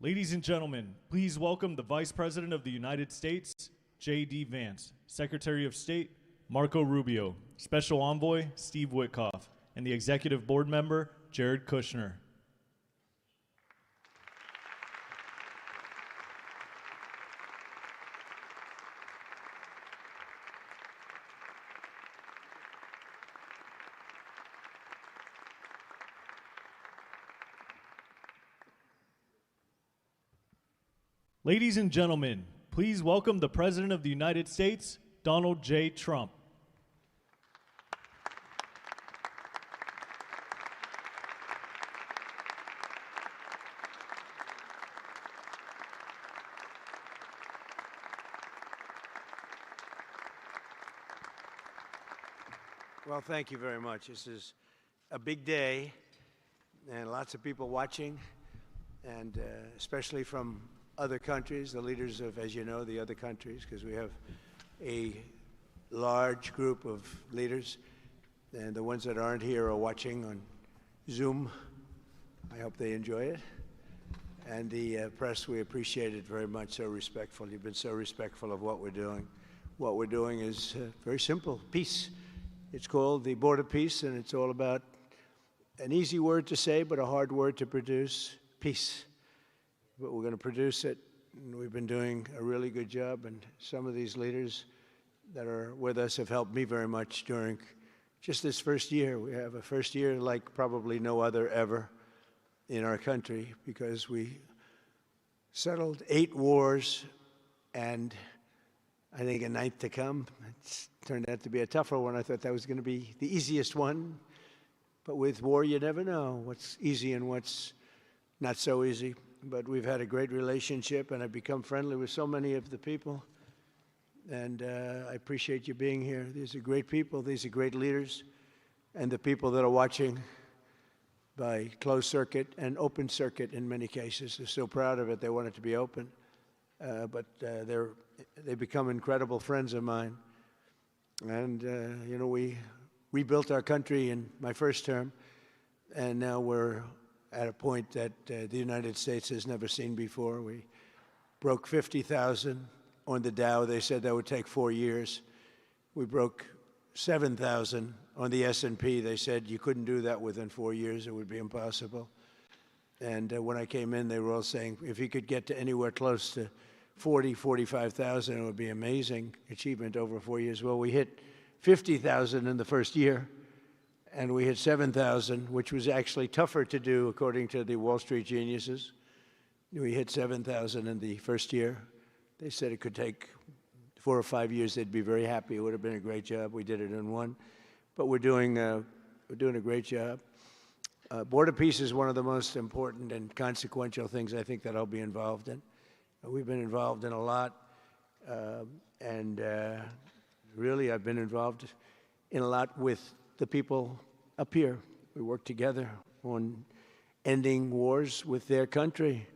Ladies and gentlemen, please welcome the Vice President of the United States, J.D. Vance, Secretary of State, Marco Rubio, Special Envoy, Steve Witkoff, and the Executive Board Member, Jared Kushner. Ladies and gentlemen, please welcome the President of the United States, Donald J. Trump. Well, thank you very much. This is a big day and lots of people watching, and especially from other countries, the leaders of, as you know, the other countries, because we have a large group of leaders, and the ones that aren't here are watching on Zoom. I hope they enjoy it. And the press, we appreciate it very much, so respectful. You've been so respectful of what we're doing. What we're doing is very simple, peace. It's called the Board of Peace, and it's all about an easy word to say, but a hard word to produce, peace. But we're going to produce it, and we've been doing a really good job, and some of these leaders that are with us have helped me very much during just this first year. We have a first year like probably no other ever in our country, because we settled 8 wars and I think a ninth to come. It's turned out to be a tougher one. I thought that was going to be the easiest one, but with war you never know what's easy and what's not so easy. But we've had a great relationship, and I've become friendly with so many of the people. And I appreciate you being here. These are great people. These are great leaders. And the people that are watching by closed circuit and open circuit in many cases, they're so proud of it. They want it to be open. But they become incredible friends of mine. And, you know, we rebuilt our country in my first term, and now we're at a point that the United States has never seen before. We broke 50,000 on the Dow. They said that would take 4 years. We broke 7,000 on the S&P. They said you couldn't do that within 4 years. It would be impossible. And when I came in, they were all saying, if you could get to anywhere close to 45,000, it would be amazing achievement over 4 years. Well, we hit 50,000 in the first year, and we hit 7,000, which was actually tougher to do according to the Wall Street geniuses. We hit 7,000 in the first year. They said it could take 4 or 5 years. They'd be very happy. It would have been a great job. We did it in 1. But we're doing a great job. Board of Peace is one of the most important and consequential things I think that I'll be involved in. We've been involved in a lot, and really I've been involved in a lot with the people up here. We work together on ending wars with their country.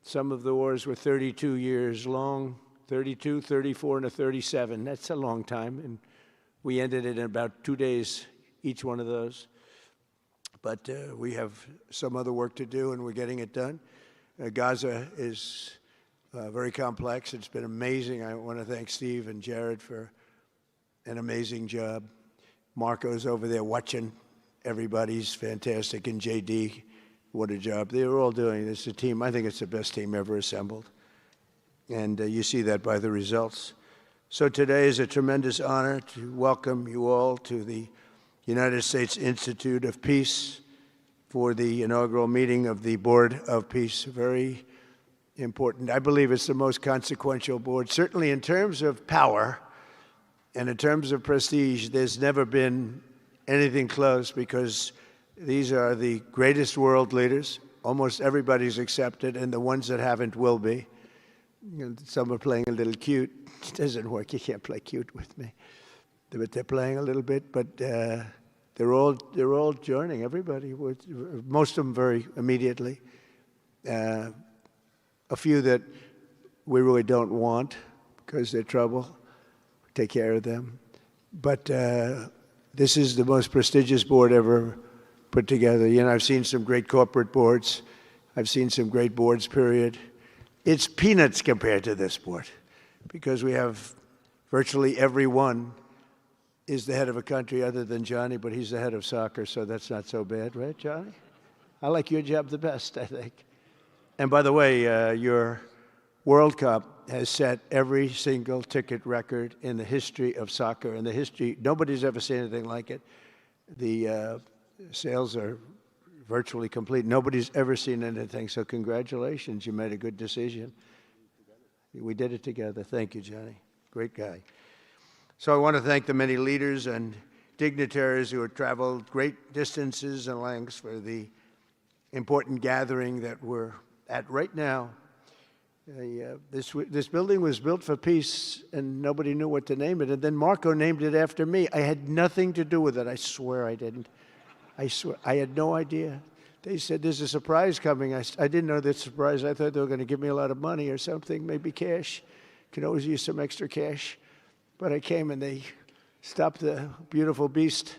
Some of the wars were 32 years long, 32, 34, and a 37. That's a long time, and we ended it in about 2 days, each one of those. But we have some other work to do, and we're getting it done. Gaza is very complex. It's been amazing. I want to thank Steve and Jared for an amazing job. Marco's over there watching. Everybody's fantastic. And JD, what a job. They're all doing. It's a team. I think it's the best team ever assembled. And you see that by the results. So today is a tremendous honor to welcome you all to the United States Institute of Peace for the inaugural meeting of the Board of Peace. Very important. I believe it's the most consequential board, certainly in terms of power. And in terms of prestige, there's never been anything close, because these are the greatest world leaders. Almost everybody's accepted, and the ones that haven't will be. You know, some are playing a little cute. It doesn't work. You can't play cute with me. But they're playing a little bit. But they're all joining. Everybody, most of them very immediately. A few that we really don't want because they're trouble. Take care of them. But this is the most prestigious board ever put together. You know, I've seen some great corporate boards. I've seen some great boards, period. It's peanuts compared to this board, because we have virtually everyone is the head of a country other than Johnny, but he's the head of soccer, so that's not so bad, right, Johnny? I like your job the best, I think. And by the way, your World Cup has set every single ticket record in the history of soccer. In the history, nobody's ever seen anything like it. The sales are virtually complete. Nobody's ever seen anything, so congratulations. You made a good decision. We did it together. Thank you, Johnny. Great guy. So I want to thank the many leaders and dignitaries who have traveled great distances and lengths for the important gathering that we're at right now. This building was built for peace, and nobody knew what to name it. And then Marco named it after me. I had nothing to do with it. I swear I didn't. I swear. I had no idea. They said, there's a surprise coming. I didn't know that surprise. I thought they were going to give me a lot of money or something, maybe cash. Could always use some extra cash. But I came, and they stopped the beautiful beast.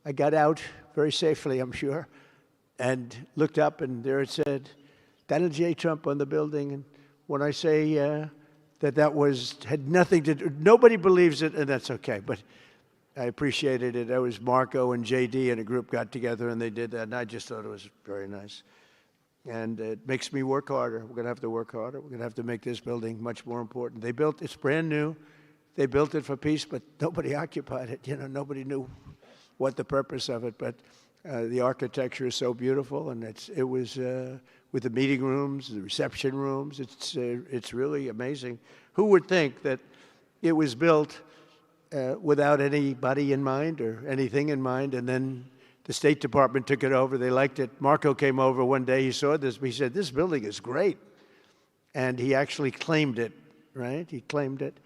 I got out very safely, I'm sure, and looked up, and there it said, Donald J. Trump on the building. And when I say that had nothing to do, nobody believes it, and that's okay, but I appreciated it. That was Marco and JD and a group got together, and they did that, and I just thought it was very nice. And it makes me work harder. We're going to have to work harder. We're going to have to make this building much more important. It's brand new. They built it for peace, but nobody occupied it. You know, nobody knew what the purpose of it, but the architecture is so beautiful, and it was with the meeting rooms, the reception rooms. It's really amazing. Who would think that it was built without anybody in mind or anything in mind, and then the State Department took it over. They liked it. Marco came over one day. He saw this. He said, this building is great. And he actually claimed it, right? He claimed it.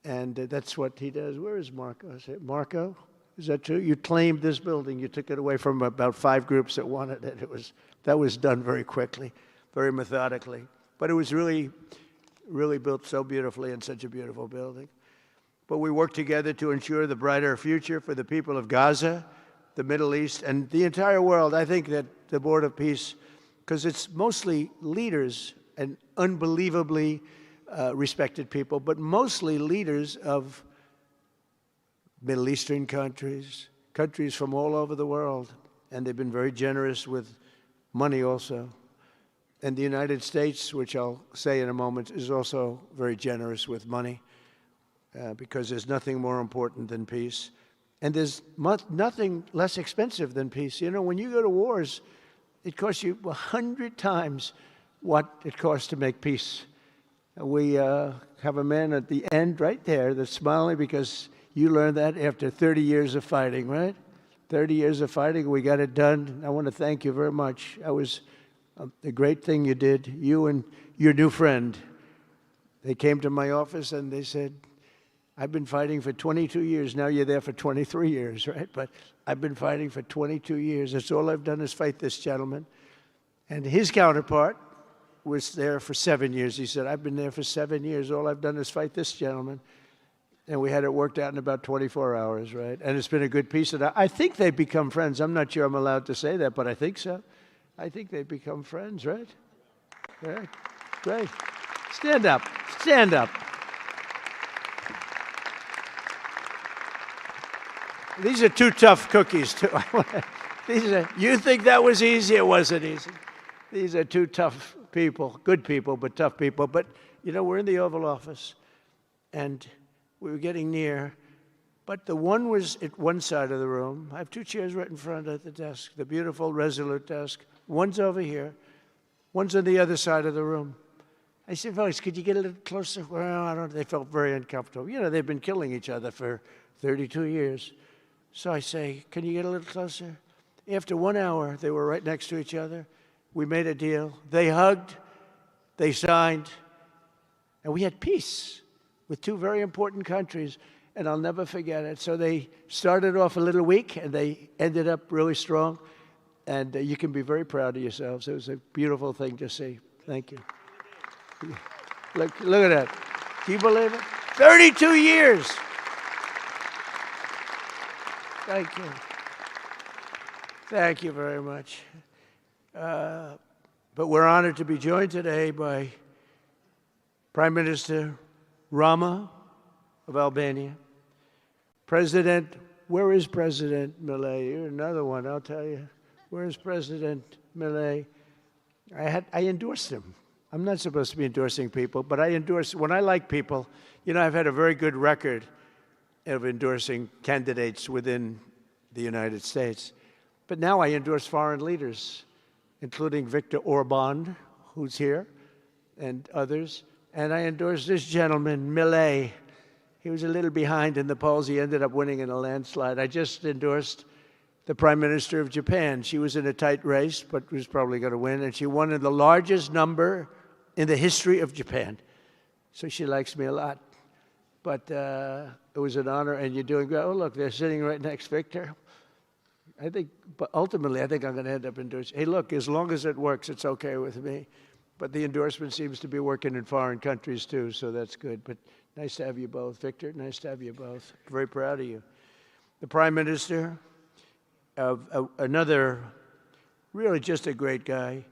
And that's what he does. Where is Marco? I said, Marco, is that true? You claimed this building. You took it away from about 5 groups that wanted it. That was done very quickly, very methodically. But it was really, really built so beautifully in such a beautiful building. But we worked together to ensure the brighter future for the people of Gaza, the Middle East, and the entire world. I think that the Board of Peace, because it's mostly leaders and unbelievably respected people, but mostly leaders of Middle Eastern countries, countries from all over the world, and they've been very generous with money also. And the United States, which I'll say in a moment, is also very generous with money because there's nothing more important than peace. And there's nothing less expensive than peace. You know, when you go to wars, it costs you 100 times what it costs to make peace. We have a man at the end right there that's smiling because you learned that after 30 years of fighting, right? 30 years of fighting, we got it done. I want to thank you very much. That was a great thing you did. You and your new friend, they came to my office and they said, I've been fighting for 22 years. Now you're there for 23 years, right? But I've been fighting for 22 years. That's all I've done is fight this gentleman. And his counterpart was there for 7 years. He said, I've been there for 7 years. All I've done is fight this gentleman. And we had it worked out in about 24 hours, right? And it's been a good piece. And I think they've become friends. I'm not sure I'm allowed to say that, but I think so. I think they've become friends, right? Right. Great. Stand up. Stand up. These are 2 tough cookies, too. You think that was easy? It wasn't easy. These are 2 tough people, good people, but tough people. But, you know, we're in the Oval Office, and we were getting near. But the one was at one side of the room. I have 2 chairs right in front of the desk, the beautiful, resolute desk. One's over here. One's on the other side of the room. I said, folks, could you get a little closer? Well, I don't know. They felt very uncomfortable. You know, they've been killing each other for 32 years. So I say, can you get a little closer? After 1 hour, they were right next to each other. We made a deal. They hugged. They signed. And we had peace with 2 very important countries. And I'll never forget it. So they started off a little weak, and they ended up really strong. And you can be very proud of yourselves. It was a beautiful thing to see. Thank you. Look at that. Can you believe it? 32 years. Thank you. Thank you very much. But we're honored to be joined today by Prime Minister Rama of Albania. Where is President Milei? You're another one, I'll tell you. Where is President Milei? I endorsed him. I'm not supposed to be endorsing people, but when I like people, I've had a very good record of endorsing candidates within the United States. But now I endorse foreign leaders, including Viktor Orban, who's here, and others. And I endorsed this gentleman, Milei. He was a little behind in the polls. He ended up winning in a landslide. I just endorsed the Prime Minister of Japan. She was in a tight race, but was probably going to win. And she won in the largest number in the history of Japan. So she likes me a lot. But it was an honor, and you're doing great. Oh, look, they're sitting right next, Victor. But ultimately, I think I'm going to end up endorsing. Hey, look, as long as it works, it's okay with me. But the endorsement seems to be working in foreign countries, too, so that's good. But nice to have you both. Victor, nice to have you both. Very proud of you. The Prime Minister of another, really just a great guy,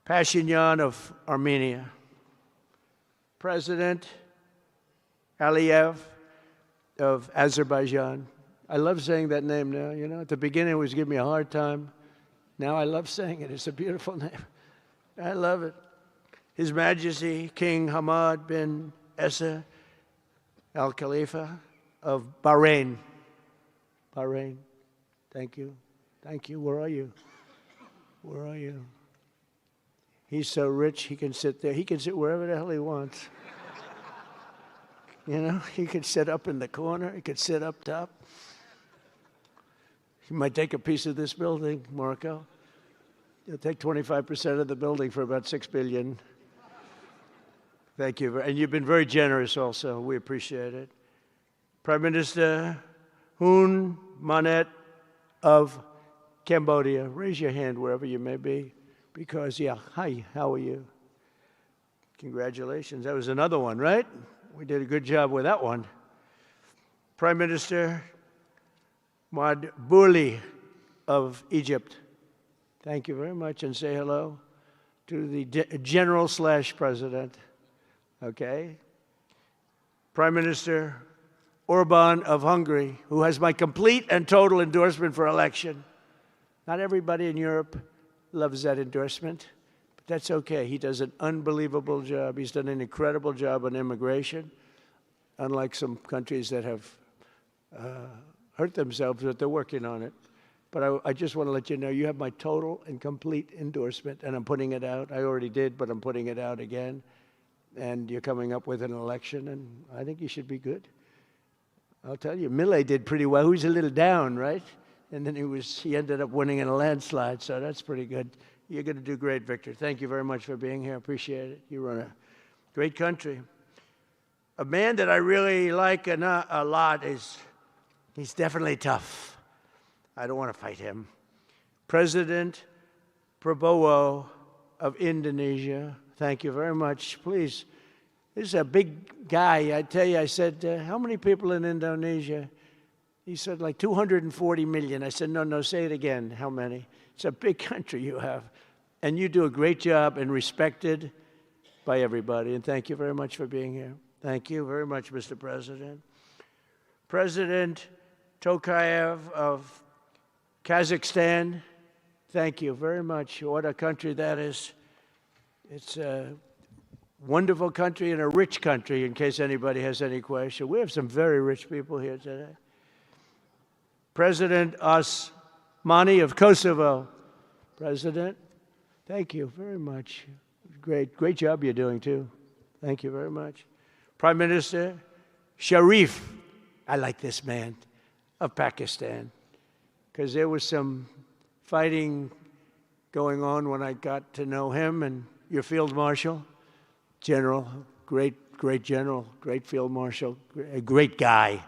Pashinyan of Armenia. President Aliyev of Azerbaijan. I love saying that name now, At the beginning, it was giving me a hard time. Now I love saying it. It's a beautiful name. I love it. His Majesty King Hamad bin Isa Al Khalifa of Bahrain. Bahrain. Thank you. Thank you. Where are you? Where are you? He's so rich, he can sit there. He can sit wherever the hell he wants. He could sit up in the corner. He could sit up top. He might take a piece of this building, Marco. He'll take 25% of the building for about $6 billion. Thank you. And you've been very generous also. We appreciate it. Prime Minister Hun Manet of Cambodia. Raise your hand wherever you may be. Because, hi, how are you? Congratulations. That was another one, right? We did a good job with that one. Prime Minister Madbouli of Egypt. Thank you very much, and say hello to the General/President. Okay. Prime Minister Orban of Hungary, who has my complete and total endorsement for election. Not everybody in Europe loves that endorsement, but that's okay. He does an unbelievable job. He's done an incredible job on immigration, unlike some countries that have hurt themselves, but they're working on it. But I just want to let you know, you have my total and complete endorsement, and I'm putting it out. I already did, but I'm putting it out again. And you're coming up with an election, and I think you should be good. I'll tell you, Milei did pretty well. He was a little down, right? And then he ended up winning in a landslide, so that's pretty good. You're going to do great, Victor. Thank you very much for being here. Appreciate it. You run a great country. A man that I really like a lot he's definitely tough. I don't want to fight him. President Prabowo of Indonesia. Thank you very much. Please. This is a big guy. I tell you, I said, how many people in Indonesia? He said, like 240 million. I said, no, say it again. How many? It's a big country you have. And you do a great job and respected by everybody. And thank you very much for being here. Thank you very much, Mr. President. President Tokayev of Kazakhstan, thank you very much. What a country that is. It's a wonderful country and a rich country, in case anybody has any question. We have some very rich people here today. President Osmani of Kosovo. President, thank you very much. Great job you're doing, too. Thank you very much. Prime Minister Sharif, I like this man, of Pakistan, because there was some fighting going on when I got to know him, and your Field Marshal, General, great General, great Field Marshal, a great guy.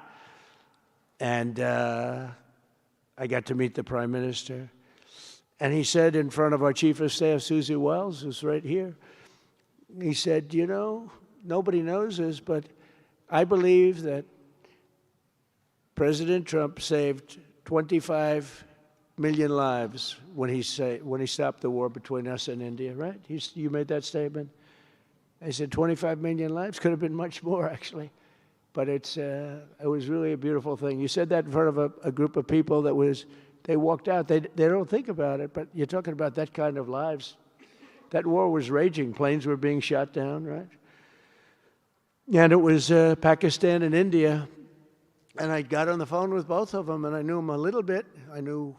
And I got to meet the Prime Minister. And he said in front of our Chief of Staff, Susie Wells, who's right here, he said, nobody knows this, but I believe that President Trump saved 25 million lives when he stopped the war between us and India, right? You made that statement. I said 25 million lives. Could have been much more, actually. But it was really a beautiful thing. You said that in front of a group of people they walked out. They don't think about it, but you're talking about that kind of lives. That war was raging. Planes were being shot down, right? And it was Pakistan and India. And I got on the phone with both of them, and I knew them a little bit. I knew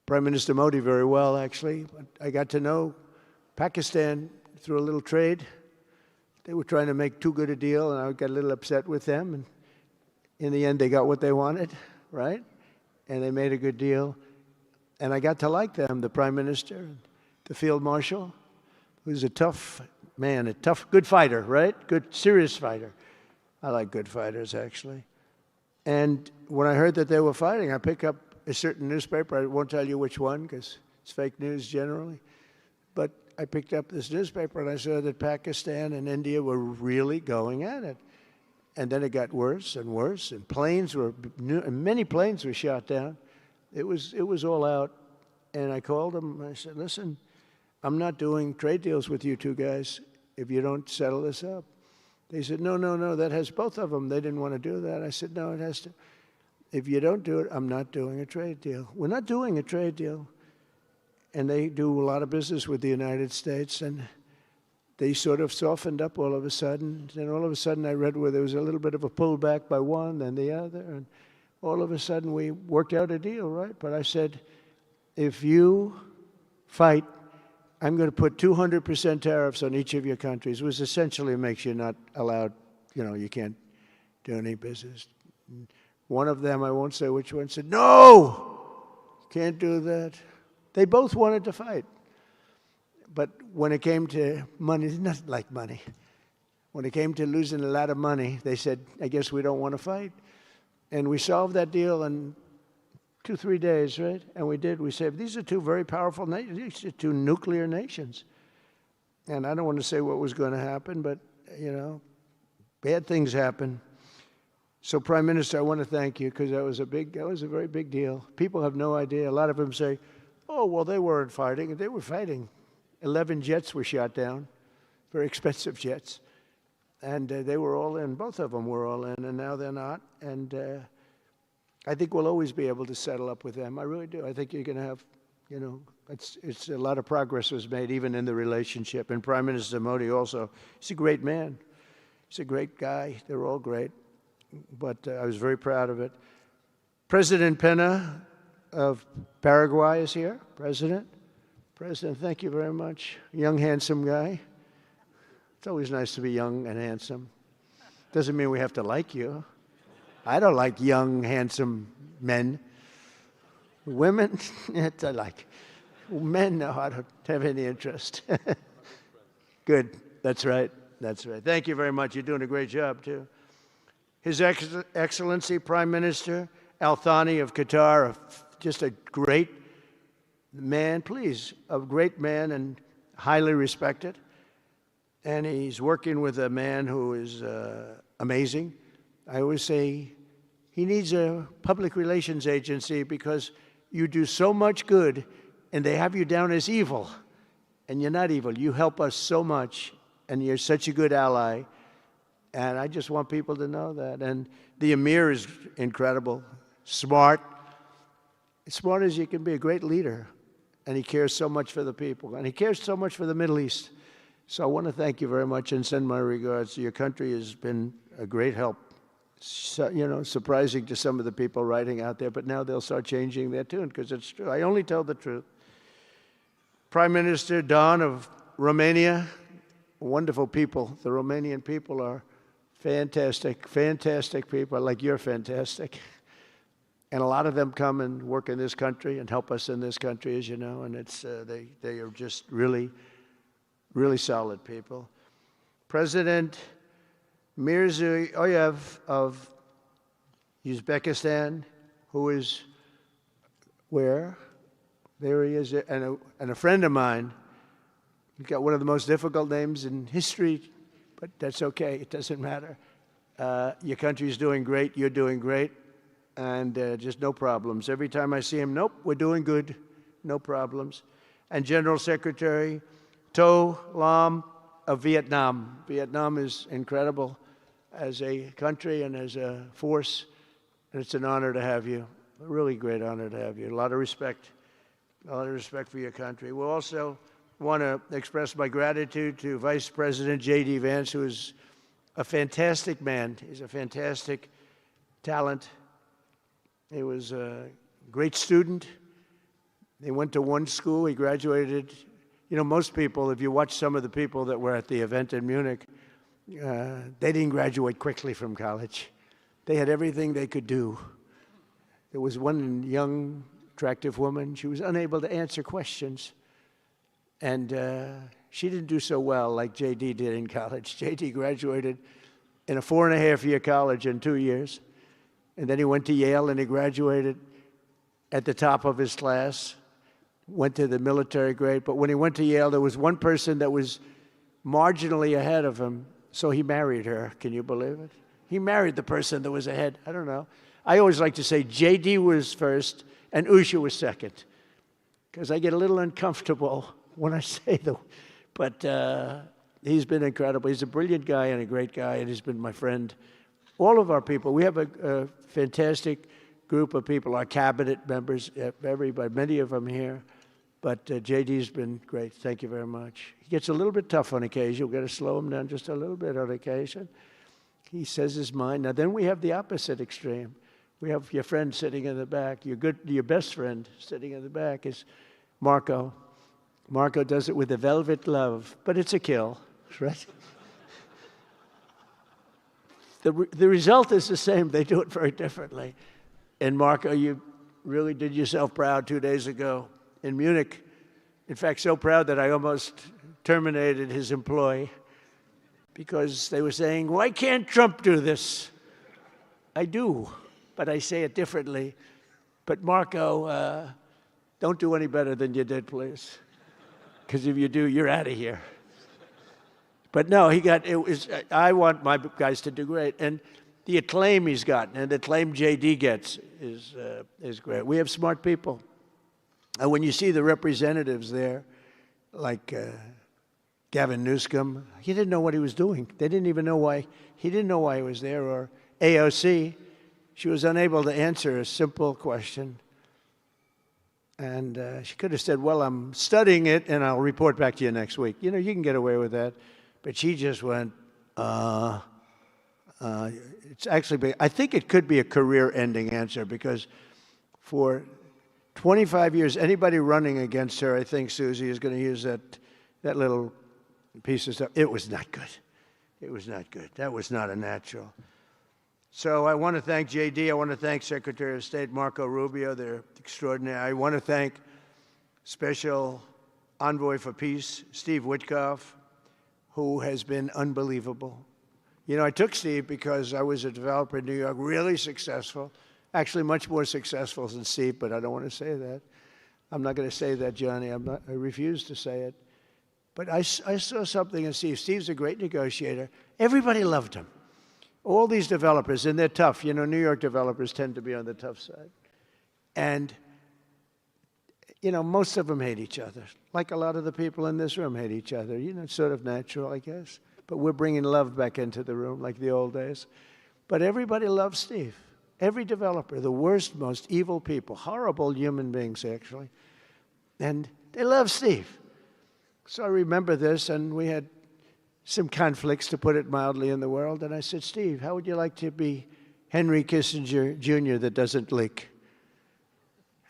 Prime Minister Modi very well, actually. But I got to know Pakistan through a little trade. They were trying to make too good a deal, and I got a little upset with them. And in the end, they got what they wanted, right? And they made a good deal. And I got to like them, the Prime Minister, the Field Marshal, who's a tough man, good fighter, right? Good, serious fighter. I like good fighters, actually. And when I heard that they were fighting, I picked up a certain newspaper. I won't tell you which one, because it's fake news generally. But I picked up this newspaper, and I saw that Pakistan and India were really going at it. And then it got worse and worse, and many planes were shot down. It was all out. And I called them, and I said, listen, I'm not doing trade deals with you two guys if you don't settle this up. They said, no, that has both of them. They didn't want to do that. I said, no, it has to. If you don't do it, I'm not doing a trade deal. We're not doing a trade deal. And they do a lot of business with the United States, and they sort of softened up all of a sudden. Then all of a sudden I read where there was a little bit of a pullback by one, then the other, and all of a sudden we worked out a deal, right? But I said, if you fight, I'm going to put 200% tariffs on each of your countries, which essentially makes you not allowed, you can't do any business. One of them, I won't say which one, said, no, can't do that. They both wanted to fight. But when it came to money, it's not like money. When it came to losing a lot of money, they said, I guess we don't want to fight. And we solved that deal in 2-3 days, right? And we did. We said, these are two very powerful nations. These are two nuclear nations. And I don't want to say what was going to happen, but, bad things happen. So, Prime Minister, I want to thank you, because that was a very big deal. People have no idea. A lot of them say, oh, well, they weren't fighting. They were fighting. 11 jets were shot down, very expensive jets. And they were all in. Both of them were all in, and now they're not. And I think we'll always be able to settle up with them. I really do. I think you're going to have, it's a lot of progress was made even in the relationship. And Prime Minister Modi also, he's a great man. He's a great guy. They're all great. But I was very proud of it. President Pena of Paraguay is here. President, thank you very much. Young, handsome guy. It's always nice to be young and handsome. Doesn't mean we have to like you. I don't like young, handsome men. Women, I like. Men, no, I don't have any interest. Good, that's right. Thank you very much. You're doing a great job, too. His Excellency Prime Minister Al Thani of Qatar, just a great man, a great man and highly respected. And he's working with a man who is amazing. I always say he needs a public relations agency because you do so much good and they have you down as evil. And you're not evil. You help us so much and you're such a good ally. And I just want people to know that. And the Emir is incredible, smart, as smart as you can be, a great leader. And he cares so much for the people. And he cares so much for the Middle East. So I want to thank you very much and send my regards. Your country has been a great help. So, surprising to some of the people writing out there, but now they'll start changing their tune because it's true. I only tell the truth. Prime Minister Dan of Romania, wonderful people. The Romanian people are fantastic people, like you're fantastic. And a lot of them come and work in this country and help us in this country, as you know, and it's they are just really, really solid people. President Mirziyoyev of Uzbekistan, who is where? There he is, and a friend of mine. He's got one of the most difficult names in history, but that's okay. It doesn't matter. Your country's doing great. You're doing great. and just no problems. Every time I see him, nope, we're doing good, no problems. And General Secretary To Lam of Vietnam. Vietnam is incredible as a country and as a force, and it's an honor to have you. A really great honor to have you. A lot of respect for your country. We'll also want to express my gratitude to Vice President J.D. Vance, who is a fantastic man. He's a fantastic talent. He was a great student. He went to one school. He graduated. You know, most people, if you watch some of the people that were at the event in Munich, they didn't graduate quickly from college. They had everything they could do. There was one young, attractive woman. She was unable to answer questions. And she didn't do so well like J.D. did in college. J.D. graduated in a 4.5-year college in 2 years. And then he went to Yale and he graduated at the top of his class, went to the military grade. But when he went to Yale, there was one person that was marginally ahead of him, so he married her. Can you believe it? He married the person that was ahead. I don't know. I always like to say J.D. was first and Usha was second, because I get a little uncomfortable when I say them. But he's been incredible. He's a brilliant guy and a great guy, and he's been my friend. All of our people, we have a fantastic group of people, our cabinet members, everybody, many of them here. But JD's been great. Thank you very much. He gets a little bit tough on occasion. We've got to slow him down just a little bit on occasion. He says his mind. Now, then we have the opposite extreme. We have your friend sitting in the back. Your best friend sitting in the back is Marco. Marco does it with a velvet love, but it's a kill, right? The result is the same. They do it very differently. And Marco, you really did yourself proud 2 days ago in Munich. In fact, so proud that I almost terminated his employ because they were saying, why can't Trump do this? I do, but I say it differently. But Marco, don't do any better than you did, please. Because if you do, you're out of here. But no, I want my guys to do great. And the acclaim he's gotten and the acclaim JD gets is great. We have smart people. And when you see the representatives there, like Gavin Newsom, he didn't know what he was doing. They didn't even know why. He didn't know why he was there. Or AOC, she was unable to answer a simple question. And she could have said, well, I'm studying it, and I'll report back to you next week. You know, you can get away with that. But she just went, it's actually, I think it could be a career-ending answer, because for 25 years, anybody running against her, I think Susie is going to use that little piece of stuff. It was not good. It was not good. That was not a natural. So I want to thank JD. I want to thank Secretary of State Marco Rubio. They're extraordinary. I want to thank Special Envoy for Peace, Steve Witkoff, who has been unbelievable. You know, I took Steve because I was a developer in New York, really successful, actually much more successful than Steve, but I don't want to say that. I'm not going to say that, Johnny. I refuse to say it. But I saw something in Steve. Steve's a great negotiator. Everybody loved him. All these developers, and they're tough. You know, New York developers tend to be on the tough side. And, you know, most of them hate each other. Like a lot of the people in this room hate each other. You know, it's sort of natural, I guess. But we're bringing love back into the room like the old days. But everybody loves Steve. Every developer, the worst, most evil people, horrible human beings, actually. And they love Steve. So I remember this, and we had some conflicts, to put it mildly, in the world. And I said, Steve, how would you like to be Henry Kissinger Jr. that doesn't leak?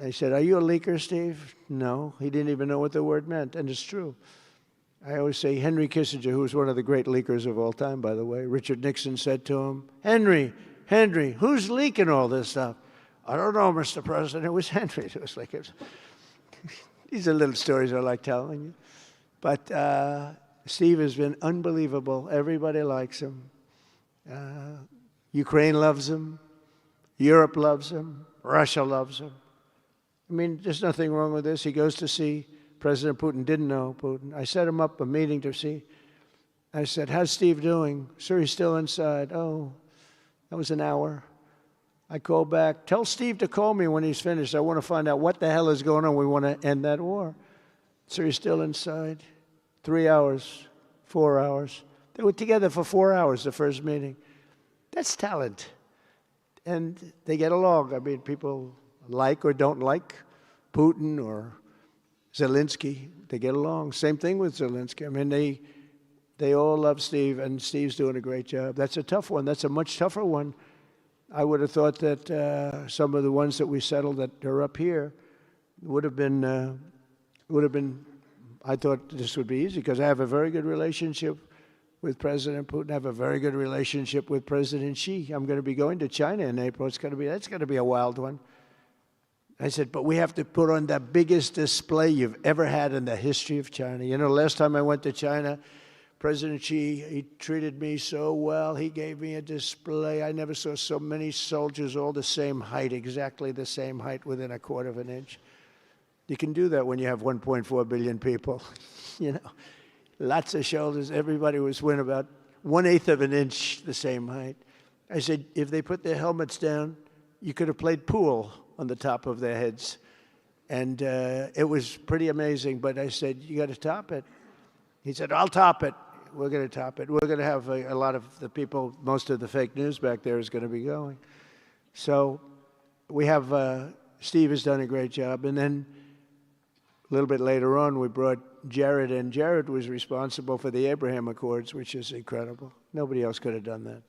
I said, are you a leaker, Steve? No. He didn't even know what the word meant, and it's true. I always say Henry Kissinger, who was one of the great leakers of all time, by the way. Richard Nixon said to him, Henry, who's leaking all this stuff? I don't know, Mr. President. It was Henry. It was like, these are little stories I like telling you. But Steve has been unbelievable. Everybody likes him. Ukraine loves him. Europe loves him. Russia loves him. I mean, there's nothing wrong with this. He goes to see President Putin. Didn't know Putin. I set him up a meeting to see. I said, how's Steve doing? Sir, he's still inside. Oh, that was an hour. I called back, tell Steve to call me when he's finished. I want to find out what the hell is going on. We want to end that war. So he's still inside. 3 hours, 4 hours. They were together for 4 hours, the first meeting. That's talent. And they get along. I mean, people like or don't like Putin or Zelensky. They get along. Same thing with Zelensky. I mean, they all love Steve, and Steve's doing a great job. That's a tough one. That's a much tougher one. I would have thought that some of the ones that we settled that are up here would have been, I thought this would be easy because I have a very good relationship with President Putin. I have a very good relationship with President Xi. I'm going to be going to China in April. That's going to be a wild one. I said, but we have to put on the biggest display you've ever had in the history of China. You know, last time I went to China, President Xi, he treated me so well. He gave me a display. I never saw so many soldiers all the same height, exactly the same height within a quarter of an inch. You can do that when you have 1.4 billion people. You know, lots of shoulders. Everybody was within about 1/8 of an inch the same height. I said, if they put their helmets down, you could have played pool on the top of their heads. And it was pretty amazing. But I said, you got to top it. He said, I'll top it. We're going to top it. We're going to have a lot of the people, most of the fake news back there is going to be going. So we have, Steve has done a great job. And then a little bit later on, we brought Jared in. Jared was responsible for the Abraham Accords, which is incredible. Nobody else could have done that.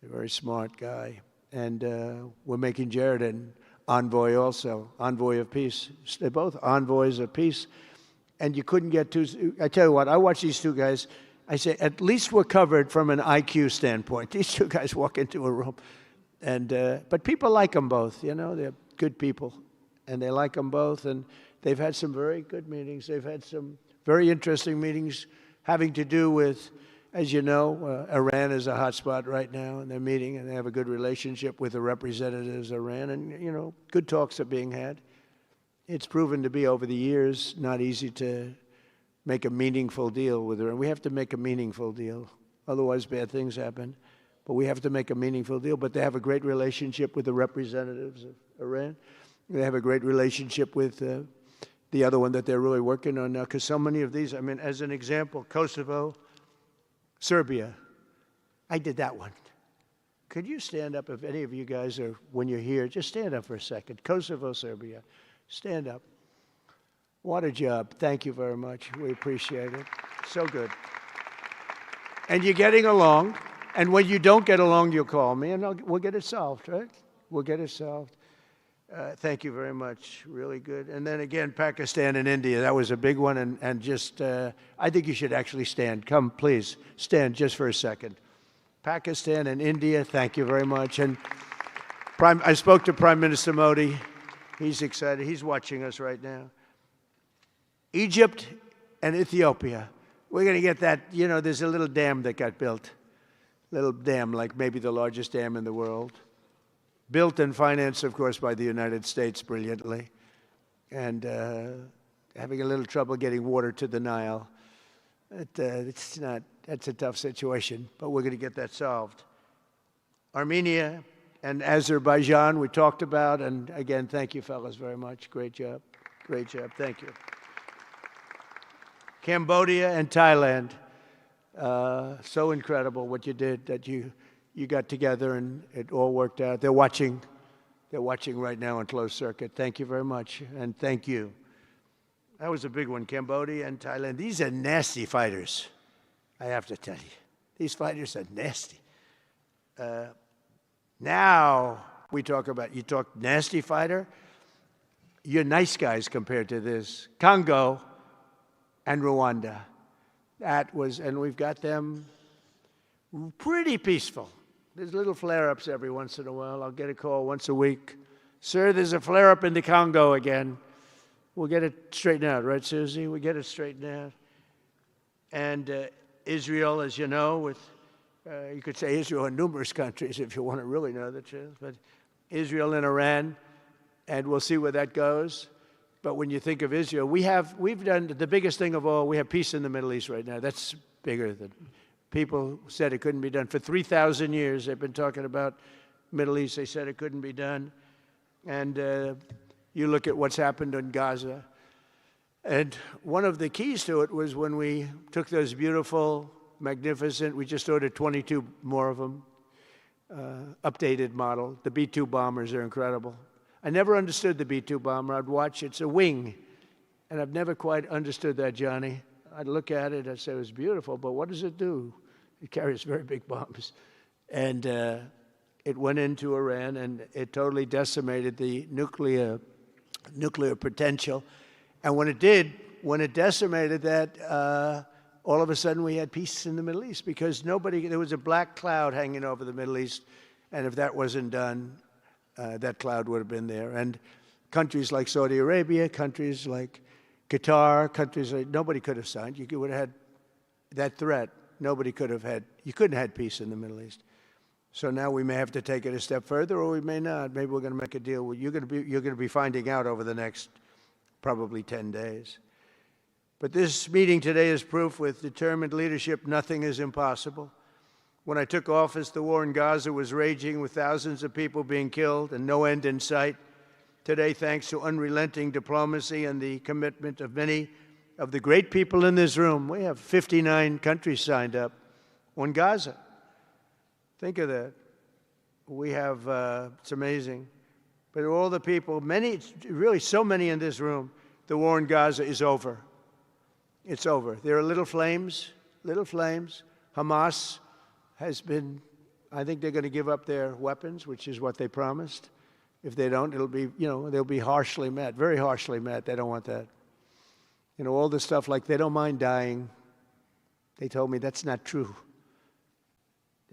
A very smart guy. And we're making Jared an envoy also, envoy of peace. They're both envoys of peace. And you couldn't get two. I tell you what, I watch these two guys. I say, at least we're covered from an IQ standpoint. These two guys walk into a room. And but people like them both, you know. They're good people. And they like them both. And they've had some very good meetings. They've had some very interesting meetings having to do with, as you know, Iran is a hot spot right now. And they're meeting. And they have a good relationship with the representatives of Iran. And, you know, good talks are being had. It's proven to be, over the years, not easy to make a meaningful deal with Iran. We have to make a meaningful deal. Otherwise, bad things happen. But we have to make a meaningful deal. But they have a great relationship with the representatives of Iran. They have a great relationship with the other one that they're really working on now. Because so many of these, I mean, as an example, Kosovo, Serbia. I did that one. Could you stand up if any of you guys are, when you're here, just stand up for a second. Kosovo, Serbia. Stand up. What a job. Thank you very much. We appreciate it. So good. And you're getting along. And when you don't get along, you'll call me, and we'll get it solved, right? We'll get it solved. Thank you very much. Really good. And then again, Pakistan and India. That was a big one. And just, I think you should actually stand. Come, please. Stand just for a second. Pakistan and India, thank you very much. And I spoke to Prime Minister Modi. He's excited. He's watching us right now. Egypt and Ethiopia. We're going to get that, you know, there's a little dam that got built. Little dam, like maybe the largest dam in the world. Built and financed, of course, by the United States brilliantly. And having a little trouble getting water to the Nile. It's not, that's a tough situation, but we're going to get that solved. Armenia and Azerbaijan, we talked about. And again, thank you, fellas, very much. Great job. Great job. Thank you. Cambodia and Thailand. So incredible what you did, that you got together and it all worked out. They're watching right now on closed circuit. Thank you very much, and thank you. That was a big one, Cambodia and Thailand. These are nasty fighters, I have to tell you. These fighters are nasty. Now we talk about, you talk nasty fighter, you're nice guys compared to this. Congo and Rwanda. That was, and we've got them pretty peaceful. There's little flare-ups every once in a while. I'll get a call once a week. Sir, there's a flare-up in the Congo again. We'll get it straightened out, right, Susie? We'll get it straightened out. And Israel, as you know, with, you could say Israel in numerous countries if you want to really know the truth, but Israel and Iran, and we'll see where that goes. But when you think of Israel, we've done the biggest thing of all. We have peace in the Middle East right now. That's bigger than people said it couldn't be done. For 3,000 years, they've been talking about Middle East, they said it couldn't be done. And you look at what's happened in Gaza. And one of the keys to it was when we took those beautiful, magnificent, we just ordered 22 more of them, updated model. The B-2 bombers are incredible. I never understood the B-2 bomber. I'd watch, it's a wing. And I've never quite understood that, Johnny. I'd look at it, I'd say it was beautiful, but what does it do? It carries very big bombs. And it went into Iran, and it totally decimated the nuclear potential. And when it did, when it decimated that, all of a sudden we had peace in the Middle East because there was a black cloud hanging over the Middle East. And if that wasn't done, that cloud would have been there. And countries like Saudi Arabia, countries like Qatar, countries like, nobody could have signed. You would have had that threat. Nobody could have had, you couldn't have had peace in the Middle East. So now we may have to take it a step further, or we may not. Maybe we're going to make a deal. You're going to be finding out over the next probably 10 days. But this meeting today is proof with determined leadership, nothing is impossible. When I took office, the war in Gaza was raging with thousands of people being killed and no end in sight. Today, thanks to unrelenting diplomacy and the commitment of many of the great people in this room, we have 59 countries signed up on Gaza. Think of that. We have, it's amazing. But all the people, many, really so many in this room, the war in Gaza is over. It's over. There are little flames. Hamas has been, I think they're going to give up their weapons, which is what they promised. If they don't, it'll be, they'll be harshly met, very harshly met. They don't want that. All the stuff like they don't mind dying. They told me that's not true.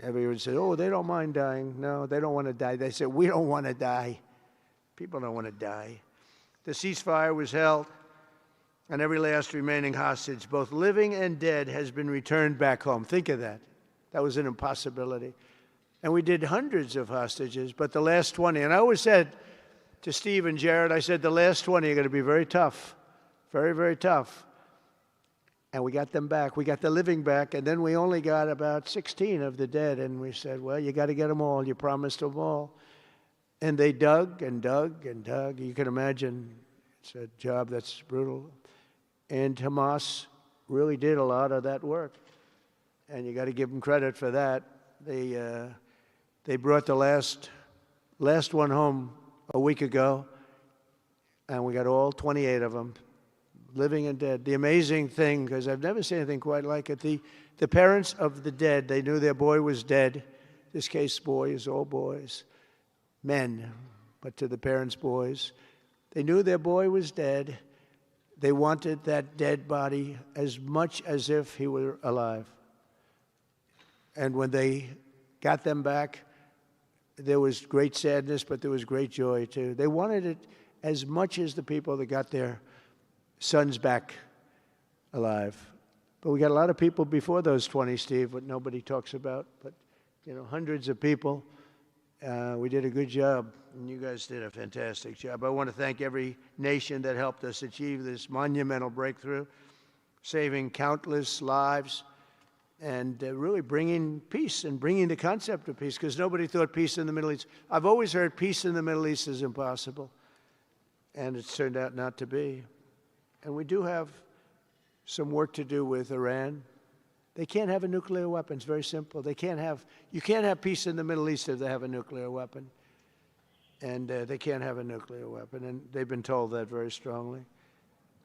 Everyone said, oh, they don't mind dying. No, they don't want to die. They said, we don't want to die. People don't want to die. The ceasefire was held, and every last remaining hostage, both living and dead, has been returned back home. Think of that. That was an impossibility. And we did hundreds of hostages, but the last 20, and I always said to Steve and Jared, I said, the last 20 are going to be very tough, very, very tough. And we got them back. We got the living back, and then we only got about 16 of the dead, and we said, well, you got to get them all. You promised them all. And they dug and dug and dug. You can imagine it's a job that's brutal. And Hamas really did a lot of that work. And you got to give them credit for that. They brought the last one home a week ago, and we got all 28 of them, living and dead. The amazing thing, because I've never seen anything quite like it, the parents of the dead, they knew their boy was dead. This case, boys, all boys, men, but to the parents' boys. They knew their boy was dead. They wanted that dead body as much as if he were alive. And when they got them back, there was great sadness, but there was great joy, too. They wanted it as much as the people that got their sons back alive. But we got a lot of people before those 20, Steve, what nobody talks about. But, hundreds of people. We did a good job, and you guys did a fantastic job. I want to thank every nation that helped us achieve this monumental breakthrough, saving countless lives, and really bringing peace and bringing the concept of peace, because nobody thought peace in the Middle East. I've always heard peace in the Middle East is impossible, and it's turned out not to be. And we do have some work to do with Iran. They can't have a nuclear weapon. It's very simple. You can't have peace in the Middle East if they have a nuclear weapon. And they can't have a nuclear weapon, and they've been told that very strongly.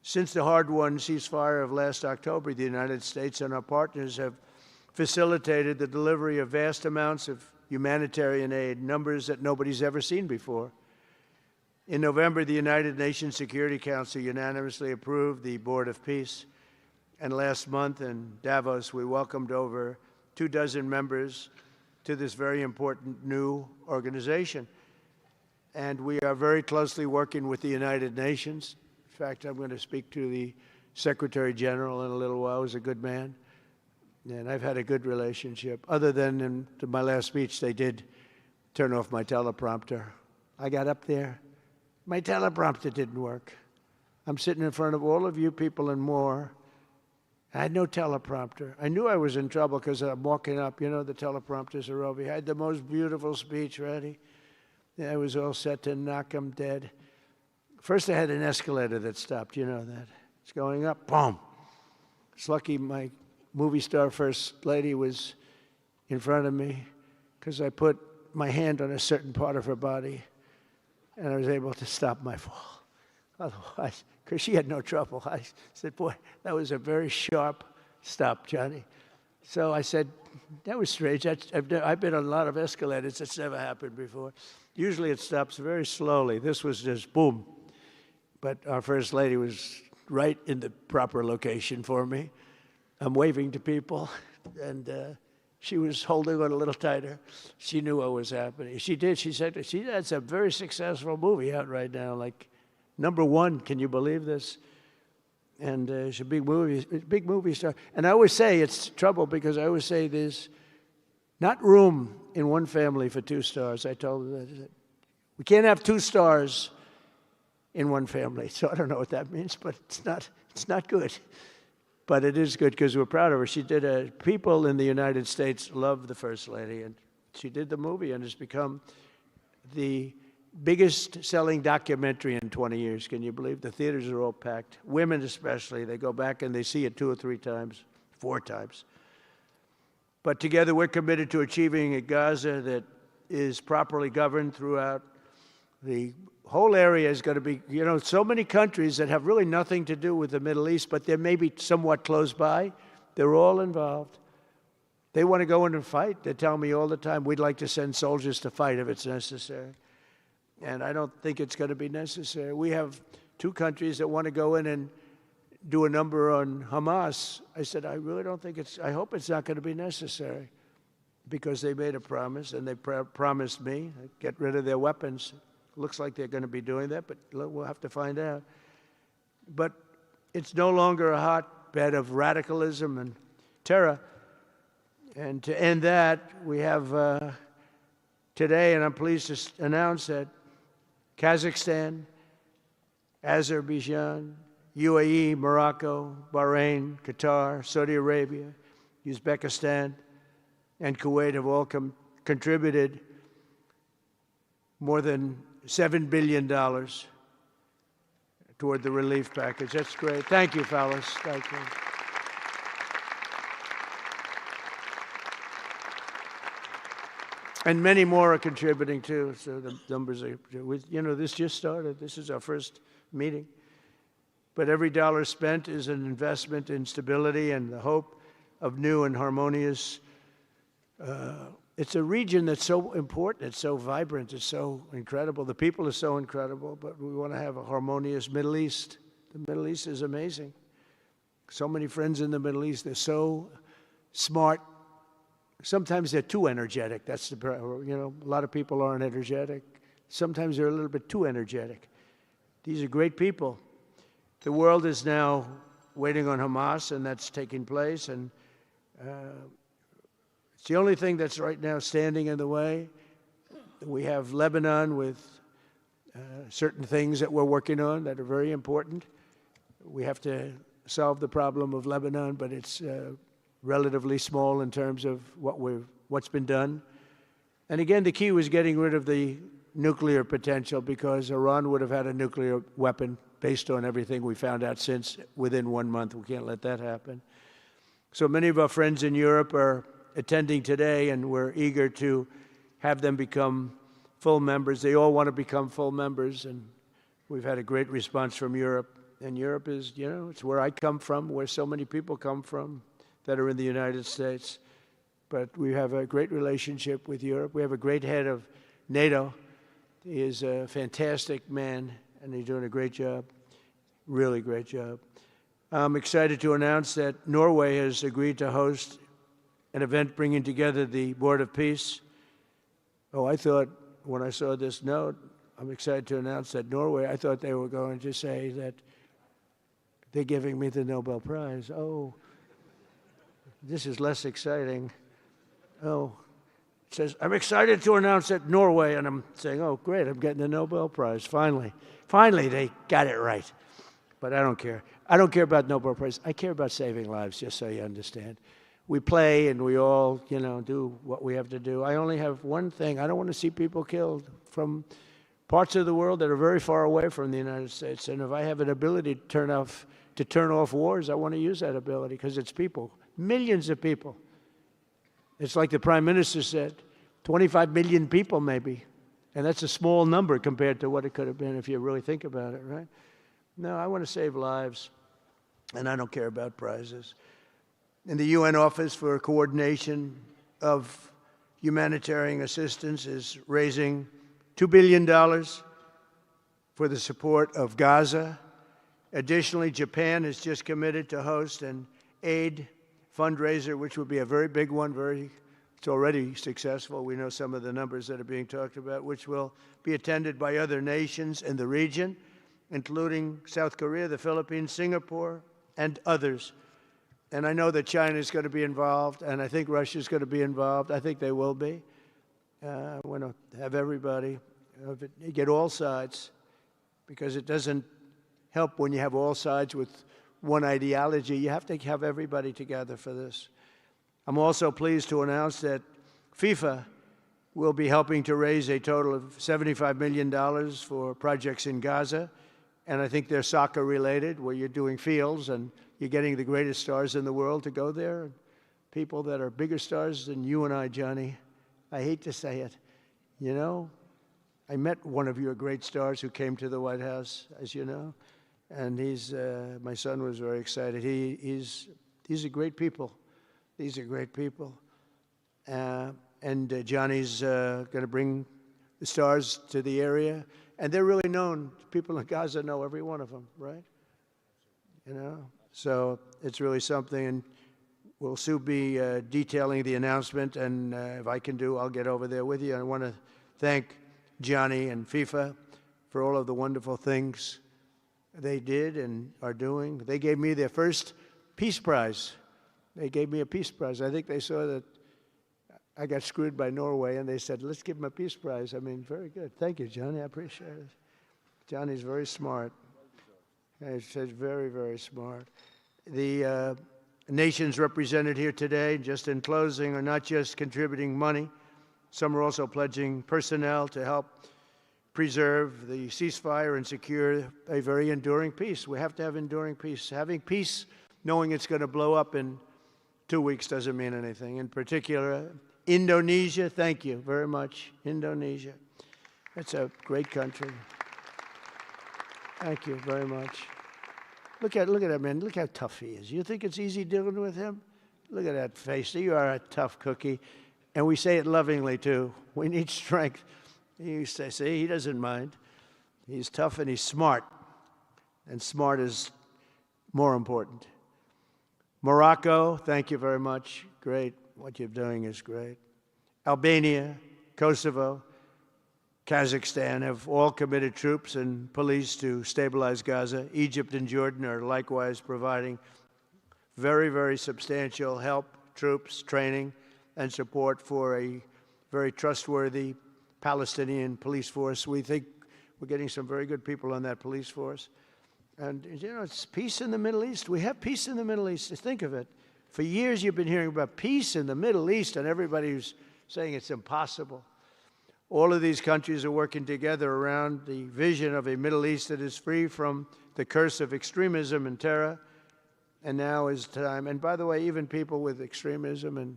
Since the hard-won ceasefire of last October, the United States and our partners have facilitated the delivery of vast amounts of humanitarian aid, numbers that nobody's ever seen before. In November, the United Nations Security Council unanimously approved the Board of Peace. And last month in Davos, we welcomed over 24 members to this very important new organization. And we are very closely working with the United Nations. In fact, I'm going to speak to the Secretary General in a little while. He's a good man. And I've had a good relationship. Other than in my last speech, they did turn off my teleprompter. I got up there. My teleprompter didn't work. I'm sitting in front of all of you people and more. I had no teleprompter. I knew I was in trouble because I'm walking up. The teleprompters are over here. I had the most beautiful speech ready. I was all set to knock him dead. First, I had an escalator that stopped. You know that. It's going up, boom. It's lucky my movie star first lady was in front of me because I put my hand on a certain part of her body and I was able to stop my fall. Otherwise, because she had no trouble, I said, boy, that was a very sharp stop, Johnny. So I said, that was strange. I've been on a lot of escalators. It's never happened before. Usually it stops very slowly. This was just boom. But our first lady was right in the proper location for me. I'm waving to people, and she was holding on a little tighter. She knew what was happening. She did. She said, that's a very successful movie out right now, like #1. Can you believe this? And she's a big movie star. And I always say it's trouble because I always say there's not room in one family for 2 stars. I told her that. We can't have 2 stars in one family. So I don't know what that means, but it's not good. But it is good because we're proud of her. She did people in the United States love the First Lady, and she did the movie, and it's become the biggest selling documentary in 20 years. Can you believe? The theaters are all packed. Women especially, they go back and they see it 2 or 3 times, 4 times. But together we're committed to achieving a Gaza that is properly governed throughout. The whole area is going to be, so many countries that have really nothing to do with the Middle East, but they're maybe somewhat close by. They're all involved. They want to go in and fight. They tell me all the time, we'd like to send soldiers to fight if it's necessary. And I don't think it's going to be necessary. We have 2 countries that want to go in and do a number on Hamas. I said, I really don't think I hope it's not going to be necessary because they made a promise and they promised me get rid of their weapons. Looks like they're going to be doing that, but we'll have to find out. But it's no longer a hotbed of radicalism and terror. And to end that, we have today, and I'm pleased to announce that Kazakhstan, Azerbaijan, UAE, Morocco, Bahrain, Qatar, Saudi Arabia, Uzbekistan, and Kuwait have all contributed more than $7 billion toward the relief package. That's great. Thank you, fellas. Thank you. And many more are contributing too. So the numbers are, this just started. This is our first meeting. But every dollar spent is an investment in stability and the hope of new and harmonious. It's a region that's so important, it's so vibrant, it's so incredible. The people are so incredible, but we want to have a harmonious Middle East. The Middle East is amazing. So many friends in the Middle East, they're so smart. Sometimes they're too energetic. That's a lot of people aren't energetic. Sometimes they're a little bit too energetic. These are great people. The world is now waiting on Hamas, and that's taking place, and it's the only thing that's right now standing in the way. We have Lebanon with certain things that we're working on that are very important. We have to solve the problem of Lebanon, but it's relatively small in terms of what's been done. And again, the key was getting rid of the nuclear potential because Iran would have had a nuclear weapon based on everything we found out since within 1 month. We can't let that happen. So many of our friends in Europe are attending today, and we're eager to have them become full members. They all want to become full members, and we've had a great response from Europe. And Europe is, it's where I come from, where so many people come from that are in the United States. But we have a great relationship with Europe. We have a great head of NATO. He is a fantastic man, and he's doing a great job, really great job. I'm excited to announce that Norway has agreed to host an event bringing together the Board of Peace. Oh, I thought when I saw this note, I'm excited to announce that Norway, I thought they were going to say that they're giving me the Nobel Prize. Oh, this is less exciting. Oh, it says, I'm excited to announce that Norway, and I'm saying, oh, great, I'm getting the Nobel Prize, finally. Finally, they got it right. But I don't care. I don't care about Nobel Prize. I care about saving lives, just so you understand. We play and we all, do what we have to do. I only have one thing. I don't want to see people killed. from parts of the world that are very far away from the United States. And if I have an ability to turn off wars, I want to use that ability because it's people, millions of people. It's like the Prime Minister said, 25 million people maybe. And that's a small number compared to what it could have been if you really think about it, right? No, I want to save lives, and I don't care about prizes. And the UN Office for Coordination of Humanitarian Assistance is raising $2 billion for the support of Gaza. Additionally, Japan has just committed to host an aid fundraiser, which would be a very big one. It's already successful. We know some of the numbers that are being talked about, which will be attended by other nations in the region, including South Korea, the Philippines, Singapore, and others. And I know that China is going to be involved, and I think Russia is going to be involved. I think they will be. I want to have everybody, get all sides, because it doesn't help when you have all sides with one ideology. You have to have everybody together for this. I'm also pleased to announce that FIFA will be helping to raise a total of $75 million for projects in Gaza. And I think they're soccer related, where you're doing fields and you're getting the greatest stars in the world to go there. People that are bigger stars than you and I, Johnny. I hate to say it. You know, I met one of your great stars who came to the White House, as you know. And my son was very excited. These are great people. These are great people. And Johnny's going to bring the stars to the area. And they're really known. People in Gaza know every one of them, right? You know? So it's really something. And we'll soon be detailing the announcement. And if I can I'll get over there with you. I want to thank Johnny and FIFA for all of the wonderful things they did and are doing. They gave me their first Peace Prize. They gave me a Peace Prize. I think they saw that I got screwed by Norway, and they said, let's give him a Peace Prize. I mean, very good. Thank you, Johnny. I appreciate it. Johnny's very smart. He's very, very smart. The nations represented here today, just in closing, are not just contributing money. Some are also pledging personnel to help preserve the ceasefire and secure a very enduring peace. We have to have enduring peace. Having peace, knowing it's going to blow up in 2 weeks doesn't mean anything. In particular, Indonesia, thank you very much. Indonesia. It's a great country. Thank you very much. Look at that man. Look how tough he is. You think it's easy dealing with him? Look at that face. You are a tough cookie. And we say it lovingly, too. We need strength. You say, see, he doesn't mind. He's tough and he's smart. And smart is more important. Morocco, thank you very much. Great. What you're doing is great. Albania, Kosovo, Kazakhstan have all committed troops and police to stabilize Gaza. Egypt and Jordan are likewise providing very, very substantial help, troops, training, and support for a very trustworthy Palestinian police force. We think we're getting some very good people on that police force. And, you know, it's peace in the Middle East. We have peace in the Middle East. Think of it. For years you've been hearing about peace in the Middle East, and everybody's saying it's impossible. All of these countries are working together around the vision of a Middle East that is free from the curse of extremism and terror. And now is time. And by the way, even people with extremism and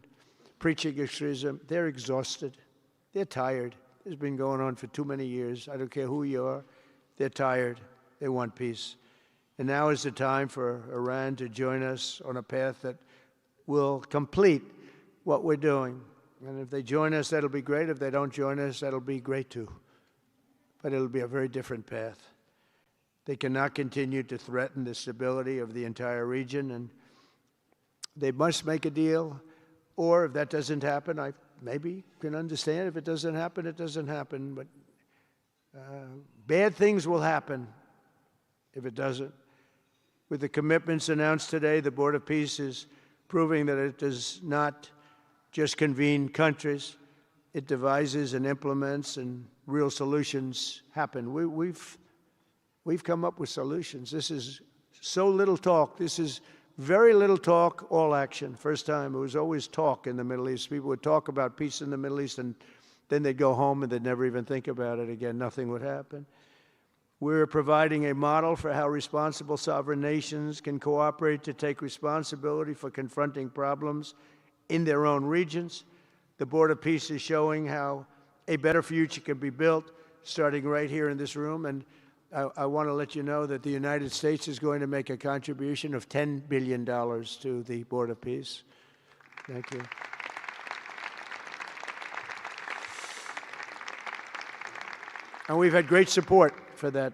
preaching extremism, they're exhausted. They're tired. It's been going on for too many years. I don't care who you are. They're tired. They want peace. And now is the time for Iran to join us on a path that will complete what we're doing. And if they join us, that'll be great. If they don't join us, that'll be great too. But it'll be a very different path. They cannot continue to threaten the stability of the entire region, and they must make a deal. Or if that doesn't happen, I maybe can understand. If it doesn't happen, it doesn't happen. But bad things will happen if it doesn't. With the commitments announced today, the Board of Peace is proving that it does not just convene countries. It devises and implements, and real solutions happen. We've come up with solutions. This is so little talk. This is very little talk, all action. First time, it was always talk in the Middle East. People would talk about peace in the Middle East and then they'd go home and they'd never even think about it again. Nothing would happen. We're providing a model for how responsible sovereign nations can cooperate to take responsibility for confronting problems in their own regions. The Board of Peace is showing how a better future can be built, starting right here in this room. And I want to let you know that the United States is going to make a contribution of $10 billion to the Board of Peace. Thank you. And we've had great support for that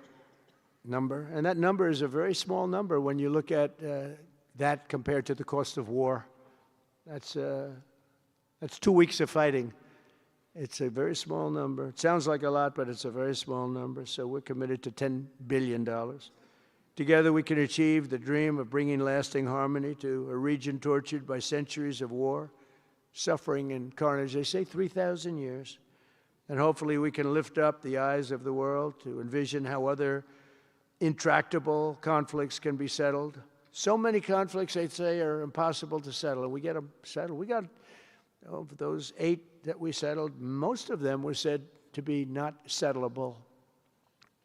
number. And that number is a very small number when you look at that compared to the cost of war. That's 2 weeks of fighting. It's a very small number. It sounds like a lot, but it's a very small number. So we're committed to $10 billion. Together we can achieve the dream of bringing lasting harmony to a region tortured by centuries of war, suffering, and carnage. They say 3,000 years. And hopefully we can lift up the eyes of the world to envision how other intractable conflicts can be settled. So many conflicts, they'd say, are impossible to settle, and we get them settled. We got, of those 8 that we settled, most of them were said to be not settleable.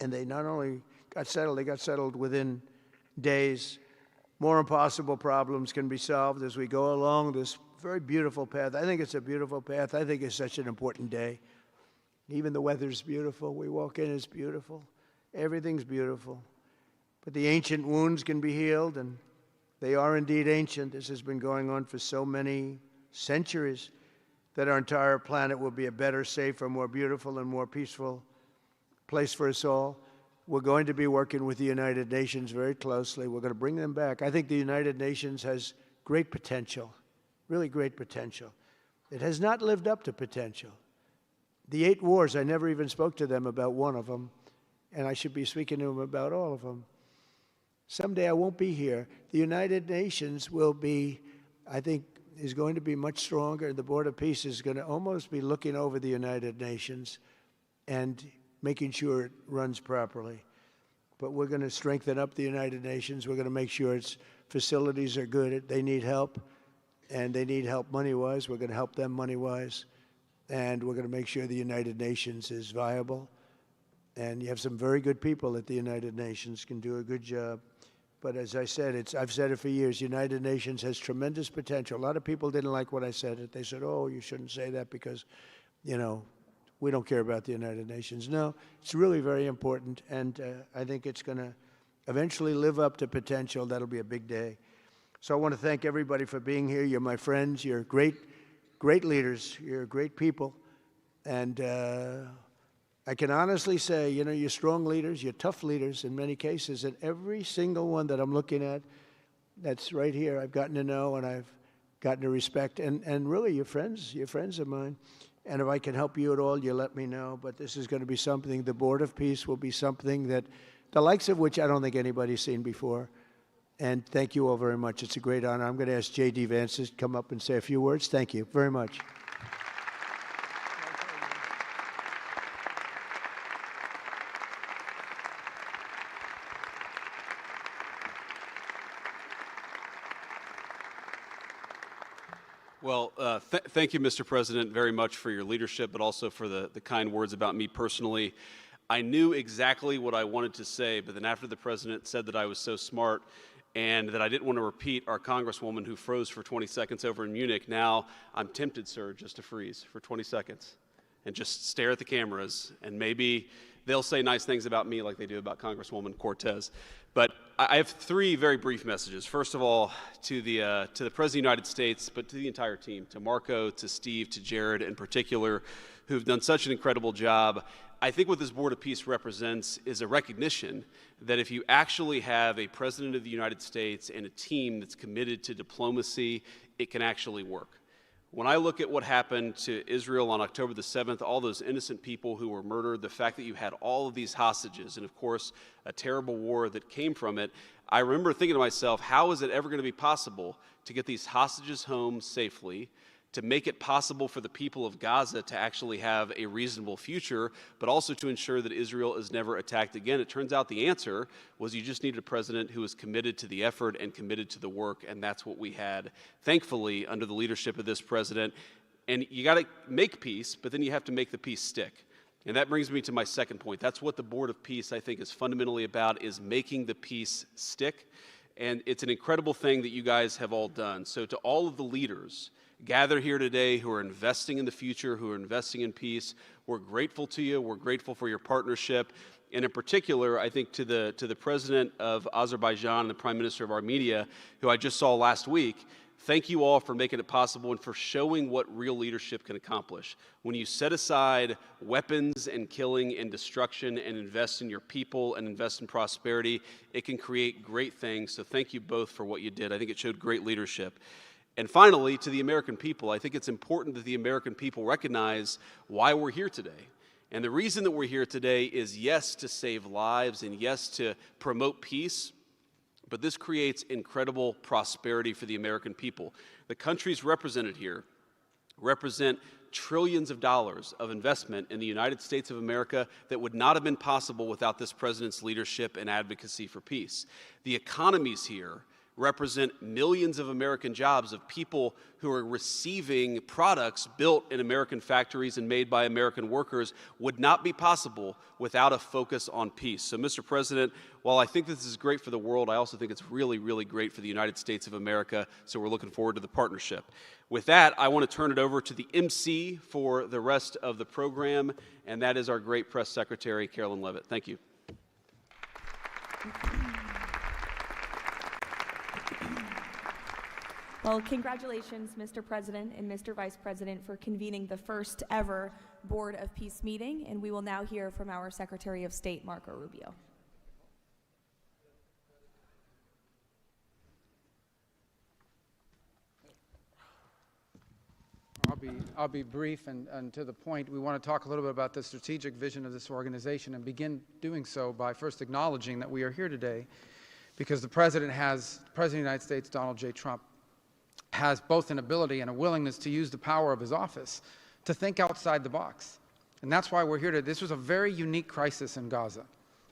And they not only got settled, they got settled within days. More impossible problems can be solved as we go along this very beautiful path. I think it's a beautiful path. I think it's such an important day. Even the weather's beautiful. We walk in, it's beautiful. Everything's beautiful. But the ancient wounds can be healed, and they are indeed ancient. This has been going on for so many centuries that our entire planet will be a better, safer, more beautiful, and more peaceful place for us all. We're going to be working with the United Nations very closely. We're going to bring them back. I think the United Nations has great potential, really great potential. It has not lived up to potential. The 8 wars, I never even spoke to them about one of them, and I should be speaking to them about all of them. Someday I won't be here. The United Nations will be, I think, is going to be much stronger. The Board of Peace is going to almost be looking over the United Nations and making sure it runs properly. But we're going to strengthen up the United Nations. We're going to make sure its facilities are good. They need help, and they need help money-wise. We're going to help them money-wise. And we're going to make sure the United Nations is viable. And you have some very good people at the United Nations, can do a good job. But as I said, I've said it for years, United Nations has tremendous potential. A lot of people didn't like when I said it. They said, oh, you shouldn't say that because, you know, we don't care about the United Nations. No, it's really very important, and I think it's going to eventually live up to potential. That'll be a big day. So I want to thank everybody for being here. You're my friends. You're great leaders. You're great people. And I can honestly say, you know, you're strong leaders, you're tough leaders in many cases, and every single one that I'm looking at that's right here, I've gotten to know and I've gotten to respect. And really, you're friends of mine. And if I can help you at all, you let me know. But this is going to be something, the Board of Peace will be something that, the likes of which I don't think anybody's seen before. And thank you all very much. It's a great honor. I'm going to ask J.D. Vance to come up and say a few words. Thank you very much. Well, thank you, Mr. President, very much for your leadership, but also for the kind words about me personally. I knew exactly what I wanted to say, but then after the President said that I was so smart and that I didn't want to repeat our Congresswoman who froze for 20 seconds over in Munich, now I'm tempted, sir, just to freeze for 20 seconds and just stare at the cameras, and maybe they'll say nice things about me like they do about Congresswoman Cortez. But I have 3 very brief messages. First of all, to the President of the United States, but to the entire team, to Marco, to Steve, to Jared in particular, who've done such an incredible job. I think what this Board of Peace represents is a recognition that if you actually have a President of the United States and a team that's committed to diplomacy, it can actually work. When I look at what happened to Israel on October the 7th, all those innocent people who were murdered, the fact that you had all of these hostages, and of course, a terrible war that came from it, I remember thinking to myself, how is it ever going to be possible to get these hostages home safely, to make it possible for the people of Gaza to actually have a reasonable future, but also to ensure that Israel is never attacked again? It turns out the answer was you just needed a president who was committed to the effort and committed to the work, and that's what we had, thankfully, under the leadership of this president. And you got to make peace, but then you have to make the peace stick. And that brings me to my second point. That's what the Board of Peace, I think, is fundamentally about, is making the peace stick. And it's an incredible thing that you guys have all done. So to all of the leaders gathered here today who are investing in the future, who are investing in peace, we're grateful to you. We're grateful for your partnership. And in particular, I think to the President of Azerbaijan and the Prime Minister of Armenia, who I just saw last week, thank you all for making it possible and for showing what real leadership can accomplish. When you set aside weapons and killing and destruction and invest in your people and invest in prosperity, it can create great things. So thank you both for what you did. I think it showed great leadership. And finally, to the American people, I think it's important that the American people recognize why we're here today. And the reason that we're here today is, yes, to save lives and yes, to promote peace, but this creates incredible prosperity for the American people. The countries represented here represent trillions of dollars of investment in the United States of America that would not have been possible without this president's leadership and advocacy for peace. The economies here represent millions of American jobs of people who are receiving products built in American factories and made by American workers would not be possible without a focus on peace. So, Mr. President, while I think this is great for the world, I also think it's really, really great for the United States of America, so we're looking forward to the partnership. With that, I want to turn it over to the MC for the rest of the program, and that is our great press secretary, Carolyn Levitt. Thank you. Well, congratulations, Mr. President and Mr. Vice President, for convening the first ever Board of Peace meeting, and we will now hear from our Secretary of State, Marco Rubio. I'll be brief and to the point. We want to talk a little bit about the strategic vision of this organization and begin doing so by first acknowledging that we are here today because the President of the United States, Donald J. Trump, has both an ability and a willingness to use the power of his office to think outside the box. And that's why we're here today. This was a very unique crisis in Gaza,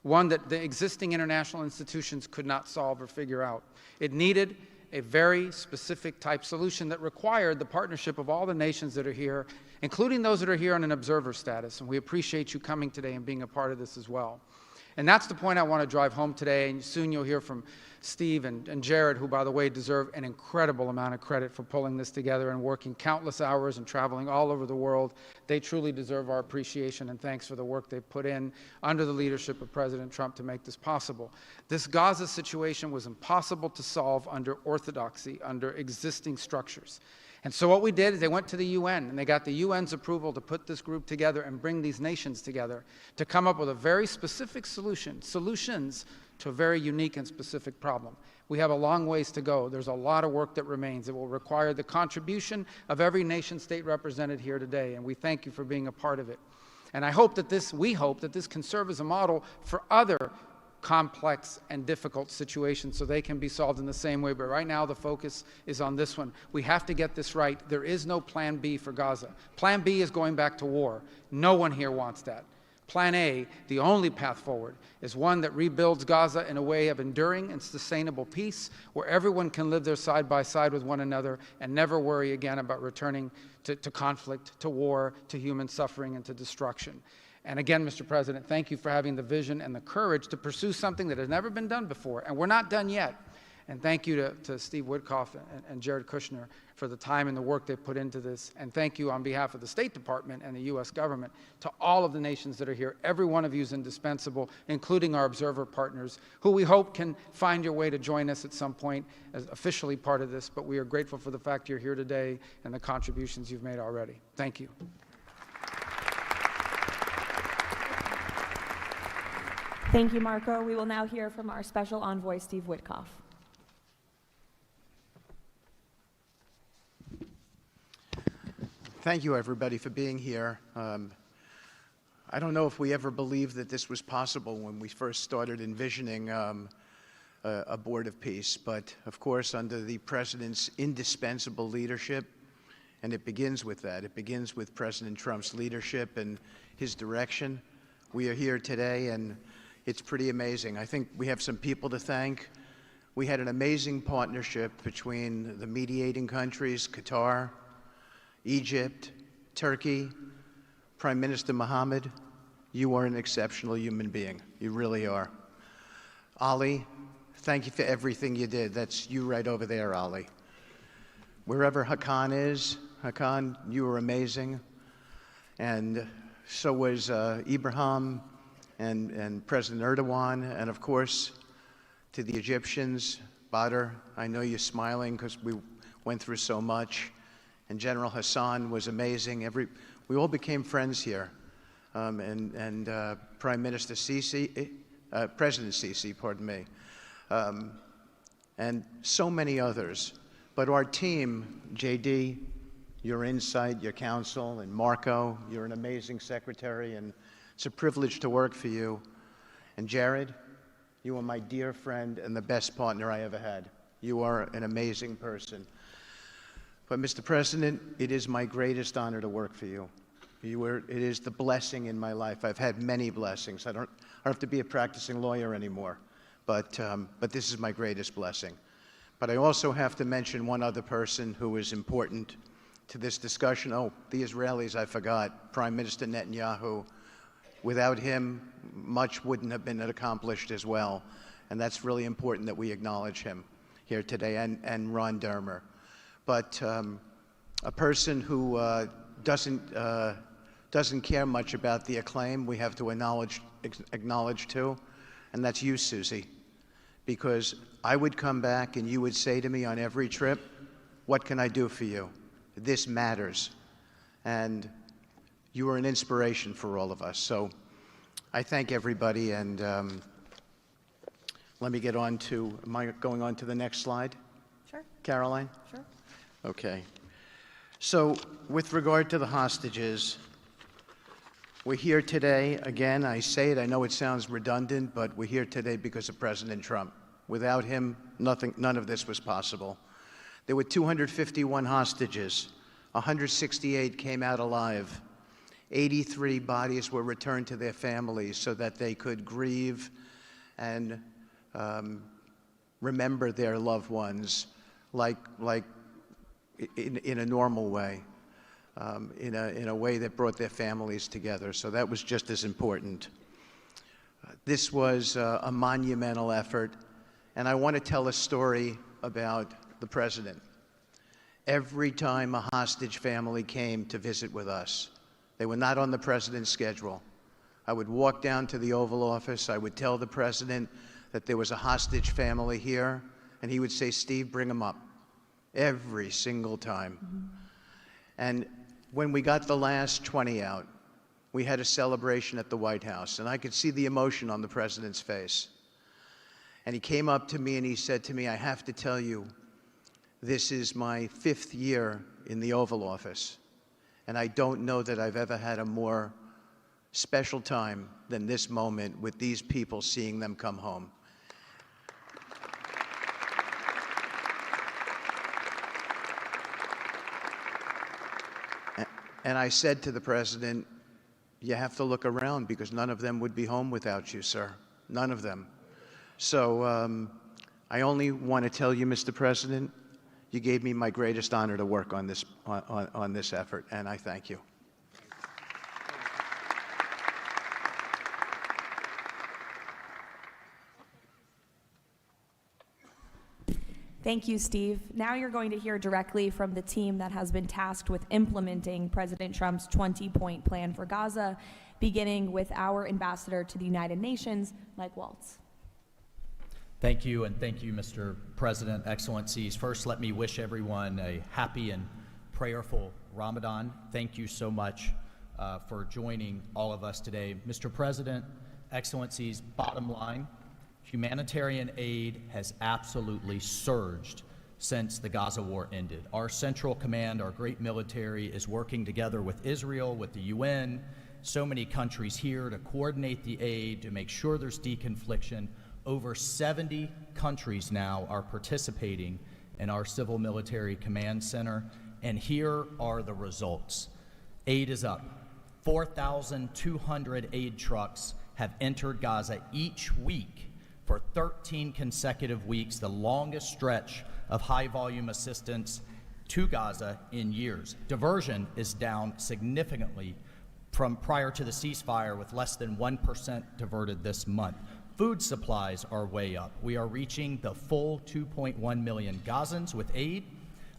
one that the existing international institutions could not solve or figure out. It needed a very specific type solution that required the partnership of all the nations that are here, including those that are here on an observer status. And we appreciate you coming today and being a part of this as well. And that's the point I want to drive home today. And soon you'll hear from Steve and Jared, who, by the way, deserve an incredible amount of credit for pulling this together and working countless hours and traveling all over the world. They truly deserve our appreciation and thanks for the work they've put in under the leadership of President Trump to make this possible. This Gaza situation was impossible to solve under orthodoxy, under existing structures. And so what we did is they went to the UN, and they got the UN's approval to put this group together and bring these nations together to come up with a very specific solutions to a very unique and specific problem. We have a long ways to go. There's a lot of work that remains. It will require the contribution of every nation state represented here today, and we thank you for being a part of it. And we hope that this can serve as a model for other complex and difficult situations so they can be solved in the same way. But right now the focus is on this one. We have to get this right. There is no plan B for Gaza. Plan B is going back to war. No one here wants that. Plan A, the only path forward, is one that rebuilds Gaza in a way of enduring and sustainable peace where everyone can live there side by side with one another and never worry again about returning to conflict, to war, to human suffering, and to destruction. And again, Mr. President, thank you for having the vision and the courage to pursue something that has never been done before, and we're not done yet. And thank you to Steve Witkoff and Jared Kushner for the time and the work they put into this. And thank you on behalf of the State Department and the U.S. government to all of the nations that are here. Every one of you is indispensable, including our observer partners, who we hope can find your way to join us at some point as officially part of this. But we are grateful for the fact you're here today and the contributions you've made already. Thank you. Thank you, Marco. We will now hear from our special envoy, Steve Witkoff. Thank you, everybody, for being here. I don't know if we ever believed that this was possible when we first started envisioning a Board of Peace, but of course, under the President's indispensable leadership, and it begins with that. It begins with President Trump's leadership and his direction. We are here today, and it's pretty amazing. I think we have some people to thank. We had an amazing partnership between the mediating countries, Qatar, Egypt, Turkey, Prime Minister Mohammed, you are an exceptional human being. You really are. Ali, thank you for everything you did. That's you right over there, Ali. Wherever Hakan is, Hakan, you were amazing. And so was Ibrahim and President Erdogan. And of course, to the Egyptians, Badr, I know you're smiling because we went through so much. And General Hassan was amazing. We all became friends here. Prime Minister Sisi, President Sisi, pardon me, and so many others. But our team, JD, your insight, your counsel, and Marco, you're an amazing secretary, and it's a privilege to work for you. And Jared, you are my dear friend and the best partner I ever had. You are an amazing person. But Mr. President, it is my greatest honor to work for you. It is the blessing in my life. I've had many blessings. I don't have to be a practicing lawyer anymore, but this is my greatest blessing. But I also have to mention one other person who is important to this discussion. Oh, the Israelis, I forgot. Prime Minister Netanyahu. Without him, much wouldn't have been accomplished as well. And that's really important that we acknowledge him here today, and Ron Dermer. But a person who doesn't care much about the acclaim, we have to acknowledge too, and that's you, Susie. Because I would come back and you would say to me on every trip, what can I do for you? This matters. And you are an inspiration for all of us. So I thank everybody, and let me get on to, am I going on to the next slide? Sure. Caroline? Sure. Okay. So with regard to the hostages, we're here today, again, I say it, I know it sounds redundant, but we're here today because of President Trump. Without him, none of this was possible. There were 251 hostages. 168 came out alive. 83 bodies were returned to their families so that they could grieve and remember their loved ones like in a normal way. In a way that brought their families together. So that was just as important. This was a monumental effort, and I want to tell a story about the president. Every time a hostage family came to visit with us, they were not on the president's schedule. I would walk down to the Oval Office, I would tell the president that there was a hostage family here, and he would say, Steve, bring them up. Every single time. Mm-hmm. And when we got the last 20 out, we had a celebration at the White House, and I could see the emotion on the president's face. And he came up to me and he said to me, I have to tell you, this is my 5th year in the Oval Office, and I don't know that I've ever had a more special time than this moment with these people, seeing them come home. And I said to the president, you have to look around because none of them would be home without you, sir. None of them. So I only want to tell you, Mr. President, you gave me my greatest honor to work on this effort, and I thank you. Thank you, Steve. Now you're going to hear directly from the team that has been tasked with implementing President Trump's 20-point plan for Gaza, beginning with our ambassador to the United Nations, Mike Waltz. Thank you, and thank you, Mr. President, Excellencies. First, let me wish everyone a happy and prayerful Ramadan. Thank you so much for joining all of us today. Mr. President, Excellencies, bottom line, humanitarian aid has absolutely surged since the Gaza war ended. Our Central Command, our great military, is working together with Israel, with the UN, so many countries here to coordinate the aid, to make sure there's deconfliction. Over 70 countries now are participating in our Civil Military Command Center, and here are the results. Aid is up. 4,200 aid trucks have entered Gaza each week for 13 consecutive weeks, the longest stretch of high-volume assistance to Gaza in years. Diversion is down significantly from prior to the ceasefire, with less than 1% diverted this month. Food supplies are way up. We are reaching the full 2.1 million Gazans with aid,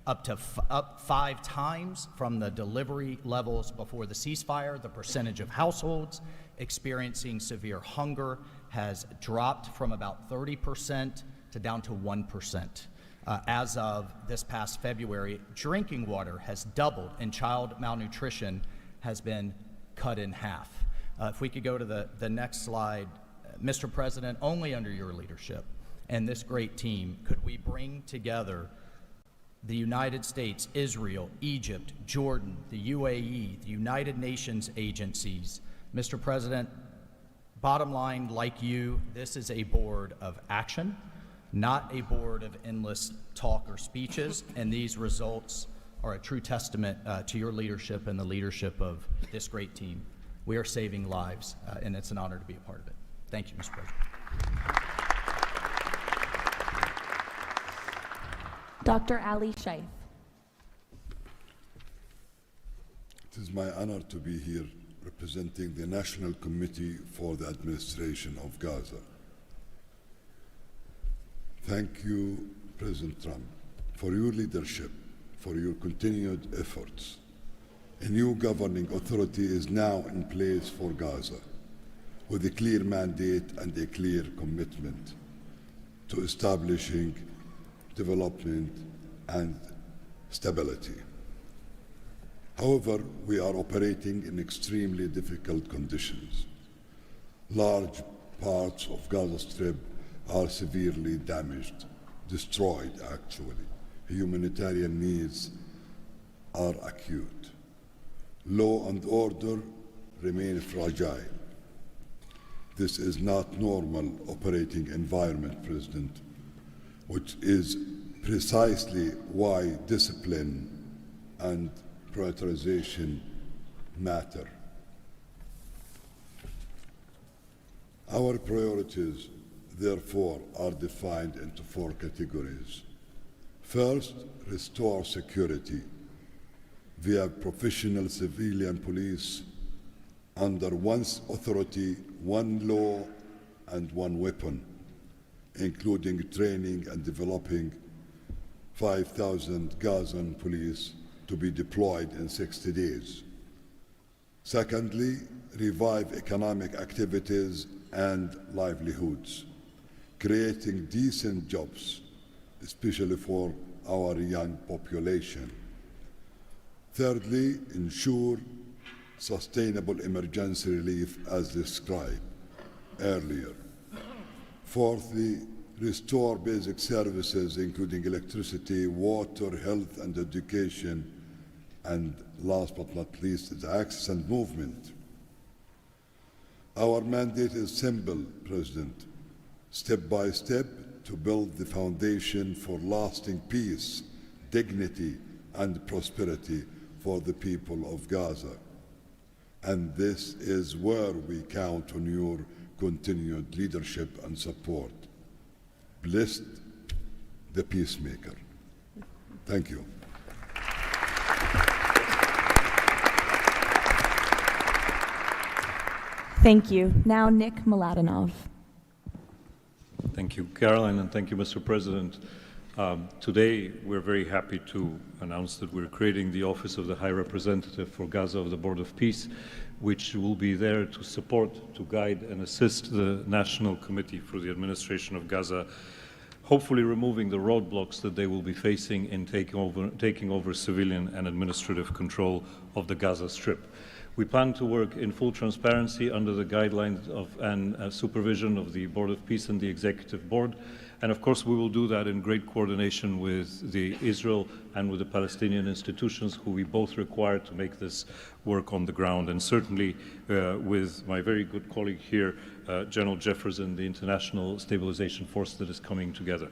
up 5 times from the delivery levels before the ceasefire. The percentage of households experiencing severe hunger has dropped from about 30% to down to 1%. As of this past February, drinking water has doubled and child malnutrition has been cut in half. If we could go to the next slide. Mr. President, only under your leadership and this great team could we bring together the United States, Israel, Egypt, Jordan, the UAE, the United Nations agencies. Mr. President, bottom line, like you, this is a board of action, not a board of endless talk or speeches, and these results are a true testament to your leadership and the leadership of this great team. We are saving lives, and it's an honor to be a part of it. Thank you, Mr. President. Dr. Ali Shaif. It is my honor to be here representing the National Committee for the Administration of Gaza. Thank you, President Trump, for your leadership, for your continued efforts. A new governing authority is now in place for Gaza, with a clear mandate and a clear commitment to establishing development and stability. However, we are operating in extremely difficult conditions. Large parts of Gaza Strip are severely damaged, destroyed actually. Humanitarian needs are acute. Law and order remain fragile. This is not normal operating environment, President, which is precisely why discipline and prioritization matter. Our priorities, therefore, are defined into 4 categories. First, restore security via professional civilian police under one authority, one law, and one weapon, including training and developing 5,000 Gazan police to be deployed in 60 days. Secondly, revive economic activities and livelihoods, creating decent jobs, especially for our young population. Thirdly, ensure sustainable emergency relief as described earlier. Fourthly, restore basic services including electricity, water, health and education, and last but not least, the access and movement. Our mandate is simple, President, step by step to build the foundation for lasting peace, dignity and prosperity for the people of Gaza. And this is where we count on your continued leadership and support. Blessed the peacemaker. Thank you. Thank you. Now Nick Mladenov. Thank you, Caroline, and thank you, Mr. President. Today, we're very happy to announce that we're creating the Office of the High Representative for Gaza of the Board of Peace, which will be there to support, to guide, and assist the National Committee for the Administration of Gaza, hopefully removing the roadblocks that they will be facing in taking over civilian and administrative control of the Gaza Strip. We plan to work in full transparency under the guidelines and supervision of the Board of Peace and the Executive Board. And of course, we will do that in great coordination with the Israel and with the Palestinian institutions, who we both require to make this work on the ground. And certainly with my very good colleague here, General Jefferson, the International Stabilization Force that is coming together.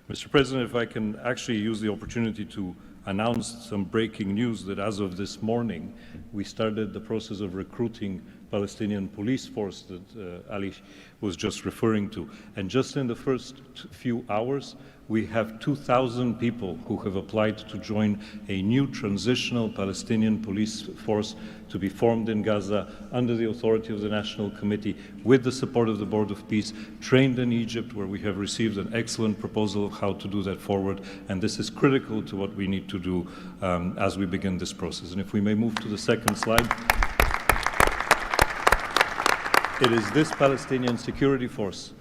Mr. President, if I can actually use the opportunity to announce some breaking news that as of this morning, we started the process of recruiting Palestinian police force that Ali was just referring to. And just in the first few hours, we have 2,000 people who have applied to join a new transitional Palestinian police force to be formed in Gaza under the authority of the National Committee with the support of the Board of Peace, trained in Egypt, where we have received an excellent proposal of how to do that forward. And this is critical to what we need to do as we begin this process. And if we may move to the second slide. It is this Palestinian security force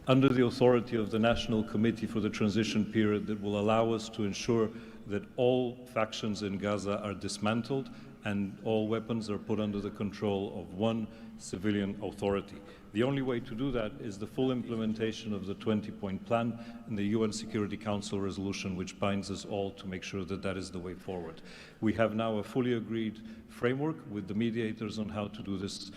under the authority of the National Committee for the Transition Period that will allow us to ensure that all factions in Gaza are dismantled and all weapons are put under the control of one civilian authority. The only way to do that is the full implementation of the 20-point plan and the UN Security Council resolution, which binds us all to make sure that that is the way forward. We have now a fully agreed framework with the mediators on how to do this,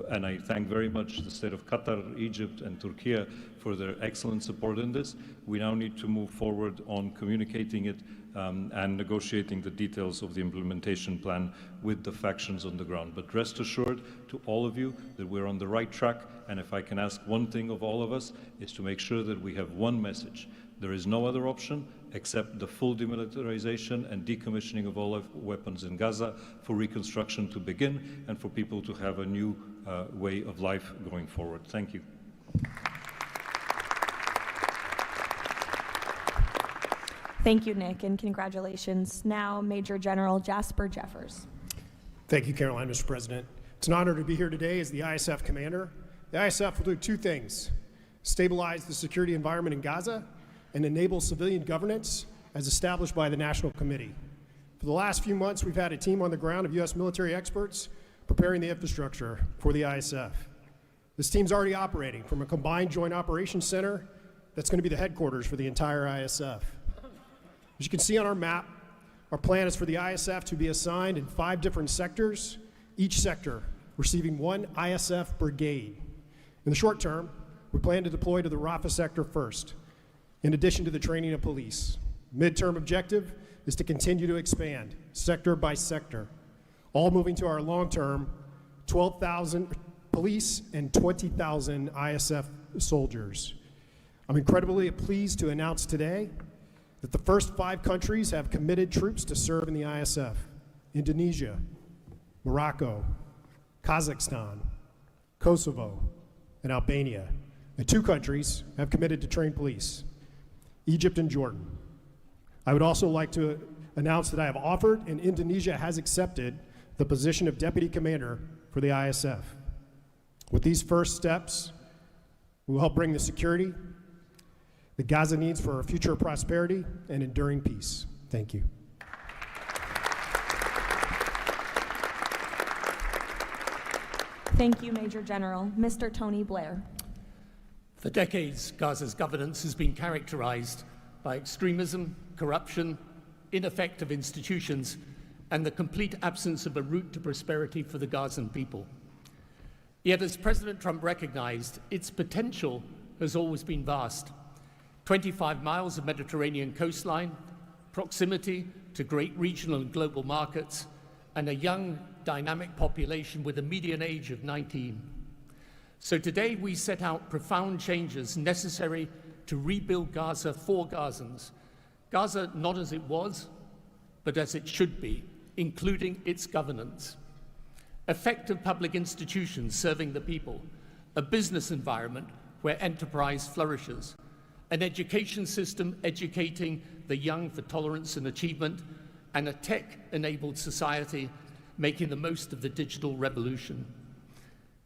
and I thank very much the state of Qatar, Egypt, and Turkey for their excellent support in this. We now need to move forward on communicating it and negotiating the details of the implementation plan with the factions on the ground. But rest assured to all of you that we're on the right track, and if I can ask one thing of all of us, is to make sure that we have one message. There is no other option except the full demilitarization and decommissioning of all weapons in Gaza for reconstruction to begin and for people to have a new way of life going forward. Thank you. Thank you, Nick, and congratulations. Now, Major General Jasper Jeffers. Thank you, Caroline, Mr. President. It's an honor to be here today as the ISF commander. The ISF will do two things: stabilize the security environment in Gaza and enable civilian governance as established by the National Committee. For the last few months, we've had a team on the ground of U.S. military experts preparing the infrastructure for the ISF. This team's already operating from a combined joint operations center that's going to be the headquarters for the entire ISF. As you can see on our map, our plan is for the ISF to be assigned in 5 different sectors, each sector receiving 1 ISF brigade. In the short term, we plan to deploy to the Rafah sector first, in addition to the training of police. Midterm objective is to continue to expand sector by sector, all moving to our long-term 12,000 police and 20,000 ISF soldiers. I'm incredibly pleased to announce today that the first 5 countries have committed troops to serve in the ISF: Indonesia, Morocco, Kazakhstan, Kosovo, and Albania. And 2 countries have committed to train police: Egypt and Jordan. I would also like to announce that I have offered and Indonesia has accepted the position of Deputy Commander for the ISF. With these first steps, we will help bring the security that Gaza needs for our future prosperity and enduring peace. Thank you. Thank you, Major General. Mr. Tony Blair. For decades, Gaza's governance has been characterized by extremism, corruption, ineffective institutions, and the complete absence of a route to prosperity for the Gazan people. Yet, as President Trump recognized, its potential has always been vast. 25 miles of Mediterranean coastline, proximity to great regional and global markets, and a young, dynamic population with a median age of 19. So today we set out profound changes necessary to rebuild Gaza for Gazans. Gaza not as it was, but as it should be, including its governance. Effective public institutions serving the people, a business environment where enterprise flourishes, an education system educating the young for tolerance and achievement, and a tech-enabled society making the most of the digital revolution.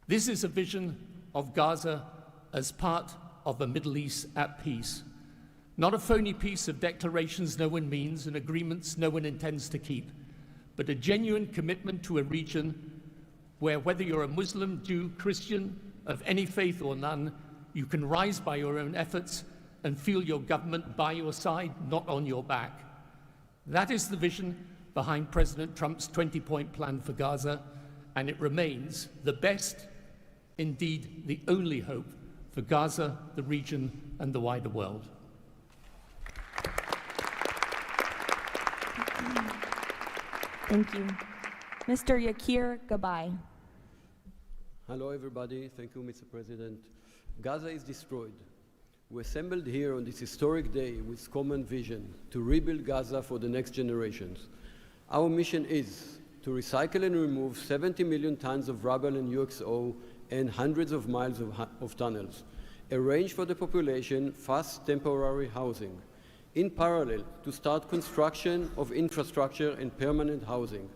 This is a vision of Gaza as part of a Middle East at peace, not a phony piece of declarations no one means and agreements no one intends to keep, but a genuine commitment to a region where, whether you're a Muslim, Jew, Christian, of any faith or none, you can rise by your own efforts and feel your government by your side, not on your back. That is the vision behind President Trump's 20-point plan for Gaza, and it remains the best, indeed the only hope for Gaza, the region, and the wider world. Thank you. Mr. Yakir Gabay. Hello, everybody. Thank you, Mr. President. Gaza is destroyed. We assembled here on this historic day with common vision to rebuild Gaza for the next generations. Our mission is to recycle and remove 70 million tons of rubble and UXO and hundreds of miles of tunnels, arrange for the population fast temporary housing. In parallel, to start construction of infrastructure and permanent housing.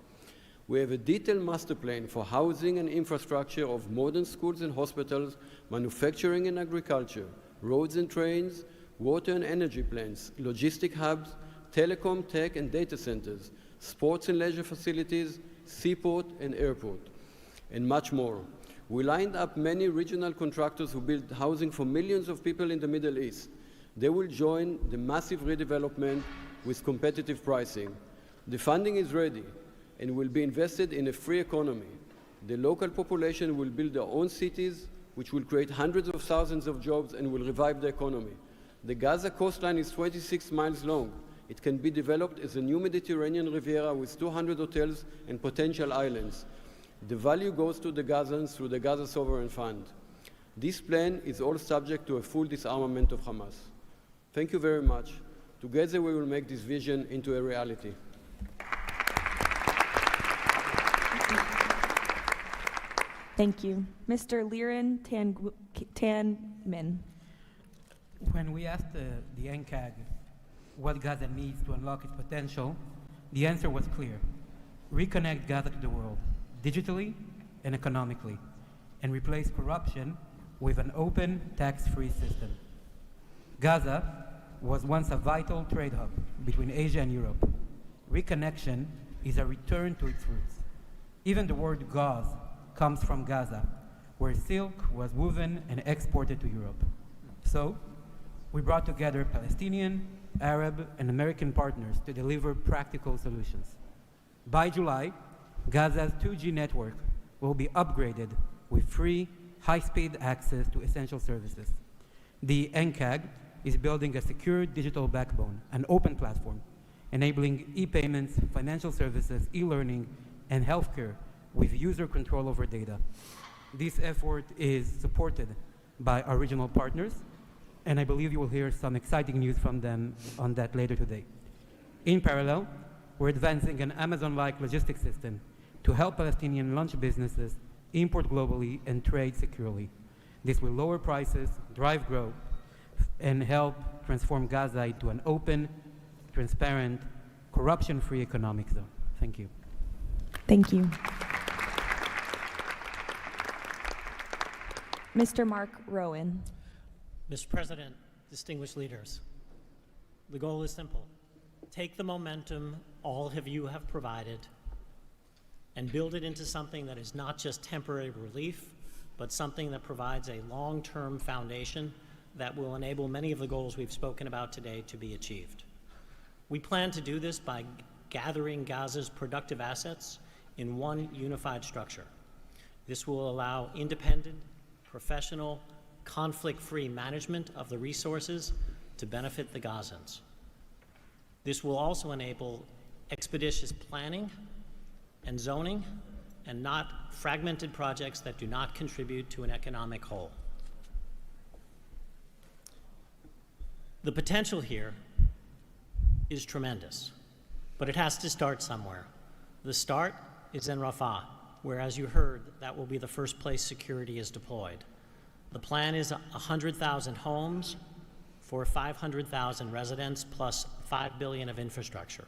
We have a detailed master plan for housing and infrastructure of modern schools and hospitals, manufacturing and agriculture, roads and trains, water and energy plants, logistic hubs, telecom, tech and data centers, sports and leisure facilities, seaport and airport, and much more. We lined up many regional contractors who build housing for millions of people in the Middle East. They will join the massive redevelopment with competitive pricing. The funding is ready and will be invested in a free economy. The local population will build their own cities, which will create hundreds of thousands of jobs and will revive the economy. The Gaza coastline is 26 miles long. It can be developed as a new Mediterranean Riviera with 200 hotels and potential islands. The value goes to the Gazans through the Gaza Sovereign Fund. This plan is all subject to a full disarmament of Hamas. Thank you very much. Together we will make this vision into a reality. Thank you. Mr. Liren Tanmin. When we asked the NCAG what Gaza needs to unlock its potential, the answer was clear. Reconnect Gaza to the world, digitally and economically, and replace corruption with an open, tax-free system. Gaza was once a vital trade hub between Asia and Europe. Reconnection is a return to its roots. Even the word gauze comes from Gaza, where silk was woven and exported to Europe. So, we brought together Palestinian, Arab, and American partners to deliver practical solutions. By July, Gaza's 2G network will be upgraded with free, high-speed access to essential services. The NCAG is building a secure digital backbone, an open platform, enabling e-payments, financial services, e-learning, and healthcare with user control over data. This effort is supported by our regional partners, and I believe you will hear some exciting news from them on that later today. In parallel, we're advancing an Amazon-like logistics system to help Palestinian launch businesses import globally and trade securely. This will lower prices, drive growth, and help transform Gaza into an open, transparent, corruption-free economic zone. Thank you. Thank you. Mr. Mark Rowan. Mr. President, distinguished leaders, the goal is simple. Take the momentum all of you have provided and build it into something that is not just temporary relief, but something that provides a long-term foundation that will enable many of the goals we've spoken about today to be achieved. We plan to do this by gathering Gaza's productive assets in one unified structure. This will allow independent, professional, conflict-free management of the resources to benefit the Gazans. This will also enable expeditious planning and zoning and not fragmented projects that do not contribute to an economic whole. The potential here is tremendous, but it has to start somewhere. The start is in Rafah, where, as you heard, that will be the first place security is deployed. The plan is 100,000 homes for 500,000 residents plus $5 billion of infrastructure.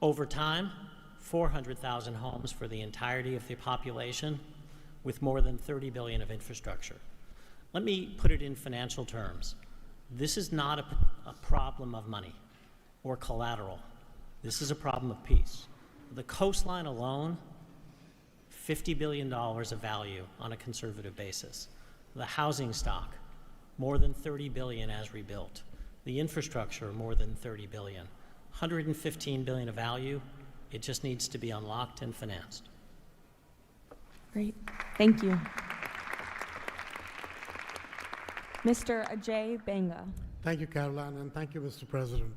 Over time, 400,000 homes for the entirety of the population with more than $30 billion of infrastructure. Let me put it in financial terms. This is not a problem of money or collateral. This is a problem of peace. The coastline alone, $50 billion of value on a conservative basis. The housing stock, more than $30 billion as rebuilt. The infrastructure, more than $30 billion. $115 billion of value. It just needs to be unlocked and financed. Great. Thank you. Mr. Ajay Banga. Thank you, Caroline, and thank you, Mr. President.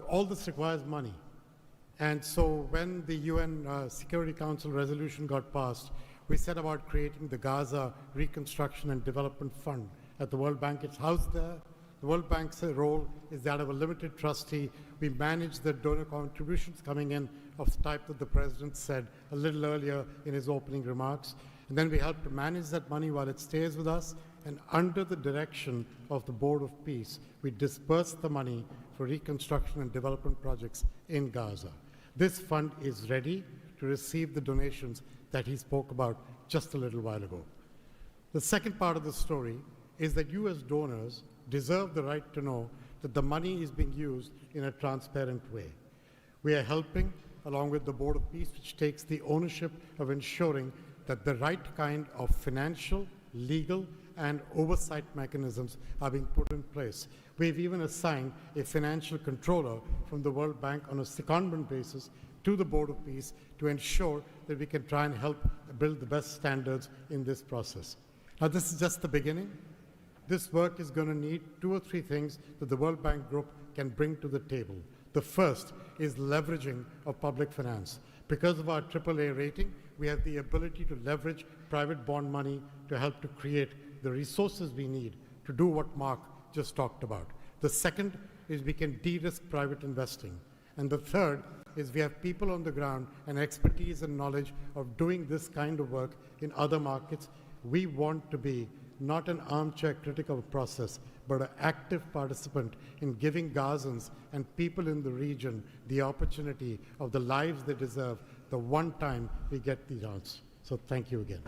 All this requires money. And so when the UN Security Council resolution got passed, we set about creating the Gaza Reconstruction and Development Fund at the World Bank. It's housed there. The World Bank's role is that of a limited trustee. We manage the donor contributions coming in of the type that the President said a little earlier in his opening remarks. And then we help to manage that money while it stays with us. And under the direction of the Board of Peace, we disperse the money for reconstruction and development projects in Gaza. This fund is ready to receive the donations that he spoke about just a little while ago. The second part of the story is that you as donors deserve the right to know that the money is being used in a transparent way. We are helping, along with the Board of Peace, which takes the ownership of ensuring that the right kind of financial, legal, and oversight mechanisms are being put in place. We've even assigned a financial controller from the World Bank on a secondment basis to the Board of Peace to ensure that we can try and help build the best standards in this process. Now, this is just the beginning. This work is going to need 2 or 3 things that the World Bank Group can bring to the table. The first is leveraging of public finance. Because of our AAA rating, we have the ability to leverage private bond money to help to create the resources we need to do what Mark just talked about. The second is we can de-risk private investing. And the third is we have people on the ground and expertise and knowledge of doing this kind of work in other markets. We want to be not an armchair critic of a process, but an active participant in giving Gazans and people in the region the opportunity of the lives they deserve the one time we get the chance. So thank you again.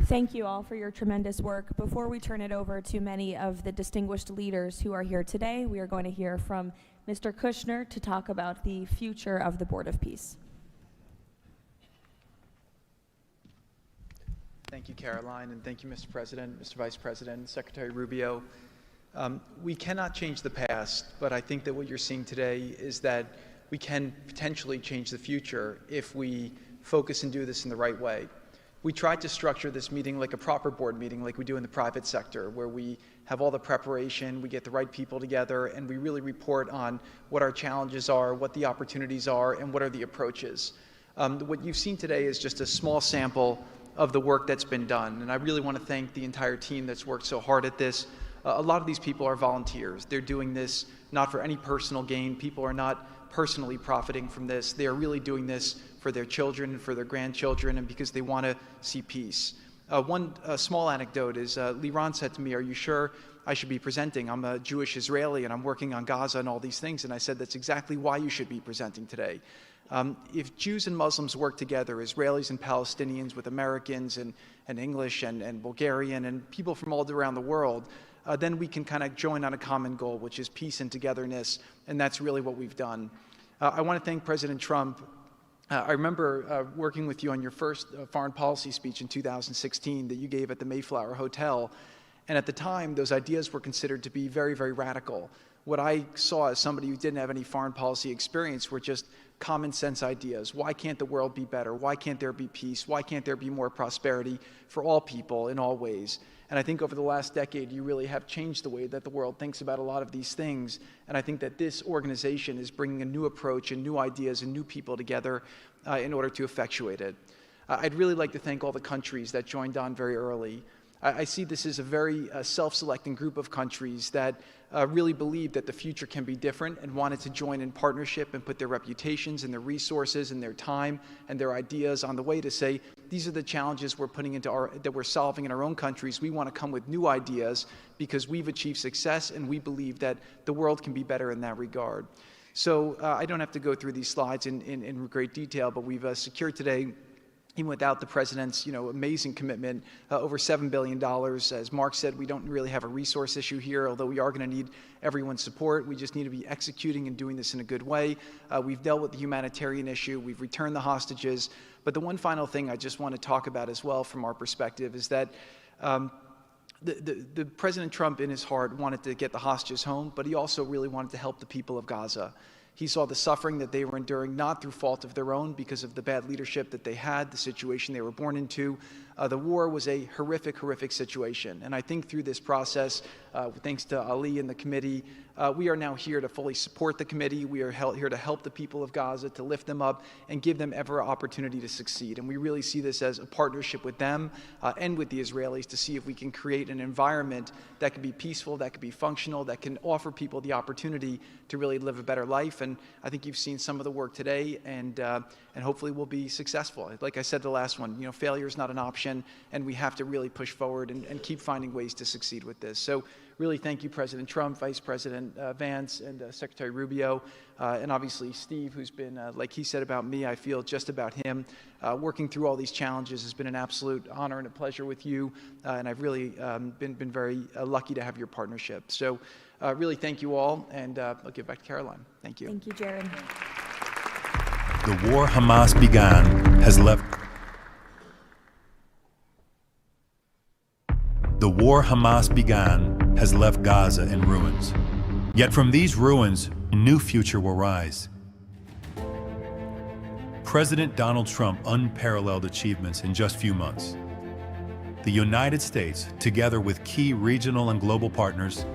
Thank you all for your tremendous work. Before we turn it over to many of the distinguished leaders who are here today, we are going to hear from Mr. Kushner to talk about the future of the Board of Peace. Thank you, Caroline, and thank you, Mr. President, Mr. Vice President, Secretary Rubio. We cannot change the past, but I think that what you're seeing today is that we can potentially change the future if we focus and do this in the right way. We tried to structure this meeting like a proper board meeting, like we do in the private sector, where we have all the preparation, we get the right people together, and we really report on what our challenges are, what the opportunities are, and what are the approaches. What you've seen today is just a small sample of the work that's been done, and I really want to thank the entire team that's worked so hard at this. A lot of these people are volunteers. They're doing this not for any personal gain. People are not personally profiting from this. They are really doing this for their children and for their grandchildren and because they want to see peace. One small anecdote is Liran said to me, "Are you sure I should be presenting? I'm a Jewish Israeli and I'm working on Gaza and all these things." And I said, "That's exactly why you should be presenting today." If Jews and Muslims work together, Israelis and Palestinians with Americans and English and Bulgarian and people from all around the world, then we can kind of join on a common goal, which is peace and togetherness, and that's really what we've done. I want to thank President Trump. I remember working with you on your first foreign policy speech in 2016 that you gave at the Mayflower Hotel, and at the time, those ideas were considered to be very, very radical. What I saw as somebody who didn't have any foreign policy experience were just common sense ideas. Why can't the world be better? Why can't there be peace? Why can't there be more prosperity for all people in all ways? And I think over the last decade, you really have changed the way that the world thinks about a lot of these things. And I think that this organization is bringing a new approach and new ideas and new people together in order to effectuate it. I'd really like to thank all the countries that joined on very early. I see this as a very self-selecting group of countries that really believe that the future can be different and wanted to join in partnership and put their reputations and their resources and their time and their ideas on the way to say, these are the challenges we're putting into that we're solving in our own countries. We want to come with new ideas because we've achieved success and we believe that the world can be better in that regard. So I don't have to go through these slides in great detail, but we've secured today, even without the president's, amazing commitment, over $7 billion. As Mark said, we don't really have a resource issue here, although we are going to need everyone's support. We just need to be executing and doing this in a good way. We've dealt with the humanitarian issue. We've returned the hostages. But the one final thing I just want to talk about as well from our perspective is that the President Trump in his heart wanted to get the hostages home, but he also really wanted to help the people of Gaza. He saw the suffering that they were enduring, not through fault of their own, because of the bad leadership that they had, the situation they were born into, The war was a horrific, horrific situation. And I think through this process, thanks to Ali and the committee, we are now here to fully support the committee. We are here to help the people of Gaza, to lift them up and give them every opportunity to succeed. And we really see this as a partnership with them and with the Israelis to see if we can create an environment that can be peaceful, that can be functional, that can offer people the opportunity to really live a better life. And I think you've seen some of the work today, and hopefully we'll be successful. Like I said, the last one, failure is not an option, and we have to really push forward and keep finding ways to succeed with this. So really thank you, President Trump, Vice President Vance, and Secretary Rubio, and obviously Steve, who's been, like he said about me, I feel just about him. Working through all these challenges has been an absolute honor and a pleasure with you, and I've really been very lucky to have your partnership. So really thank you all, and I'll give back to Caroline. Thank you. Thank you, Jared. The war Hamas began has left... The war Hamas began has left Gaza in ruins. Yet from these ruins, a new future will rise. President Donald Trump unparalleled achievements in just a few months. The United States, together with key regional and global partners,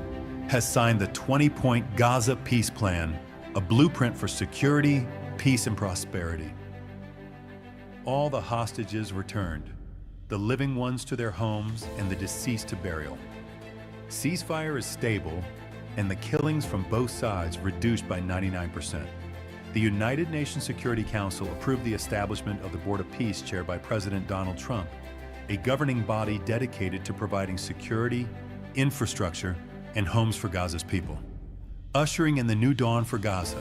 has signed the 20-point Gaza Peace Plan, a blueprint for security, peace, and prosperity. All the hostages returned, the living ones to their homes and the deceased to burial. Ceasefire is stable and the killings from both sides reduced by 99%. The United Nations Security Council approved the establishment of the Board of Peace chaired by President Donald Trump, a governing body dedicated to providing security, infrastructure, and homes for Gaza's people. Ushering in the new dawn for Gaza,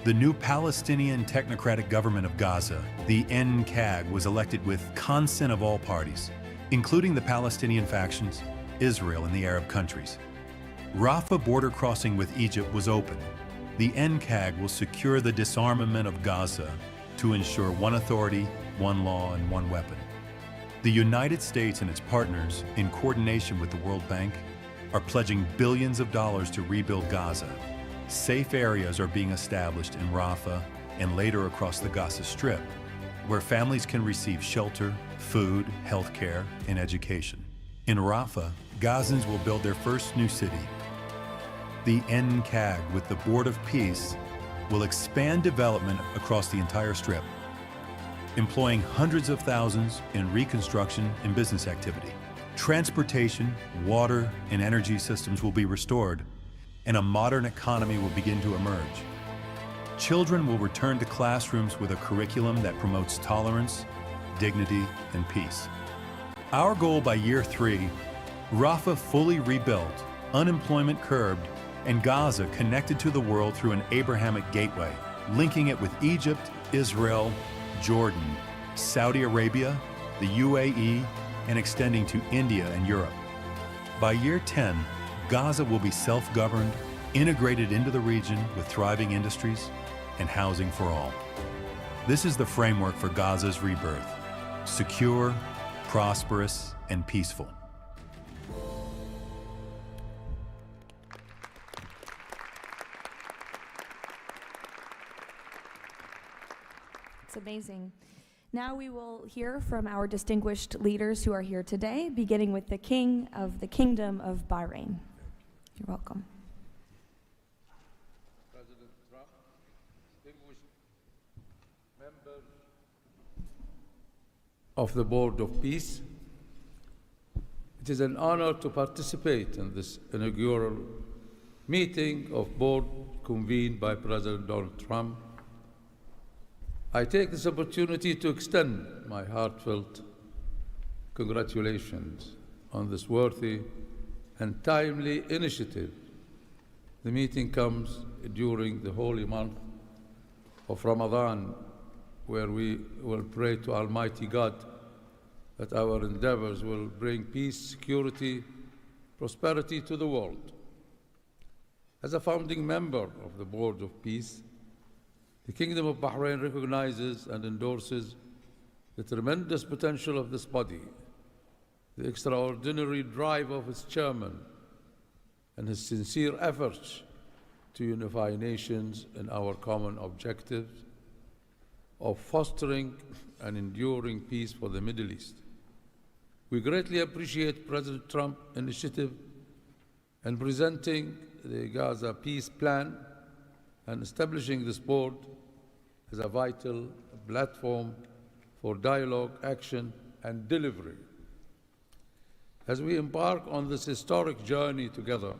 the new Palestinian Technocratic Government of Gaza, the NCAG, was elected with consent of all parties, including the Palestinian factions, Israel, and the Arab countries. Rafah border crossing with Egypt was open. The NCAG will secure the disarmament of Gaza to ensure one authority, one law, and one weapon. The United States and its partners, in coordination with the World Bank, are pledging billions of dollars to rebuild Gaza. Safe areas are being established in Rafah and later across the Gaza Strip, where families can receive shelter, food, health care, and education. In Rafah, Gazans will build their first new city. The NCAG, with the Board of Peace, will expand development across the entire Strip, employing hundreds of thousands in reconstruction and business activity. Transportation, water, and energy systems will be restored, and a modern economy will begin to emerge. Children will return to classrooms with a curriculum that promotes tolerance, dignity, and peace. Our goal by year 3, Rafah fully rebuilt, unemployment curbed, and Gaza connected to the world through an Abrahamic gateway, linking it with Egypt, Israel, Jordan, Saudi Arabia, the UAE, and extending to India and Europe. By year 10, Gaza will be self-governed, integrated into the region with thriving industries and housing for all. This is the framework for Gaza's rebirth: secure, prosperous, and peaceful. It's amazing. Now we will hear from our distinguished leaders who are here today, beginning with the King of the Kingdom of Bahrain. You're welcome. President Trump, distinguished members of the Board of Peace, it is an honor to participate in this inaugural meeting of board convened by President Donald Trump. I take this opportunity to extend my heartfelt congratulations on this worthy and timely initiative. The meeting comes during the holy month of Ramadan, where we will pray to Almighty God that our endeavors will bring peace, security, prosperity to the world. As a founding member of the Board of Peace, the Kingdom of Bahrain recognizes and endorses the tremendous potential of this body, the extraordinary drive of its chairman, and his sincere efforts to unify nations in our common objectives of fostering and enduring peace for the Middle East. We greatly appreciate President Trump's initiative in presenting the Gaza peace plan and establishing this board as a vital platform for dialogue, action, and delivery. As we embark on this historic journey together,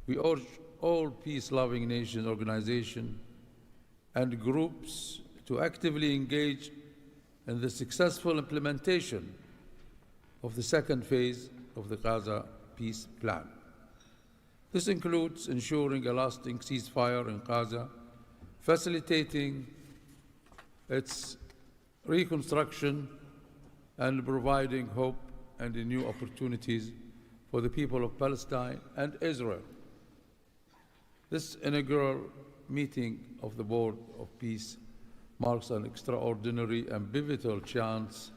we urge all peace-loving nations, organizations, and groups to actively engage in the successful implementation of the second phase of the Gaza peace plan. This includes ensuring a lasting ceasefire in Gaza, facilitating its reconstruction, and providing hope and new opportunities for the people of Palestine and Israel. This inaugural meeting of the Board of Peace marks an extraordinary and pivotal chance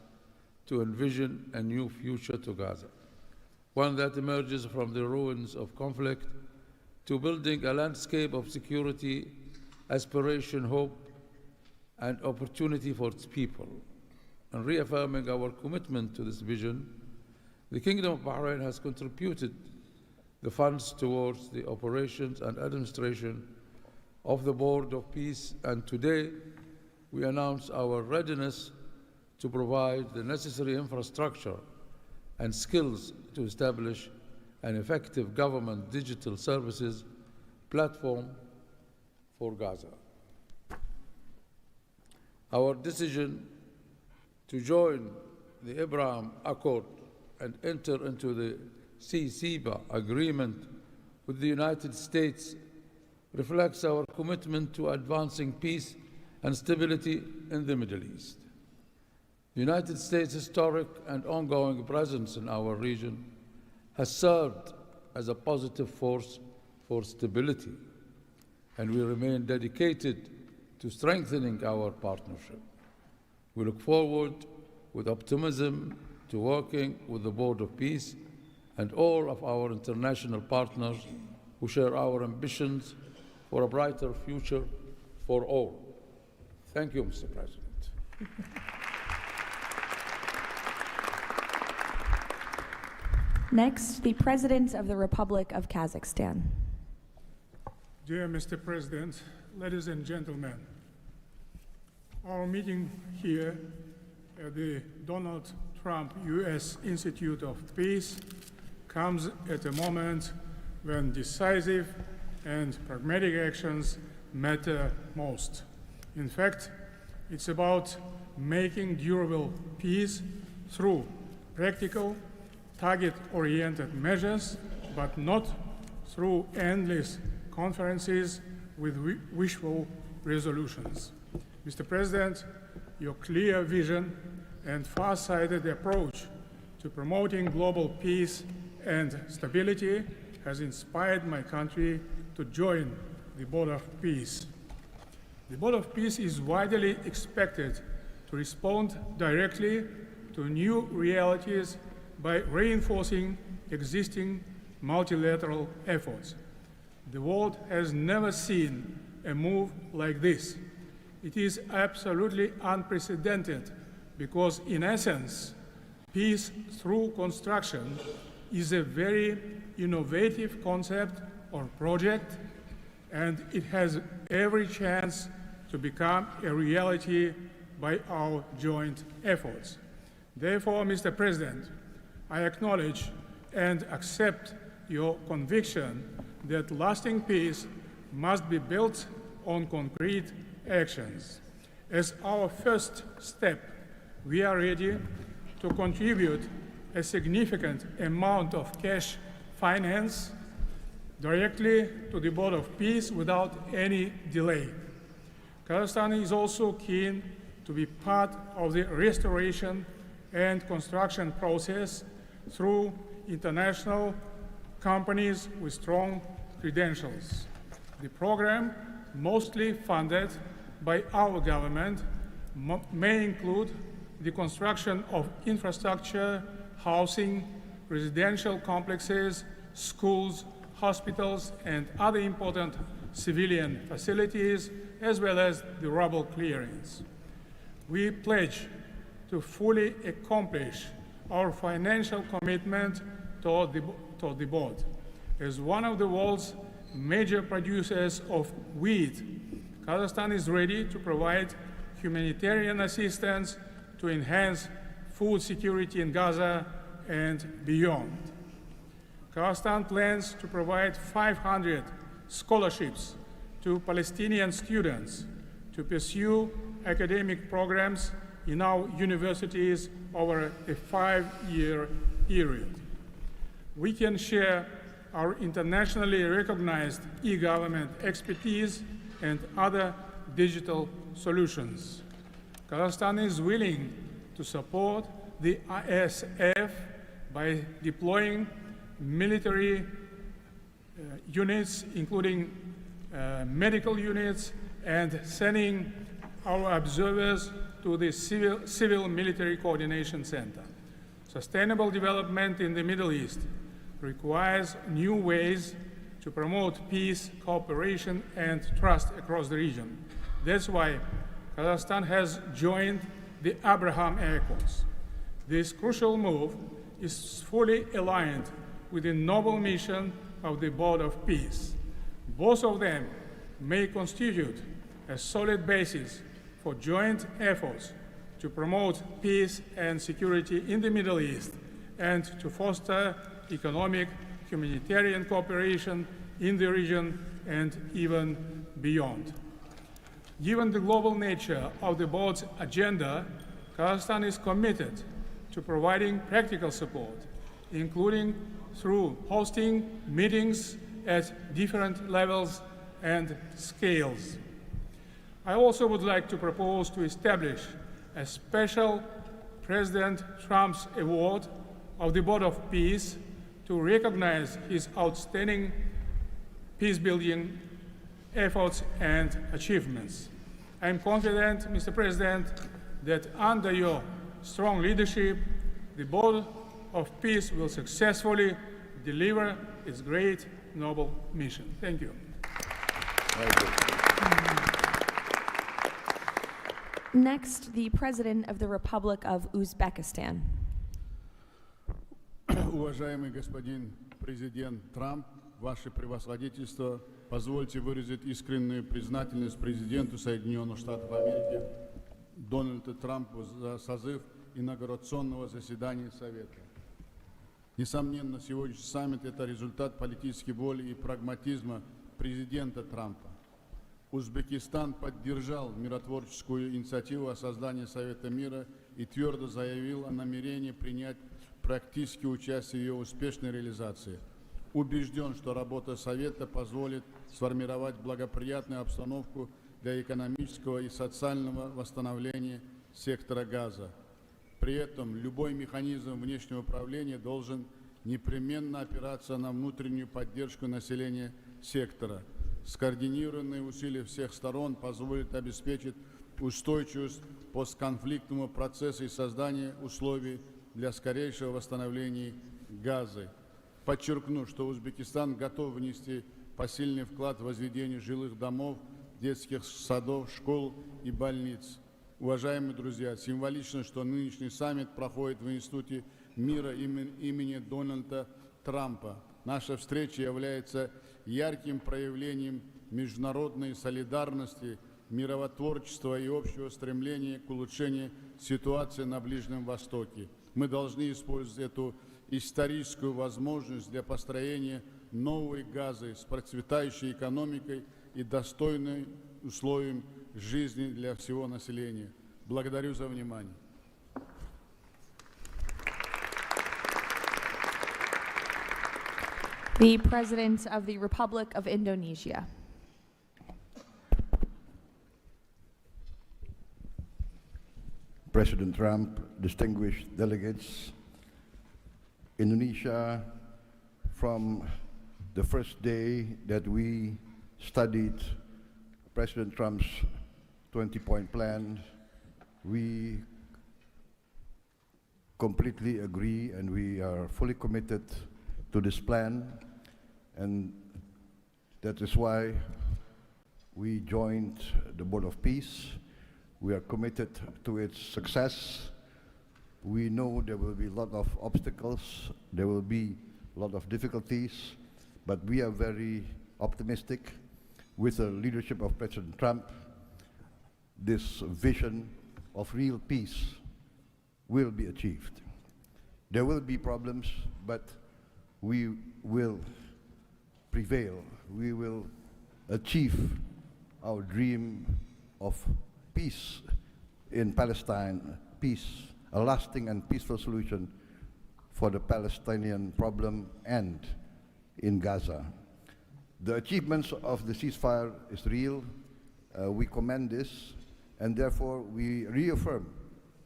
to envision a new future to Gaza, one that emerges from the ruins of conflict to building a landscape of security, aspiration, hope, and opportunity for its people. And reaffirming our commitment to this vision, the Kingdom of Bahrain has contributed the funds towards the operations and administration of the Board of Peace, and today we announce our readiness to provide the necessary infrastructure and skills to establish an effective government digital services platform for Gaza. Our decision to join the Abraham Accord and enter into the CCBA agreement with the United States reflects our commitment to advancing peace and stability in the Middle East. The United States' historic and ongoing presence in our region has served as a positive force for stability, and we remain dedicated to strengthening our partnership. We look forward with optimism to working with the Board of Peace and all of our international partners who share our ambitions for a brighter future for all. Thank you, Mr. President. Next, the President of the Republic of Kazakhstan. Dear Mr. President, ladies and gentlemen, our meeting here at the Donald Trump U.S. Institute of Peace comes at a moment when decisive and pragmatic actions matter most. In fact, it's about making durable peace through practical, target-oriented measures, but not through endless conferences with wishful resolutions. Mr. President, your clear vision and far-sighted approach to promoting global peace and stability has inspired my country to join the Board of Peace. The Board of Peace is widely expected to respond directly to new realities by reinforcing existing multilateral efforts. The world has never seen a move like this. It is absolutely unprecedented because, in essence, peace through construction is a very innovative concept or project, and it has every chance to become a reality by our joint efforts. Therefore, Mr. President, I acknowledge and accept your conviction that lasting peace must be built on concrete actions. As our first step, we are ready to contribute a significant amount of cash finance directly to the Board of Peace without any delay. Kazakhstan is also keen to be part of the restoration and construction process through international companies with strong credentials. The program, mostly funded by our government, may include the construction of infrastructure, housing, residential complexes, schools, hospitals, and other important civilian facilities, as well as the rubble clearance. We pledge to fully accomplish our financial commitment toward the board. As one of the world's major producers of wheat, Kazakhstan is ready to provide humanitarian assistance to enhance food security in Gaza and beyond. Kazakhstan plans to provide 500 scholarships to Palestinian students to pursue academic programs in our universities over a 5-year period. We can share our internationally recognized e-government expertise and other digital solutions. Kazakhstan is willing to support the ISF by deploying military units, including medical units, and sending our observers to the Civil-Military Coordination Center. Sustainable development in the Middle East requires new ways to promote peace, cooperation, and trust across the region. That's why Kazakhstan has joined the Abraham Accords. This crucial move is fully aligned with the noble mission of the Board of Peace. Both of them may constitute a solid basis for joint efforts to promote peace and security in the Middle East and to foster economic, humanitarian cooperation in the region and even beyond. Given the global nature of the board's agenda, Kazakhstan is committed to providing practical support, including through hosting meetings at different levels and scales. I also would like to propose to establish a special President Trump's Award of the Board of Peace to recognize his outstanding peace-building efforts and achievements. I am confident, Mr. President, that under your strong leadership, the Board of Peace will successfully deliver its great noble mission. Thank you. Next, the President of the Republic of Uzbekistan. Уважаемый господин президент Трамп, ваше превосходительство, позвольте выразить искреннюю признательность президенту Соединенных Штатов Америки Дональду Трампу за созыв инаугурационного заседания Совета. Несомненно, сегодняшний саммит – это результат политической воли и прагматизма президента Трампа. Узбекистан поддержал миротворческую инициативу о создании Совета мира и твердо заявил о намерении принять практическое участие в ее успешной реализации. Убежден, что работа Совета позволит сформировать благоприятную обстановку для экономического и социального восстановления сектора Газа. При этом любой механизм внешнего управления должен непременно опираться на внутреннюю поддержку населения сектора. Скоординированные усилия всех сторон позволят обеспечить устойчивость постконфликтного процесса и создание условий для скорейшего восстановления Газы. Подчеркну, что Узбекистан готов внести посильный вклад в возведение жилых домов, детских садов, школ и больниц. Уважаемые друзья, символично, что нынешний саммит проходит в Институте мира имени Дональда Трампа. Наша встреча является ярким проявлением международной солидарности, миротворчества и общего стремления к улучшению ситуации на Ближнем Востоке. Мы должны использовать эту историческую возможность для построения новой Газы с процветающей экономикой и достойным условием жизни для всего населения. Благодарю за внимание. The President of the Republic of Indonesia. President Trump, distinguished delegates, Indonesia, from the first day that we studied President Trump's 20-point plan, we completely agree and we are fully committed to this plan, and that is why we joined the Board of Peace We are committed to its success. We know there will be a lot of obstacles, there will be a lot of difficulties, but we are very optimistic. With the leadership of President Trump, this vision of real peace will be achieved. There will be problems, but we will prevail. We will achieve our dream of peace in Palestine, peace, a lasting and peaceful solution for the Palestinian problem and in Gaza. The achievements of the ceasefire is real. We commend this, and therefore we reaffirm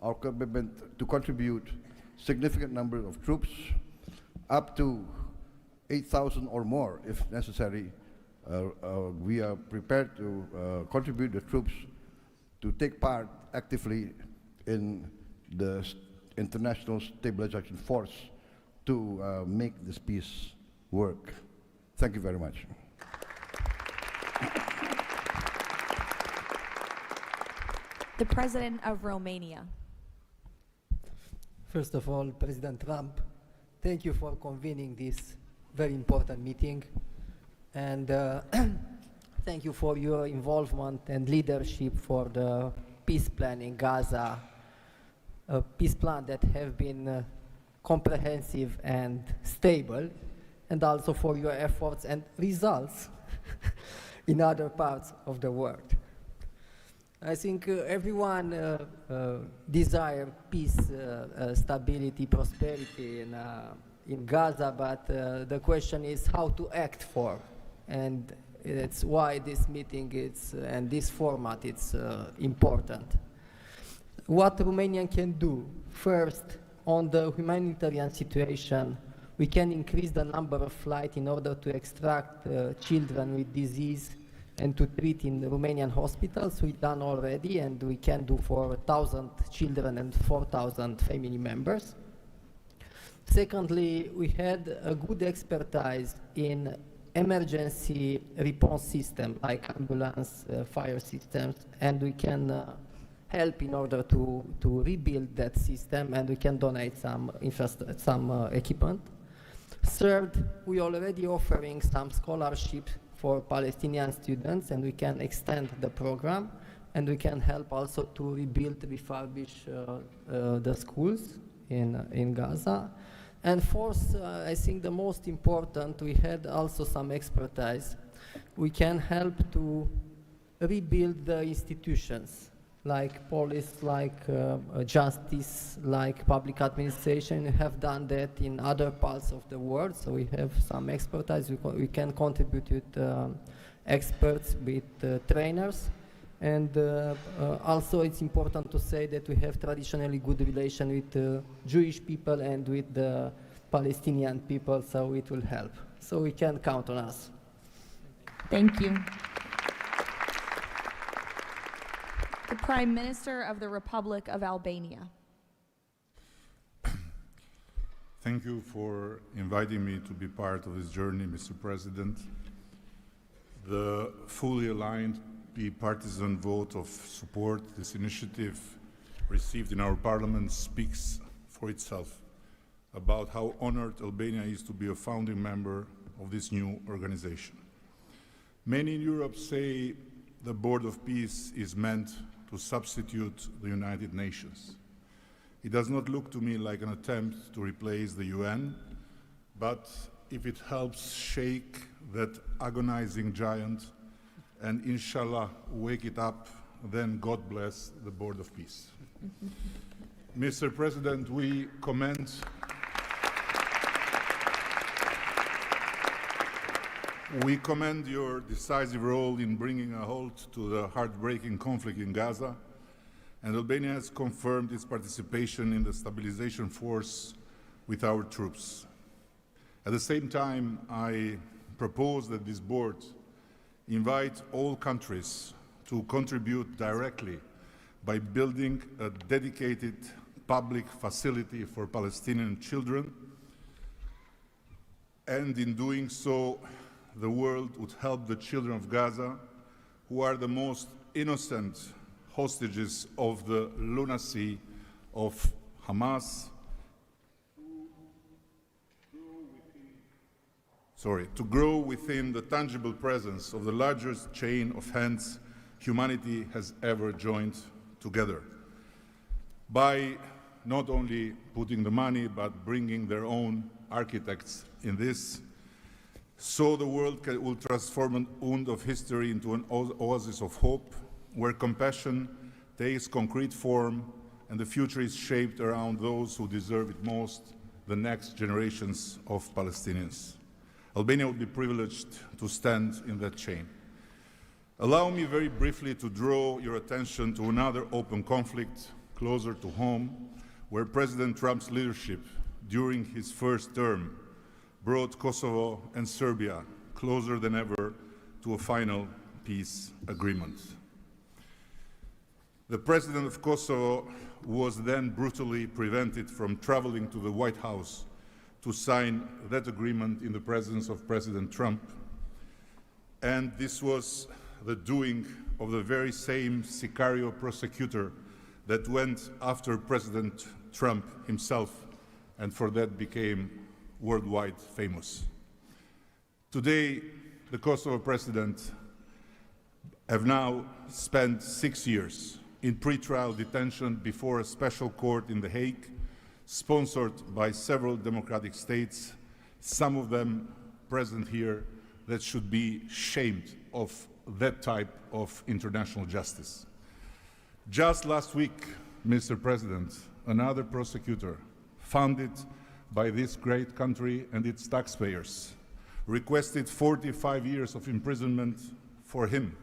our commitment to contribute significant number of troops, up to 8,000 or more if necessary. We are prepared to contribute the troops to take part actively in the international stabilization force to make this peace work. Thank you very much. The President of Romania. First of all, President Trump, thank you for convening this very important meeting, and thank you for your involvement and leadership for the peace plan in Gaza, a peace plan that have been comprehensive and stable, and also for your efforts and results in other parts of the world. I think everyone desires peace, stability, prosperity in Gaza, but the question is how to act for, and it's why this meeting and this format is important. What Romania can do, first, on the humanitarian situation, we can increase the number of flights in order to extract children with disease and to treat in Romanian hospitals. We've done already, and we can do for 1,000 children and 4,000 family members. Secondly, we had a good expertise in emergency response system like ambulance, fire systems, and we can help in order to rebuild that system, and we can donate some equipment. Third, we are already offering some scholarships for Palestinian students, and we can extend the program, and we can help also to rebuild, refurbish the schools in Gaza. And fourth, I think the most important, we had also some expertise. We can help to rebuild the institutions, like police, like justice, like public administration. We have done that in other parts of the world, so we have some expertise. We can contribute with experts, with trainers, and also it's important to say that we have traditionally good relation with Jewish people and with the Palestinian people, so it will help. So we can count on us. Thank you. The Prime Minister of the Republic of Albania. Thank you for inviting me to be part of this journey, Mr. President. The fully aligned bipartisan vote of support this initiative received in our parliament speaks for itself about how honored Albania is to be a founding member of this new organization. Many in Europe say the Board of Peace is meant to substitute the United Nations. It does not look to me like an attempt to replace the UN, but if it helps shake that agonizing giant and inshallah wake it up, then God bless the Board of Peace. Mr. President, we commend your decisive role in bringing a halt to the heartbreaking conflict in Gaza, and Albania has confirmed its participation in the stabilization force with our troops. At the same time, I propose that this board invite all countries to contribute directly by building a dedicated public facility for Palestinian children, and in doing so, the world would help the children of Gaza, who are the most innocent, hostages of the lunacy of Hamas, to grow within the tangible presence of the largest chain of hands humanity has ever joined together. By not only putting the money, but bringing their own architects in this, so the world will transform an wound of history into an oasis of hope, where compassion takes concrete form and the future is shaped around those who deserve it most, the next generations of Palestinians. Albania will be privileged to stand in that chain. Allow me very briefly to draw your attention to another open conflict closer to home, where President Trump's leadership during his first term brought Kosovo and Serbia closer than ever to a final peace agreement. The president of Kosovo was then brutally prevented from traveling to the White House to sign that agreement in the presence of President Trump. And this was the doing of the very same Sicario prosecutor that went after President Trump himself, and for that became worldwide famous. Today, the Kosovo president have now spent 6 years in pretrial detention before a special court in The Hague, sponsored by several democratic states, some of them present here, that should be shamed of that type of international justice. Just last week, Mr. President, another prosecutor, funded by this great country and its taxpayers, requested 45 years of imprisonment for him,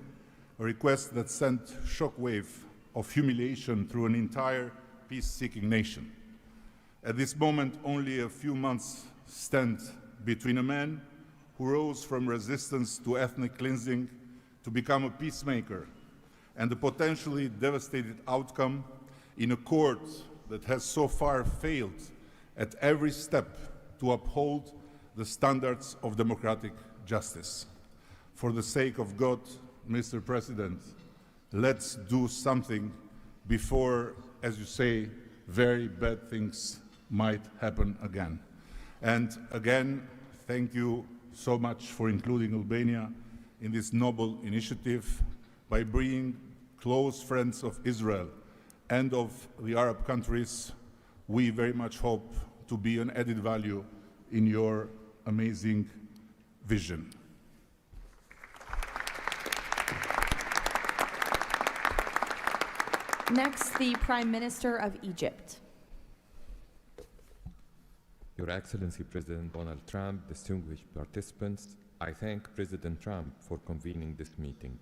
a request that sent shockwave of humiliation through an entire peace-seeking nation. At this moment, only a few months stand between a man who rose from resistance to ethnic cleansing to become a peacemaker and the potentially devastating outcome in a court that has so far failed at every step to uphold the standards of democratic justice. For the sake of God, Mr. President, let's do something before, as you say, very bad things might happen again. And again, thank you so much for including Albania in this noble initiative by bringing close friends of Israel and of the Arab countries. We very much hope to be an added value in your amazing vision. Next, the Prime Minister of Egypt. Your Excellency President Donald Trump, distinguished participants, I thank President Trump for convening this meeting.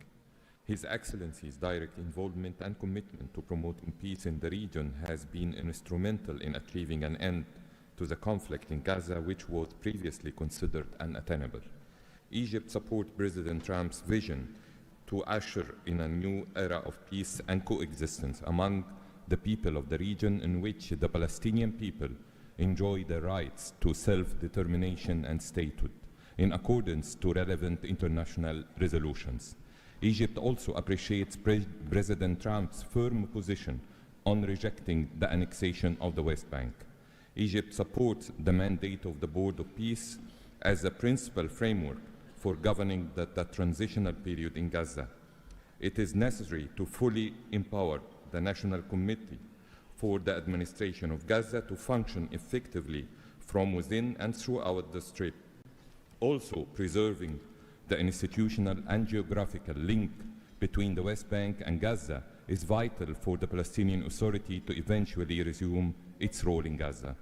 His Excellency's direct involvement and commitment to promoting peace in the region has been instrumental in achieving an end to the conflict in Gaza, which was previously considered unattainable. Egypt supports President Trump's vision to usher in a new era of peace and coexistence among the people of the region, in which the Palestinian people enjoy the rights to self-determination and statehood, in accordance to relevant international resolutions. Egypt also appreciates President Trump's firm position on rejecting the annexation of the West Bank. Egypt supports the mandate of the Board of Peace as a principal framework for governing the transitional period in Gaza. It is necessary to fully empower the National Committee for the Administration of Gaza to function effectively from within and throughout the Strip. Also, preserving the institutional and geographical link between the West Bank and Gaza is vital for the Palestinian Authority to eventually resume its role in Gaza.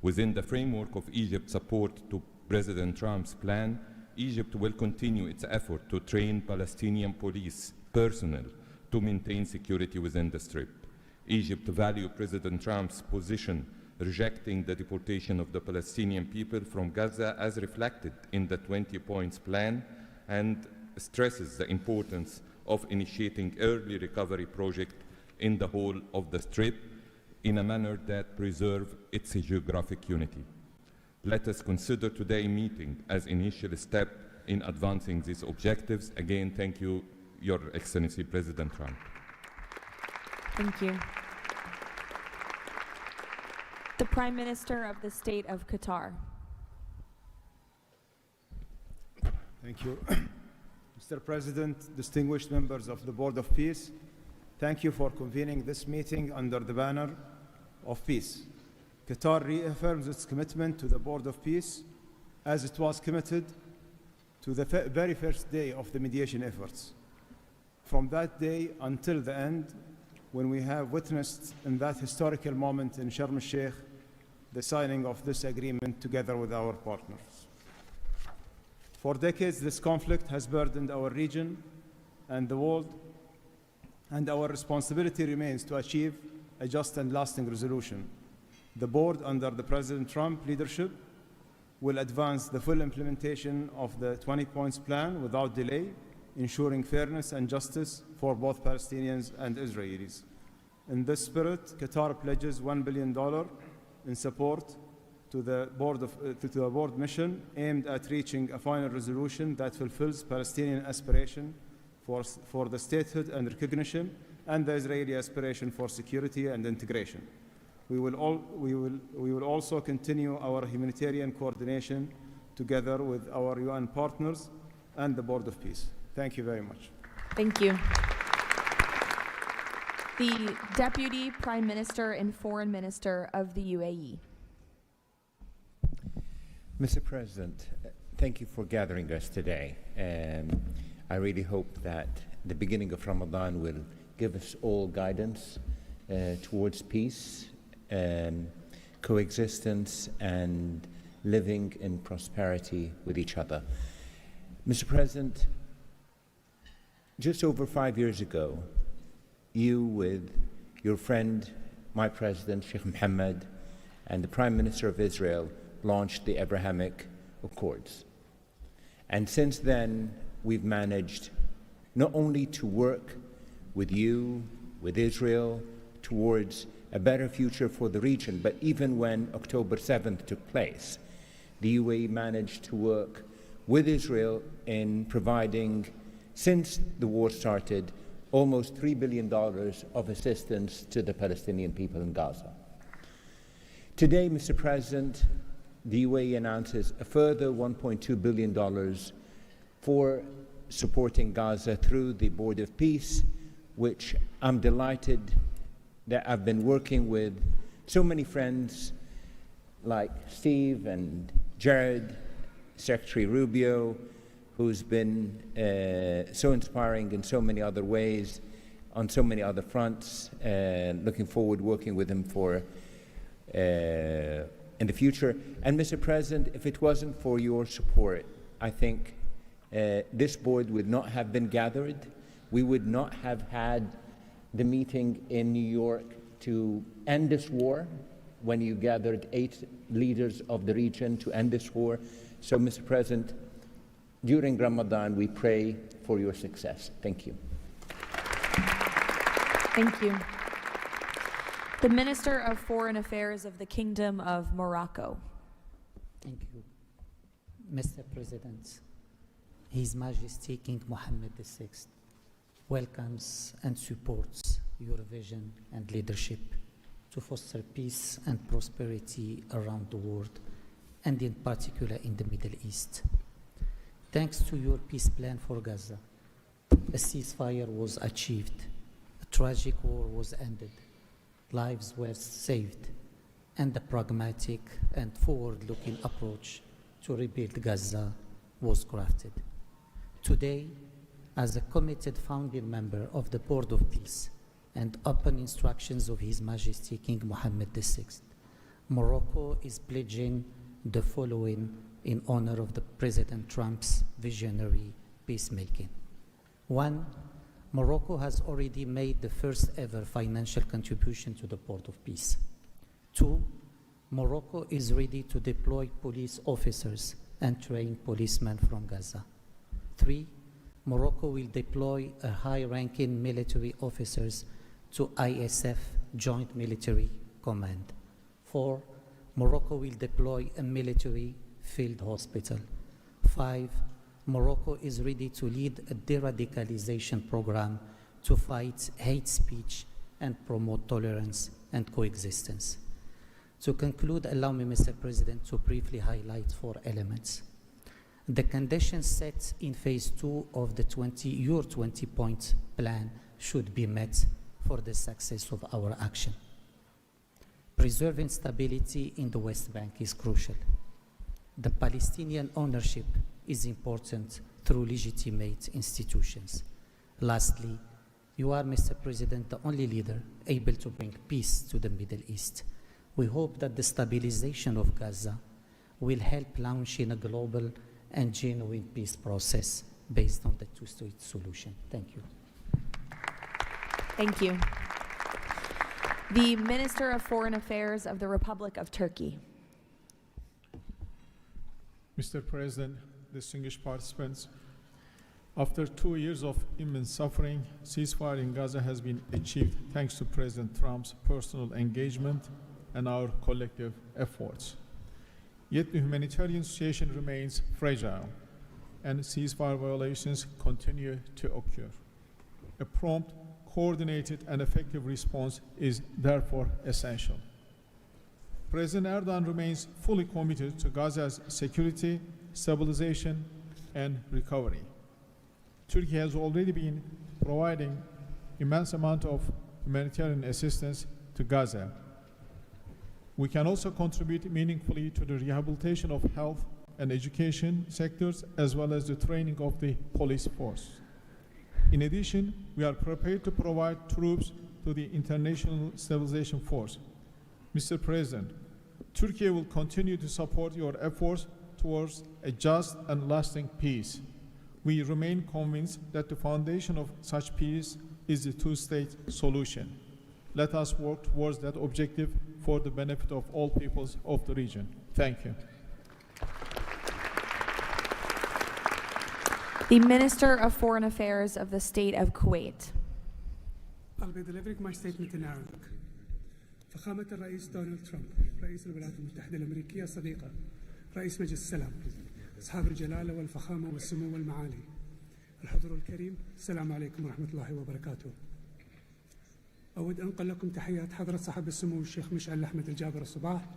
Within the framework of Egypt's support to President Trump's plan, Egypt will continue its effort to train Palestinian police personnel to maintain security within the Strip. Egypt values President Trump's position rejecting the deportation of the Palestinian people from Gaza as reflected in the 20 points plan, and stresses the importance of initiating early recovery projects in the whole of the Strip in a manner that preserves its geographic unity. Let us consider today's meeting as an initial step in advancing these objectives. Again, thank you, Your Excellency President Trump. Thank you. The Prime Minister of the State of Qatar. Thank you. Mr. President, distinguished members of the Board of Peace, thank you for convening this meeting under the banner of peace. Qatar reaffirms its commitment to the Board of Peace as it was committed to the very first day of the mediation efforts. From that day until the end, when we have witnessed in that historical moment in Sharm el-Sheikh the signing of this agreement together with our partners. For decades, this conflict has burdened our region and the world, and our responsibility remains to achieve a just and lasting resolution. The board, under the President Trump leadership, will advance the full implementation of the 20 points plan without delay, ensuring fairness and justice for both Palestinians and Israelis. In this spirit, Qatar pledges $1 billion in support to the board mission aimed at reaching a final resolution that fulfills Palestinian aspiration for the statehood and recognition, and the Israeli aspiration for security and integration. We will also continue our humanitarian coordination together with our UN partners and the Board of Peace. Thank you very much. Thank you. The Deputy Prime Minister and Foreign Minister of the UAE. Mr. President, thank you for gathering us today. I really hope that the beginning of Ramadan will give us all guidance towards peace, coexistence, and living in prosperity with each other. Mr. President, just over 5 years ago, you, with your friend, my president, Sheikh Mohammed, and the Prime Minister of Israel, launched the Abrahamic Accords. And since then, we've managed not only to work with you, with Israel, towards a better future for the region, but even when October 7th took place, the UAE managed to work with Israel in providing, since the war started, almost $3 billion of assistance to the Palestinian people in Gaza. Today, Mr. President, the UAE announces a further $1.2 billion for supporting Gaza through the Board of Peace, which I'm delighted that I've been working with so many friends like Steve and Jared, Secretary Rubio, who's been so inspiring in so many other ways, on so many other fronts, and looking forward working with him for in the future. And Mr. President, if it wasn't for your support, I think this board would not have been gathered. We would not have had the meeting in New York to end this war, when you gathered 8 leaders of the region to end this war. So, Mr. President, during Ramadan, we pray for your success. Thank you. Thank you. The Minister of Foreign Affairs of the Kingdom of Morocco. Thank you. Mr. President, His Majesty King Mohammed VI welcomes and supports your vision and leadership to foster peace and prosperity around the world, and in particular in the Middle East. Thanks to your peace plan for Gaza, a ceasefire was achieved, a tragic war was ended, lives were saved, and a pragmatic and forward-looking approach to rebuild Gaza was crafted. Today, as a committed founding member of the Board of Peace and upon instructions of His Majesty King Mohammed VI, Morocco is pledging the following in honor of the President Trump's visionary peacemaking. 1, Morocco has already made the first ever financial contribution to the Board of Peace. 2, Morocco is ready to deploy police officers and train policemen from Gaza. 3, Morocco will deploy a high-ranking military officers to ISF Joint Military Command. 4, Morocco will deploy a military field hospital. 5, Morocco is ready to lead a de-radicalization program to fight hate speech and promote tolerance and coexistence. To conclude, allow me, Mr. President, to briefly highlight 4 elements. The conditions set in phase 2 of the your 20-point plan should be met for the success of our action. Preserving stability in the West Bank is crucial. The Palestinian ownership is important through legitimate institutions. Lastly, you are, Mr. President, the only leader able to bring peace to the Middle East. We hope that the stabilization of Gaza will help launching a global and genuine peace process based on the two-state solution. Thank you. Thank you. The Minister of Foreign Affairs of the Republic of Turkey. Mr. President, distinguished participants, after 2 years of immense suffering, ceasefire in Gaza has been achieved thanks to President Trump's personal engagement and our collective efforts. Yet the humanitarian situation remains fragile, and ceasefire violations continue to occur. A prompt, coordinated, and effective response is therefore essential. President Erdogan remains fully committed to Gaza's security, stabilization, and recovery. Turkey has already been providing immense amount of humanitarian assistance to Gaza. We can also contribute meaningfully to the rehabilitation of health and education sectors, as well as the training of the police force. In addition, we are prepared to provide troops to the International Stabilization Force. Mr. President, Turkey will continue to support your efforts towards a just and lasting peace. We remain convinced that the foundation of such peace is the two-state solution. Let us work towards that objective for the benefit of all peoples of the region. Thank you. The Minister of Foreign Affairs of the State of Kuwait. I'll be delivering my statement in Arabic. فخامة الرئيس دونالد ترامب رئيس الولايات المتحدة الأمريكية صديقة رئيس مجلس السلام أصحاب الجلالة والفخامة والسمو والمعالي الحضور الكريم السلام عليكم ورحمة الله وبركاته. أود أن أنقل لكم تحيات حضرة صاحب السمو الشيخ مشعل أحمد الجابر الصباح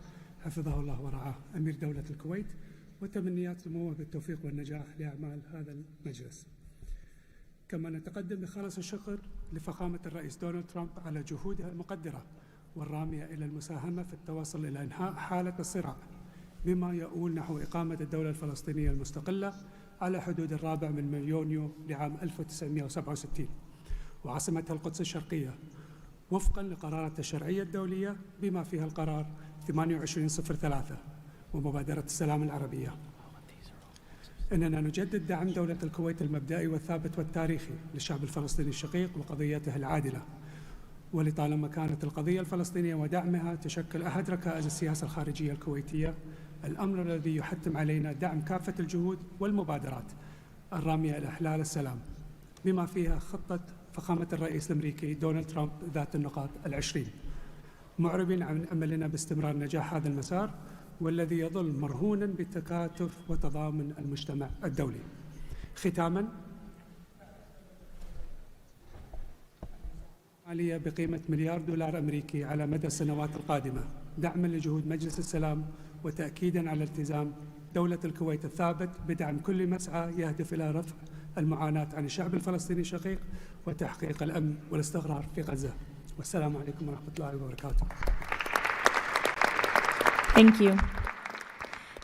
حفظه الله ورعاه أمير دولة الكويت، وتمنيات سموه بالتوفيق والنجاح لأعمال هذا المجلس. كما نتقدم بخالص الشكر لفخامة الرئيس دونالد ترامب على جهودها المقدرة والرامية إلى المساهمة في التوصل إلى إنهاء حالة الصراع بما يؤول نحو إقامة الدولة الفلسطينية المستقلة على حدود 4 من يونيو لعام 1967 وعاصمتها القدس الشرقية وفقا لقرارات الشرعية الدولية بما فيها القرار 2803 ومبادرة السلام العربية. إننا نجدد دعم دولة الكويت المبدئي والثابت والتاريخي للشعب الفلسطيني الشقيق وقضيته العادلة، ولطالما كانت القضية الفلسطينية ودعمها تشكل أحد ركائز السياسة الخارجية الكويتية، الأمر الذي يحتم علينا دعم كافة الجهود والمبادرات الرامية إلى إحلال السلام بما فيها خطة فخامة الرئيس الأمريكي دونالد ترامب ذات النقاط 20، معربين عن أملنا باستمرار نجاح هذا المسار والذي يظل مرهونا بتكاتف وتضامن المجتمع الدولي. ختاما، مالية بقيمة $1 مليار أمريكي على مدى السنوات القادمة دعما لجهود مجلس السلام وتأكيدا على التزام دولة الكويت الثابت بدعم كل مسعى يهدف إلى رفع المعاناة عن الشعب الفلسطيني الشقيق وتحقيق الأمن والاستقرار في غزة. والسلام عليكم ورحمة الله وبركاته. Thank you.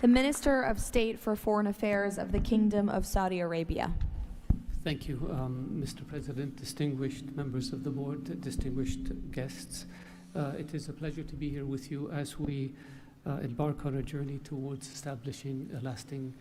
The Minister of State for Foreign Affairs of the Kingdom of Saudi Arabia. Thank you, Mr. President, distinguished members of the board, distinguished guests. It is a pleasure to be here with you as we embark on a journey towards establishing a lasting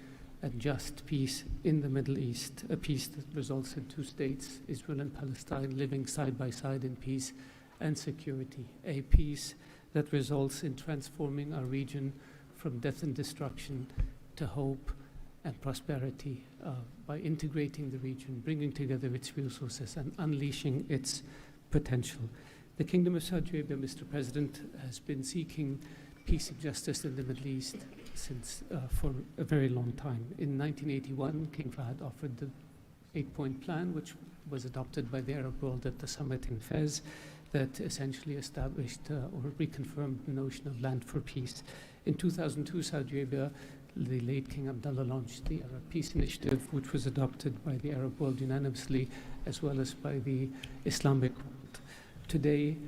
and just peace in the Middle East, a peace that results in 2 states, Israel and Palestine, living side by side in peace and security, a peace that results in transforming our region from death and destruction to hope and prosperity by integrating the region, bringing together its resources and unleashing its potential. The Kingdom of Saudi Arabia, Mr. President, has been seeking peace and justice in the Middle East since for a very long time. In 1981, King Fahd offered the 8-point plan, which was adopted by the Arab world at the summit in Fez. that essentially established or reconfirmed the notion of land for peace. In 2002, Saudi Arabia, the late King Abdullah, launched the Arab Peace Initiative, which was adopted by the Arab world unanimously, as well as by the Islamic world. Today,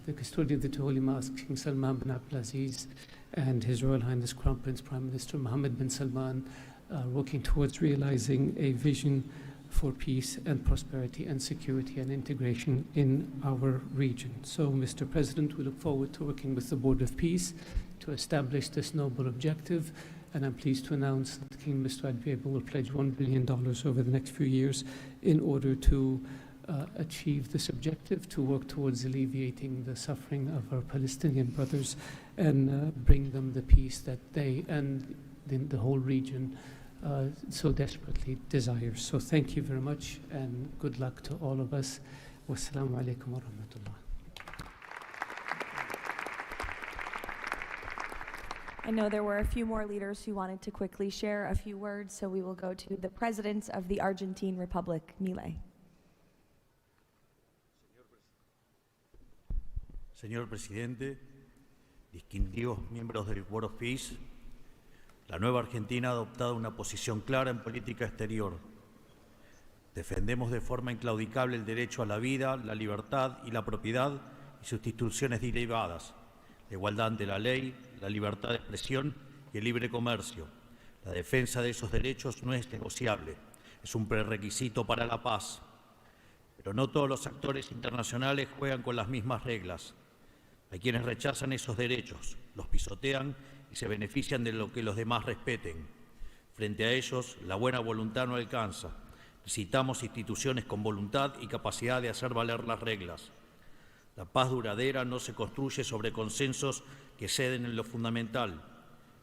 the custodian of the two holy mosques, King Salman bin Abdulaziz, and His Royal Highness Crown Prince Prime Minister Mohammed bin Salman are working towards realizing a vision for peace and prosperity and security and integration in our region. So, Mr. President, we look forward to working with the Board of Peace to establish this noble objective, and I'm pleased to announce that King Mr. Adbeba will pledge $1 billion over the next few years in order to achieve this objective, to work towards alleviating the suffering of our Palestinian brothers and bring them the peace that they and the whole region so desperately desires. So thank you very much and good luck to all of us. Wassalamu alaikum wa rahmatullah. I know there were a few more leaders who wanted to quickly share a few words, so we will go to the President of the Argentine Republic, Milei. Señor Presidente, distinguidos miembros del Board of Peace, la nueva Argentina ha adoptado una posición clara en política exterior. Defendemos de forma inclaudicable el derecho a la vida, la libertad y la propiedad y sus instituciones derivadas, la igualdad ante la ley, la libertad de expresión y el libre comercio. La defensa de esos derechos no es negociable, es un prerequisito para la paz. Pero no todos los actores internacionales juegan con las mismas reglas. Hay quienes rechazan esos derechos, los pisotean y se benefician de lo que los demás respeten. Frente a ellos, la buena voluntad no alcanza. Necesitamos instituciones con voluntad y capacidad de hacer valer las reglas. La paz duradera no se construye sobre consensos que ceden en lo fundamental.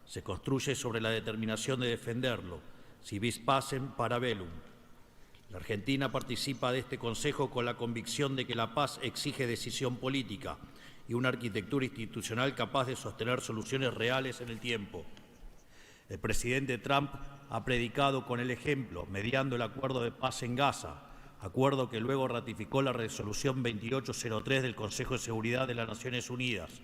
Se construye sobre la determinación de defenderlo, si vis pacem para bellum. La Argentina participa de este Consejo con la convicción de que la paz exige decisión política y una arquitectura institucional capaz de sostener soluciones reales en el tiempo. El presidente Trump ha predicado con el ejemplo, mediando el acuerdo de paz en Gaza, acuerdo que luego ratificó la resolución 2803 del Consejo de Seguridad de las Naciones Unidas.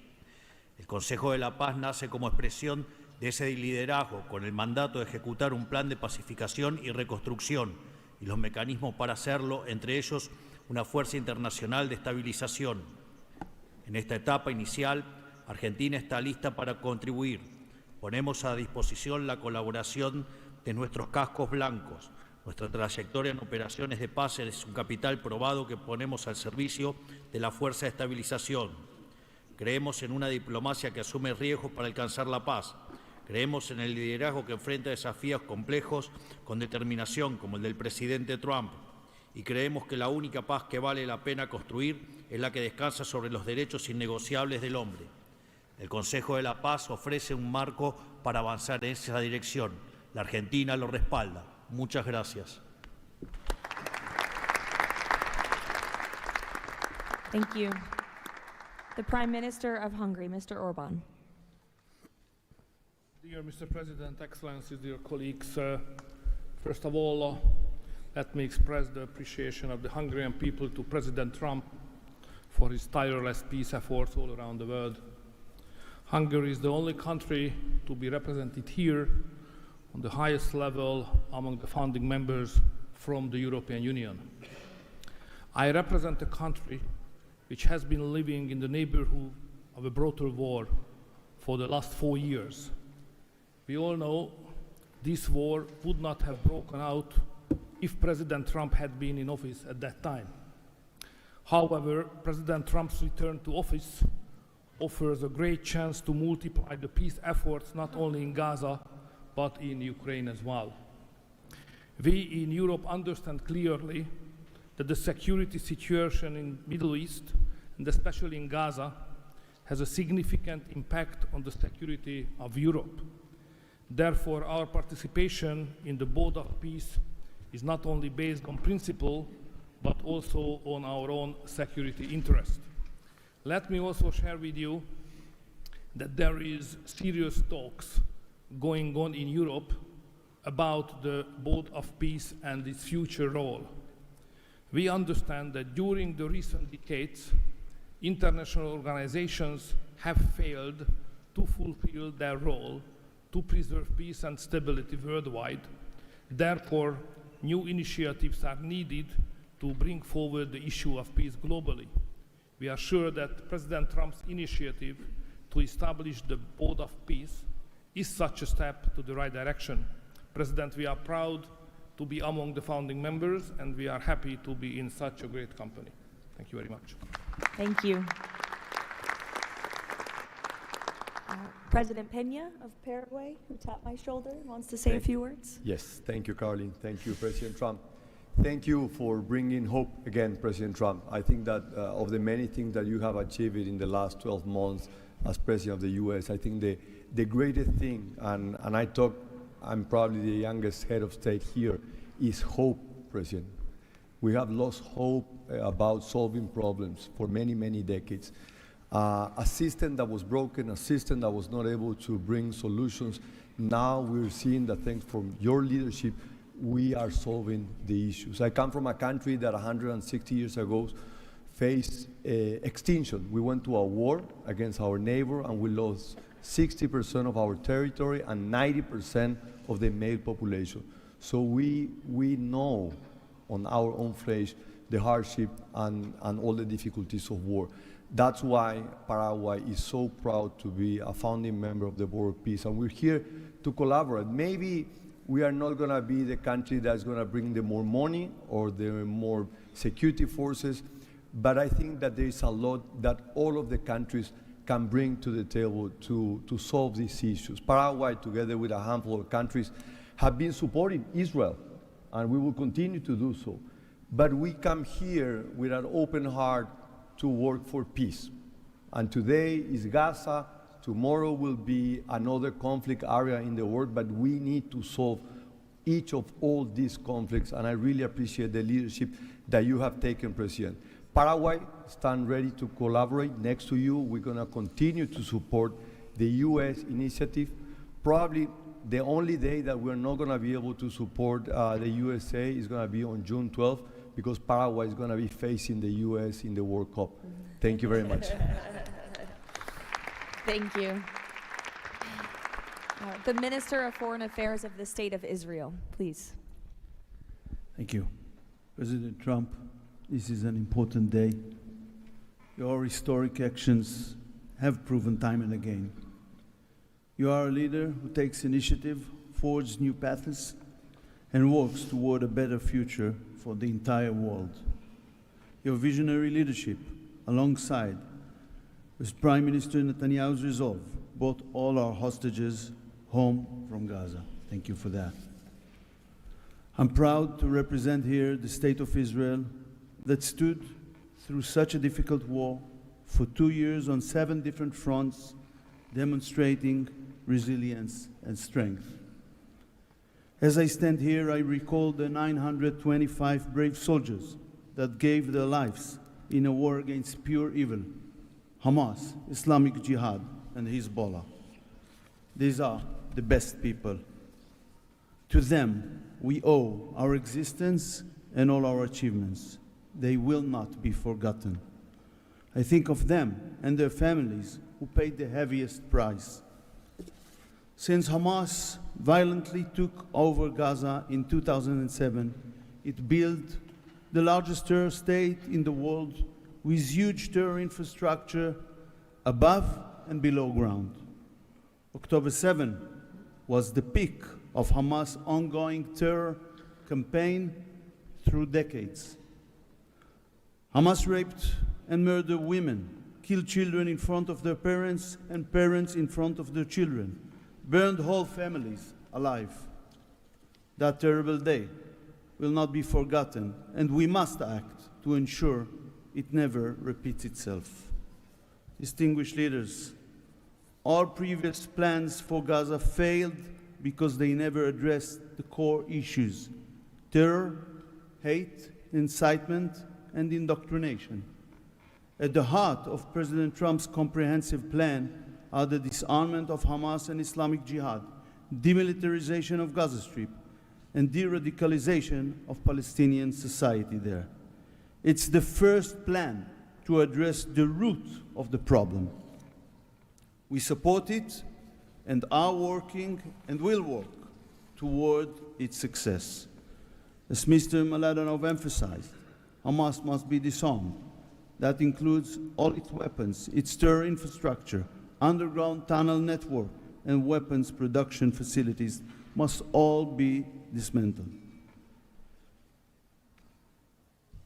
El Consejo de la Paz nace como expresión de ese liderazgo, con el mandato de ejecutar un plan de pacificación y reconstrucción y los mecanismos para hacerlo, entre ellos una fuerza internacional de estabilización. En esta etapa inicial, Argentina está lista para contribuir. Ponemos a disposición la colaboración de nuestros cascos blancos. Nuestra trayectoria en operaciones de paz es un capital probado que ponemos al servicio de la fuerza de estabilización. Creemos en una diplomacia que asume riesgos para alcanzar la paz. Creemos en el liderazgo que enfrenta desafíos complejos con determinación, como el del presidente Trump. Y creemos que la única paz que vale la pena construir es la que descansa sobre los derechos innegociables del hombre. El Consejo de la Paz ofrece un marco para avanzar en esa dirección. La Argentina lo respalda. Muchas gracias. Thank you. The Prime Minister of Hungary, Mr. Orbán. Dear Mr. President, Excellencies, dear colleagues, first of all, let me express the appreciation of the Hungarian people to President Trump for his tireless peace efforts all around the world. Hungary is the only country to be represented here on the highest level among the founding members from the European Union. I represent a country which has been living in the neighborhood of a brutal war for the last 4 years. We all know this war would not have broken out if President Trump had been in office at that time. However, President Trump's return to office offers a great chance to multiply the peace efforts not only in Gaza, but in Ukraine as well. We in Europe understand clearly that the security situation in the Middle East, and especially in Gaza, has a significant impact on the security of Europe. Therefore, our participation in the Board of Peace is not only based on principle, but also on our own security interest. Let me also share with you that there is serious talks going on in Europe about the Board of Peace and its future role. We understand that during the recent decades, international organizations have failed to fulfill their role to preserve peace and stability worldwide. Therefore, new initiatives are needed to bring forward the issue of peace globally. We are sure that President Trump's initiative to establish the Board of Peace is such a step to the right direction. President, we are proud to be among the founding members, and we are happy to be in such a great company. Thank you very much. Thank you. President Peña of Paraguay, who tapped my shoulder, wants to say a few words. Yes, thank you, Caroline. Thank you, President Trump. Thank you for bringing hope again, President Trump. I think that of the many things that you have achieved in the last 12 months as President of the U.S., I think the greatest thing, and I'm probably the youngest head of state here, is hope, President. We have lost hope about solving problems for many, many decades. A system that was broken, a system that was not able to bring solutions. Now we're seeing that thanks from your leadership, we are solving the issues. I come from a country that 160 years ago faced extinction. We went to a war against our neighbor and we lost 60% of our territory and 90% of the male population. So we know on our own flesh the hardship and all the difficulties of war. That's why Paraguay is so proud to be a founding member of the Board of Peace, and we're here to collaborate. Maybe we are not going to be the country that's going to bring the more money or the more security forces, but I think that there is a lot that all of the countries can bring to the table to solve these issues. Paraguay, together with a handful of countries, have been supporting Israel, and we will continue to do so. But we come here with an open heart to work for peace. And today is Gaza, tomorrow will be another conflict area in the world, but we need to solve each of all these conflicts, and I really appreciate the leadership that you have taken, President. Paraguay stand ready to collaborate next to you. We're going to continue to support the U.S. initiative. Probably the only day that we're not going to be able to support the USA is going to be on June 12th, because Paraguay is going to be facing the U.S. in the World Cup. Thank you very much. Thank you. The Minister of Foreign Affairs of the State of Israel, please. Thank you. President Trump, this is an important day. Your historic actions have proven time and again. You are a leader who takes initiative, forges new paths, and works toward a better future for the entire world. Your visionary leadership, alongside with Prime Minister Netanyahu's resolve, brought all our hostages home from Gaza. Thank you for that. I'm proud to represent here the State of Israel that stood through such a difficult war for 2 years on 7 different fronts, demonstrating resilience and strength. As I stand here, I recall the 925 brave soldiers that gave their lives in a war against pure evil, Hamas, Islamic Jihad, and Hezbollah. These are the best people. To them, we owe our existence and all our achievements. They will not be forgotten. I think of them and their families who paid the heaviest price. Since Hamas violently took over Gaza in 2007, it built the largest terror state in the world with huge terror infrastructure above and below ground. October 7 was the peak of Hamas' ongoing terror campaign through decades. Hamas raped and murdered women, killed children in front of their parents and parents in front of their children, burned whole families alive. That terrible day will not be forgotten, and we must act to ensure it never repeats itself. Distinguished leaders, all previous plans for Gaza failed because they never addressed the core issues: terror, hate, incitement, and indoctrination. At the heart of President Trump's comprehensive plan are the disarmament of Hamas and Islamic Jihad, demilitarization of Gaza Strip, and de-radicalization of Palestinian society there. It's the first plan to address the root of the problem. We support it and are working and will work toward its success. As Mr. Mladenov emphasized, Hamas must be disarmed. That includes all its weapons, its terror infrastructure, underground tunnel network, and weapons production facilities must all be dismantled.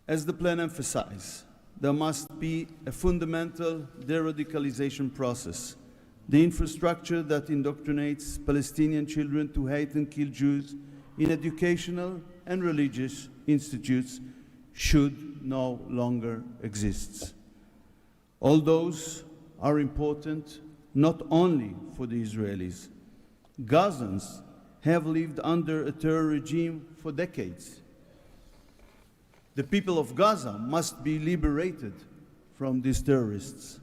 As the plan emphasized, there must be a fundamental de-radicalization process. The infrastructure that indoctrinates Palestinian children to hate and kill Jews in educational and religious institutes should no longer exist. All those are important not only for the Israelis. Gazans have lived under a terror regime for decades. The people of Gaza must be liberated from these terrorists.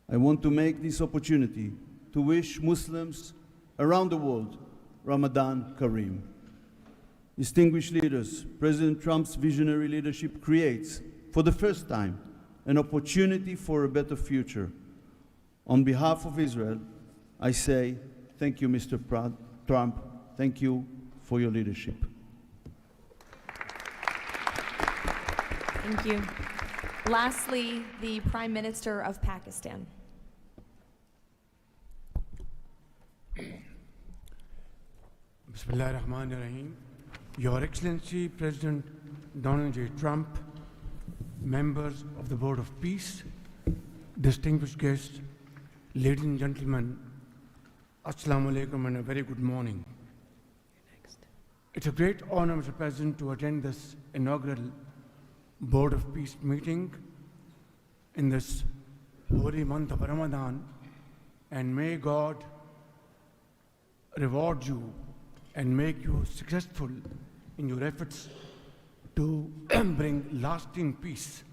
I want to make this opportunity to wish Muslims around the world Ramadan Kareem. Distinguished leaders, President Trump's visionary leadership creates, for the first time, an opportunity for a better future. On behalf of Israel, I say thank you, Mr. Trump. Thank you for your leadership. Thank you. Lastly, the Prime Minister of Pakistan. Bismillah ar-Rahman ar-Rahim. Your Excellency, President Donald J. Trump, members of the Board of Peace, distinguished guests, ladies and gentlemen, Assalamu alaikum and a very good morning. It's a great honor, Mr. President, to attend this inaugural Board of Peace meeting in this holy month of Ramadan, and may God reward you and make you successful in your efforts to bring lasting peace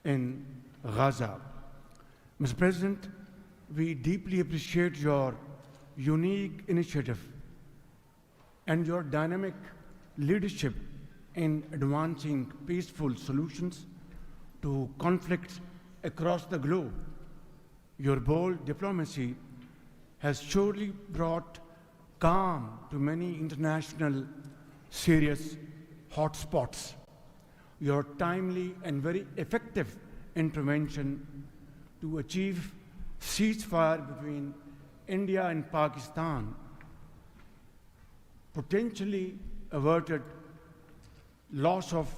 in Gaza. Mr. President, we deeply appreciate your unique initiative and your dynamic leadership in advancing peaceful solutions to conflicts across the globe. Your bold diplomacy has surely brought calm to many international serious hotspots. Your timely and very effective intervention to achieve ceasefire between India and Pakistan potentially averted loss of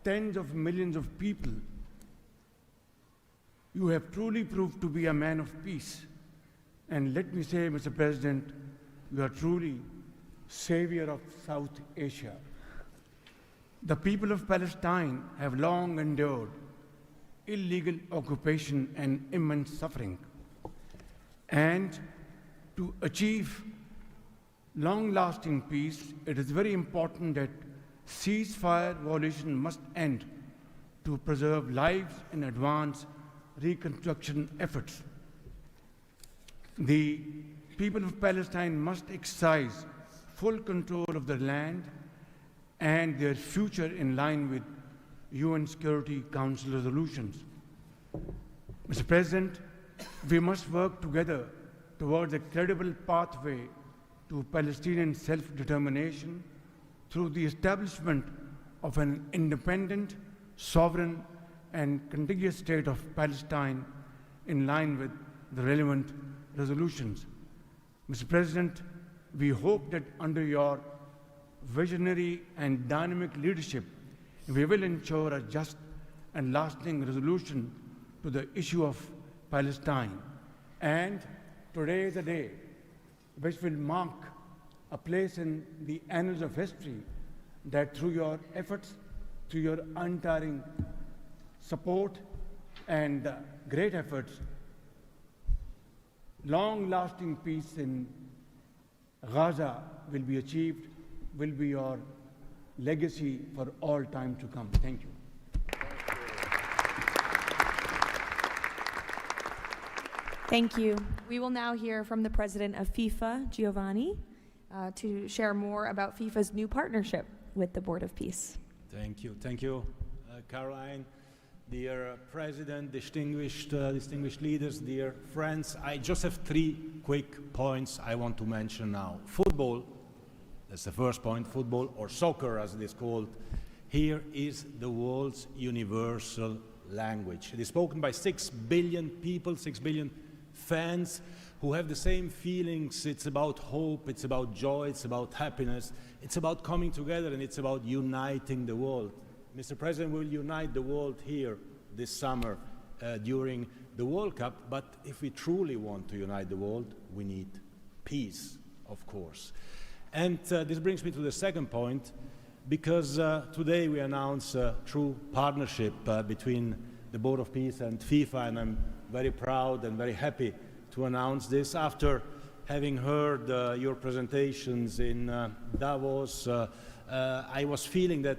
tens of millions of people. You have truly proved to be a man of peace. And let me say, Mr. President, you are truly savior of South Asia. The people of Palestine have long endured illegal occupation and immense suffering. And to achieve long-lasting peace, it is very important that ceasefire violation must end to preserve lives and advance reconstruction efforts. The people of Palestine must exercise full control of their land and their future in line with UN Security Council resolutions. Mr. President, we must work together towards a credible pathway to Palestinian self-determination through the establishment of an independent, sovereign, and contiguous state of Palestine in line with the relevant resolutions. Mr. President, we hope that under your visionary and dynamic leadership, we will ensure a just and lasting resolution to the issue of Palestine. And today is a day which will mark a place in the annals of history that through your efforts, through your untiring support and great efforts, long-lasting peace in Gaza will be achieved, will be your legacy for all time to come. Thank you. Thank you. We will now hear from the president of FIFA, Giovanni, to share more about FIFA's new partnership with the Board of Peace. Thank you, Caroline. dear President, distinguished leaders, dear friends, I just have 3 quick points I want to mention now. Football, that's the first point, football, or soccer as it is called, here is the world's universal language. It is spoken by 6 billion people, 6 billion fans who have the same feelings. It's about hope, it's about joy, it's about happiness, it's about coming together, and it's about uniting the world. Mr. President, we will unite the world here this summer during the World Cup, but if we truly want to unite the world, we need peace, of course. And this brings me to the second point, because today we announce a true partnership between the Board of Peace and FIFA, and I'm very proud and very happy to announce this. After having heard your presentations in Davos, I was feeling that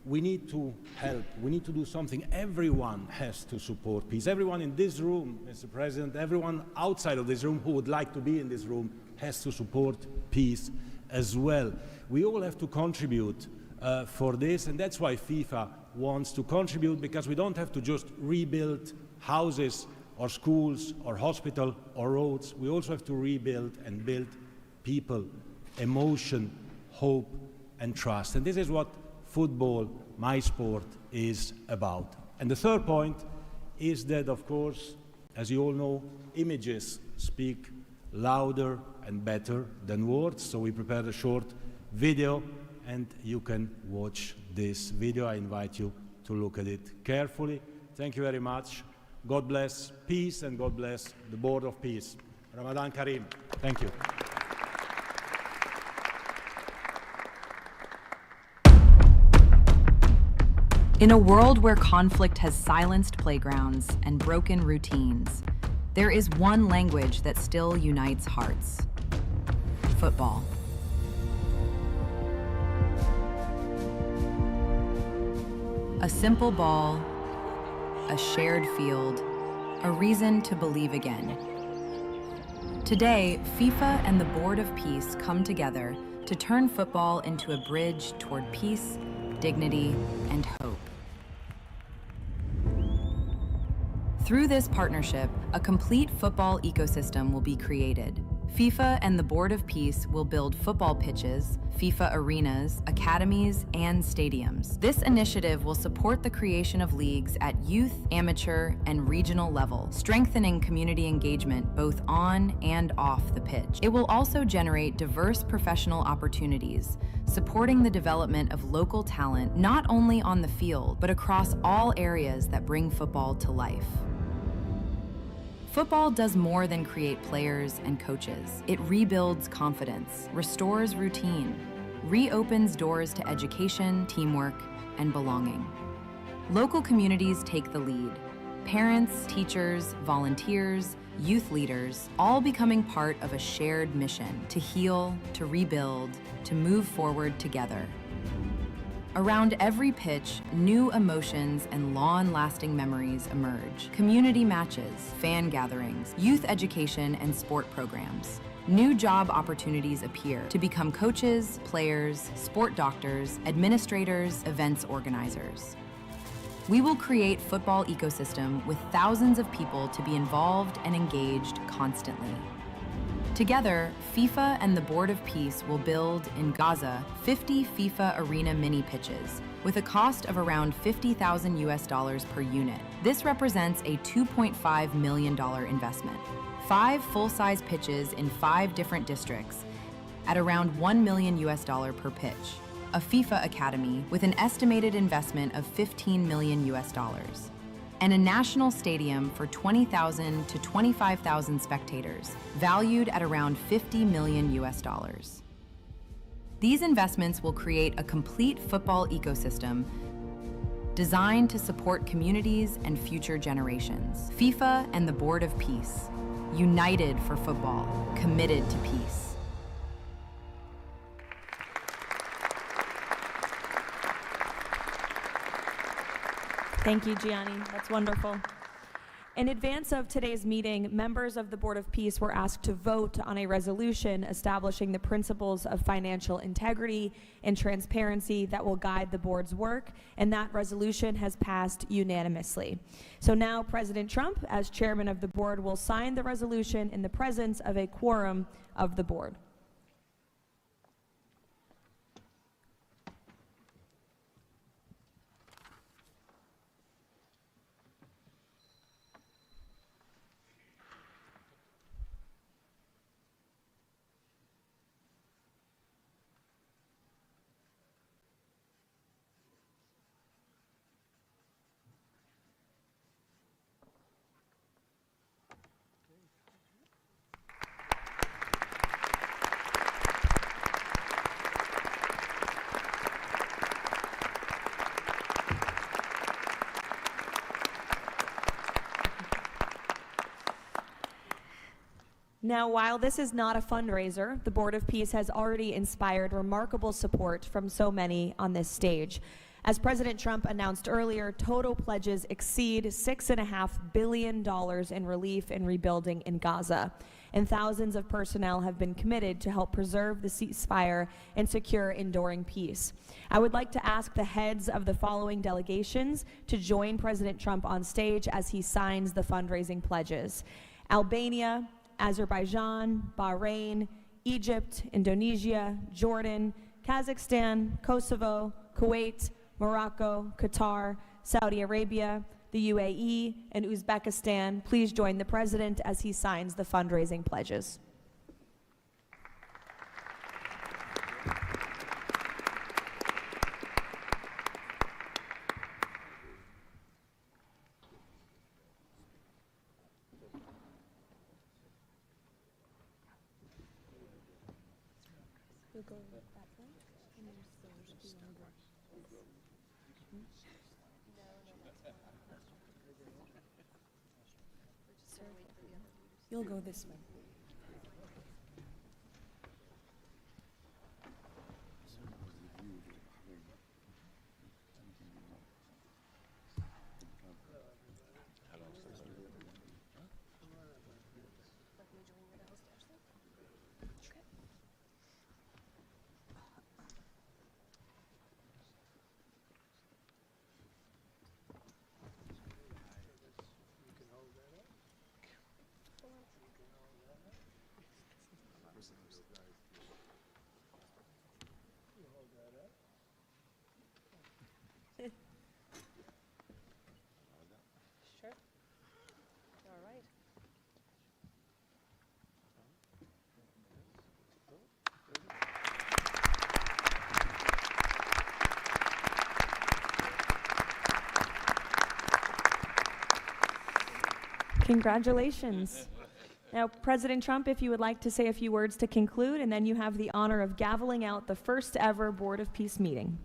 we need to help, we need to do something. Everyone has to support peace. Everyone in this room, Mr. President, everyone outside of this room who would like to be in this room has to support peace as well. We all have to contribute for this, and that's why FIFA wants to contribute, because we don't have to just rebuild houses or schools or hospital or roads. We also have to rebuild and build people, emotion, hope and trust. And this is what football, my sport, is about. And the third point is that, of course, as you all know, images speak louder and better than words. So we prepared a short video, and you can watch this video. I invite you to look at it carefully. Thank you very much. God bless peace, and God bless the Board of Peace. Ramadan Kareem. Thank you. In a world where conflict has silenced playgrounds and broken routines, there is one language that still unites hearts: football. A simple ball, a shared field, a reason to believe again. Today, FIFA and the Board of Peace come together to turn football into a bridge toward peace, dignity, and hope. Through this partnership, a complete football ecosystem will be created. FIFA and the Board of Peace will build football pitches, FIFA arenas, academies, and stadiums. This initiative will support the creation of leagues at youth, amateur, and regional level, strengthening community engagement both on and off the pitch. It will also generate diverse professional opportunities, supporting the development of local talent not only on the field, but across all areas that bring football to life. Football does more than create players and coaches. It rebuilds confidence, restores routine, reopens doors to education, teamwork, and belonging. Local communities take the lead. Parents, teachers, volunteers, youth leaders, all becoming part of a shared mission to heal, to rebuild, to move forward together. Around every pitch, new emotions and long-lasting memories emerge. Community matches, fan gatherings, youth education, and sport programs. New job opportunities appear to become coaches, players, sport doctors, administrators, events organizers. We will create football ecosystem with thousands of people to be involved and engaged constantly. Together, FIFA and the Board of Peace will build, in Gaza, 50 FIFA arena mini pitches, with a cost of around $50,000 per unit. This represents a $2.5 million investment. 5 full-size pitches in 5 different districts, at around $1 million per pitch. A FIFA academy with an estimated investment of $15 million. And a national stadium for 20,000 to 25,000 spectators, valued at around $50 million. These investments will create a complete football ecosystem designed to support communities and future generations. FIFA and the Board of Peace, united for football, committed to peace. Thank you, Gianni. That's wonderful. In advance of today's meeting, members of the Board of Peace were asked to vote on a resolution establishing the principles of financial integrity and transparency that will guide the board's work, and that resolution has passed unanimously. So now President Trump, as chairman of the board, will sign the resolution in the presence of a quorum of the board. Now, while this is not a fundraiser, the Board of Peace has already inspired remarkable support from so many on this stage. As President Trump announced earlier, total pledges exceed $6.5 billion in relief and rebuilding in Gaza, and thousands of personnel have been committed to help preserve the ceasefire and secure enduring peace. I would like to ask the heads of the following delegations to join President Trump on stage as he signs the fundraising pledges: Albania, Azerbaijan, Bahrain, Egypt, Indonesia, Jordan, Kazakhstan, Kosovo, Kuwait, Morocco, Qatar, Saudi Arabia, the UAE, and Uzbekistan. Please join the President as he signs the fundraising pledges. You'll go this way. Sure. All right. Congratulations. Now, President Trump, if you would like to say a few words to conclude, and then you have the honor of gaveling out the first ever Board of Peace meeting.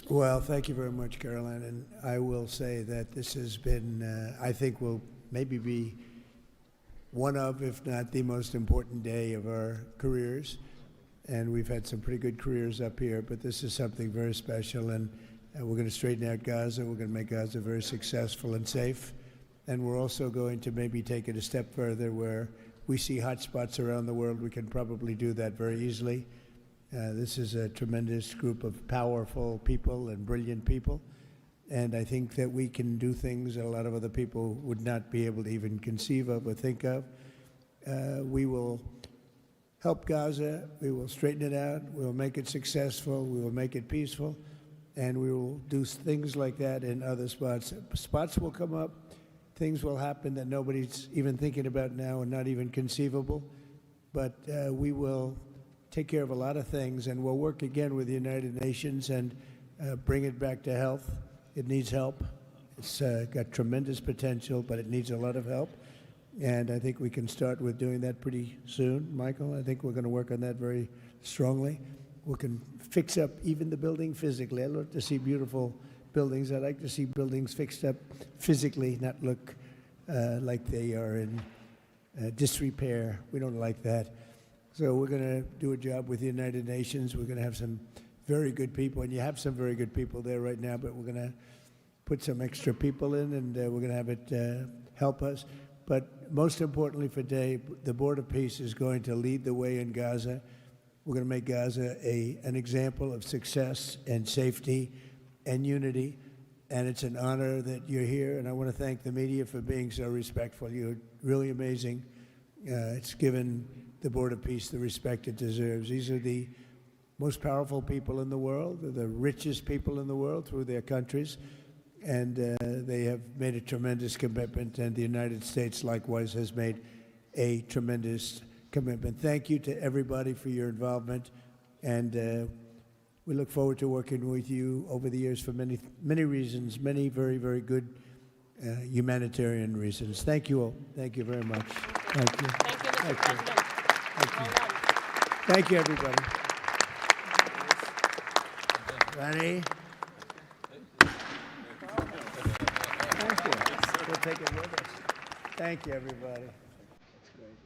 Well, thank you very much, Caroline. And I will say that this has been, I think, will maybe be one of, if not the most important day of our careers. And we've had some pretty good careers up here, but this is something very special. And we're going to straighten out Gaza. We're going to make Gaza very successful and safe. And we're also going to maybe take it a step further where we see hotspots around the world. We can probably do that very easily. This is a tremendous group of powerful people and brilliant people. And I think that we can do things that a lot of other people would not be able to even conceive of or think of. We will help Gaza. We will straighten it out. We will make it successful. We will make it peaceful. And we will do things like that in other spots. Spots will come up. Things will happen that nobody's even thinking about now and not even conceivable. But we will take care of a lot of things, and we'll work again with the United Nations and bring it back to health. It needs help. It's got tremendous potential, but it needs a lot of help. And I think we can start with doing that pretty soon, Michael. I think we're going to work on that very strongly. We can fix up even the building physically. I love to see beautiful buildings. I like to see buildings fixed up physically, not look like they are in disrepair. We don't like that. So we're going to do a job with the United Nations. We're going to have some very good people, and you have some very good people there right now, but we're going to put some extra people in, and we're going to have it help us. But most importantly for today, the Board of Peace is going to lead the way in Gaza. We're going to make Gaza an example of success and safety and unity. And it's an honor that you're here. And I want to thank the media for being so respectful. You're really amazing. It's given the Board of Peace the respect it deserves. These are the most powerful people in the world. They're the richest people in the world through their countries. And they have made a tremendous commitment. And the United States, likewise, has made a tremendous commitment. Thank you to everybody for your involvement. And we look forward to working with you over the years for many, many reasons, many very, very good humanitarian reasons. Thank you all. Thank you very much. Thank you. Thank you, Mr. President. Thank you. Thank you, everybody. Ready? Thank you. We'll take it with us. Thank you, everybody. That's great.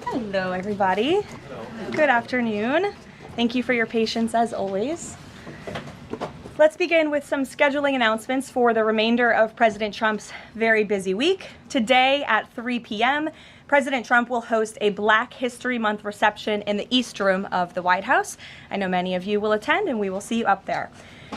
Hello, everybody. Good afternoon. Thank you for your patience as always. Let's begin with some scheduling announcements for the remainder of President Trump's very busy week. Today at 3 p.m., President Trump will host a Black History Month reception in the East Room of the White House. I know many of you will attend, and we will see you up there.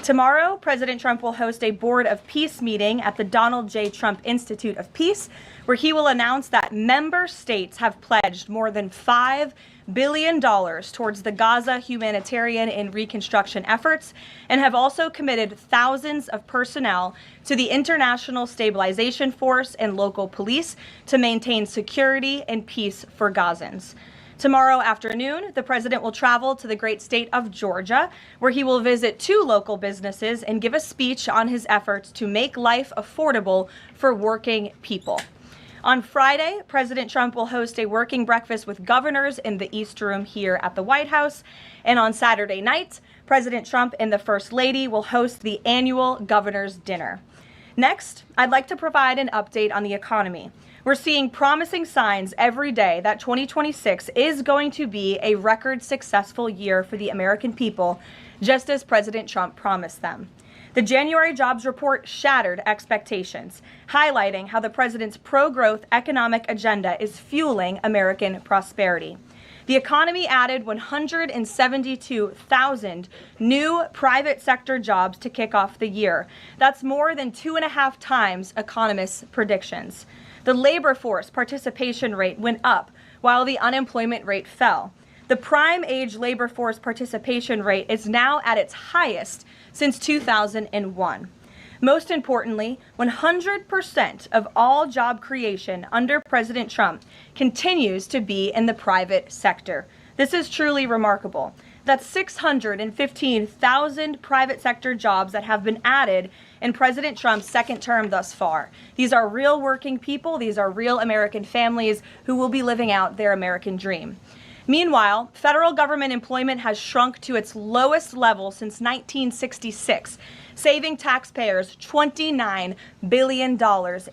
Tomorrow, President Trump will host a Board of Peace meeting at the Donald J. Trump Institute of Peace, where he will announce that member states have pledged more than $5 billion towards the Gaza humanitarian and reconstruction efforts, and have also committed thousands of personnel to the International Stabilization Force and local police to maintain security and peace for Gazans. Tomorrow afternoon, the president will travel to the great state of Georgia, where he will visit 2 local businesses and give a speech on his efforts to make life affordable for working people. On Friday, President Trump will host a working breakfast with governors in the East Room here at the White House. And on Saturday night, President Trump and the First Lady will host the annual Governor's Dinner. Next, I'd like to provide an update on the economy. We're seeing promising signs every day that 2026 is going to be a record successful year for the American people, just as President Trump promised them. The January jobs report shattered expectations, highlighting how the president's pro-growth economic agenda is fueling American prosperity. The economy added 172,000 new private sector jobs to kick off the year. That's more than 2.5 times economists' predictions. The labor force participation rate went up while the unemployment rate fell. The prime age labor force participation rate is now at its highest since 2001. Most importantly, 100% of all job creation under President Trump continues to be in the private sector. This is truly remarkable. That's 615,000 private sector jobs that have been added in President Trump's second term thus far. These are real working people. These are real American families who will be living out their American dream. Meanwhile, federal government employment has shrunk to its lowest level since 1966, saving taxpayers $29 billion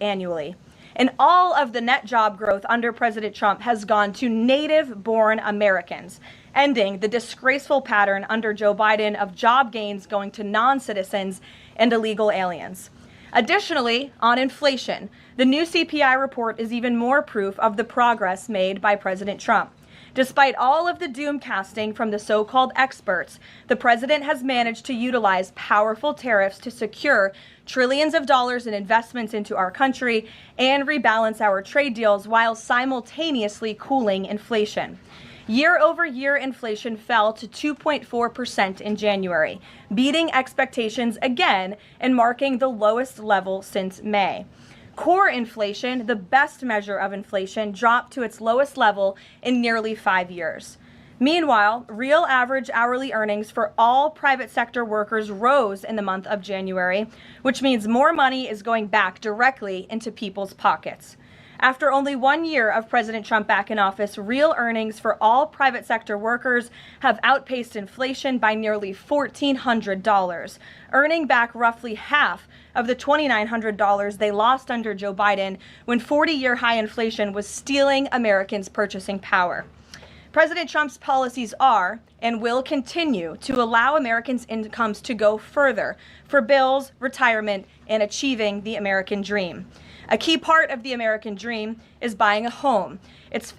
annually. And all of the net job growth under President Trump has gone to native-born Americans, ending the disgraceful pattern under Joe Biden of job gains going to non-citizens and illegal aliens. Additionally, on inflation, the new CPI report is even more proof of the progress made by President Trump. Despite all of the doom casting from the so-called experts, the president has managed to utilize powerful tariffs to secure trillions of dollars in investments into our country and rebalance our trade deals while simultaneously cooling inflation. Year-over-year inflation fell to 2.4% in January, beating expectations again and marking the lowest level since May. Core inflation, the best measure of inflation, dropped to its lowest level in nearly 5 years. Meanwhile, real average hourly earnings for all private sector workers rose in the month of January, which means more money is going back directly into people's pockets. After only 1 year of President Trump back in office, real earnings for all private sector workers have outpaced inflation by nearly $1,400, earning back roughly half of the $2,900 they lost under Joe Biden when 40-year high inflation was stealing Americans' purchasing power. President Trump's policies are and will continue to allow Americans' incomes to go further for bills, retirement, and achieving the American dream. A key part of the American dream is buying a home.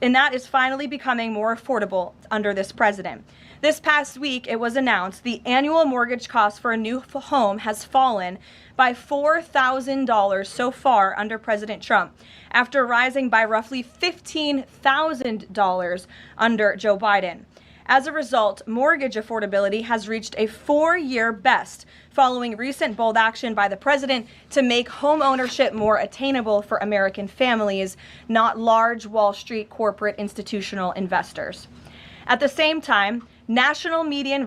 And that is finally becoming more affordable under this president. This past week, it was announced the annual mortgage cost for a new home has fallen by $4,000 so far under President Trump, after rising by roughly $15,000 under Joe Biden. As a result, mortgage affordability has reached a 4-year best following recent bold action by the president to make home ownership more attainable for American families, not large Wall Street corporate institutional investors. At the same time, national median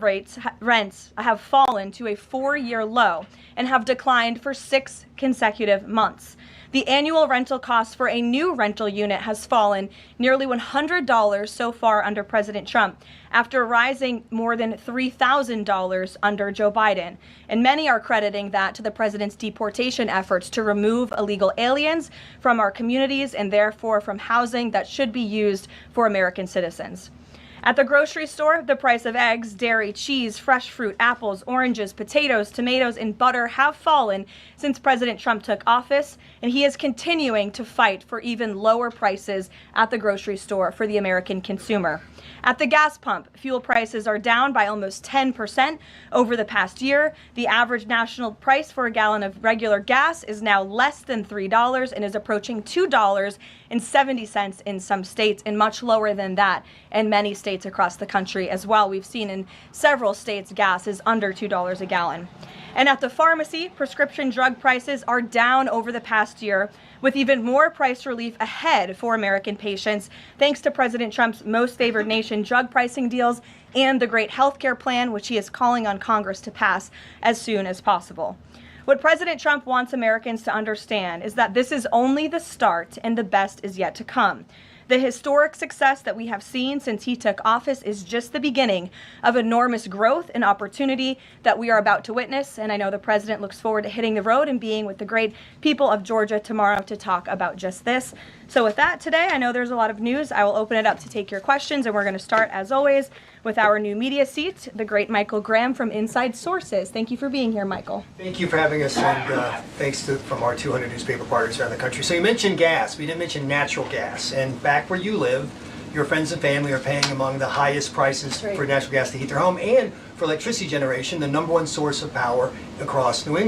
rents have fallen to a 4-year low and have declined for 6 consecutive months. The annual rental cost for a new rental unit has fallen nearly $100 so far under President Trump, after rising more than $3,000 under Joe Biden. And many are crediting that to the president's deportation efforts to remove illegal aliens from our communities and therefore from housing that should be used for American citizens. At the grocery store, the price of eggs, dairy, cheese, fresh fruit, apples, oranges, potatoes, tomatoes, and butter have fallen since President Trump took office, and he is continuing to fight for even lower prices at the grocery store for the American consumer. At the gas pump, fuel prices are down by almost 10% over the past year. The average national price for a gallon of regular gas is now less than $3 and is approaching $2.70 in some states, and much lower than that in many states across the country as well. We've seen in several states gas is under $2 a gallon. And at the pharmacy, prescription drug prices are down over the past year, with even more price relief ahead for American patients, thanks to President Trump's most favored nation drug pricing deals and the great health care plan, which he is calling on Congress to pass as soon as possible. What President Trump wants Americans to understand is that this is only the start and the best is yet to come. The historic success that we have seen since he took office is just the beginning of enormous growth and opportunity that we are about to witness. And I know the president looks forward to hitting the road and being with the great people of Georgia tomorrow to talk about just this. So with that today, I know there's a lot of news. I will open it up to take your questions, and we're going to start, as always, with our new media seat, the great Michael Graham from Inside Sources. Thank you for being here, Michael. Thank you for having us, and thanks from our 200 newspaper partners around the country. So you mentioned gas. We didn't mention natural gas. And back where you live, your friends and family are paying among the highest prices for natural gas to heat their home and for electricity generation, the #1 source of power across New England.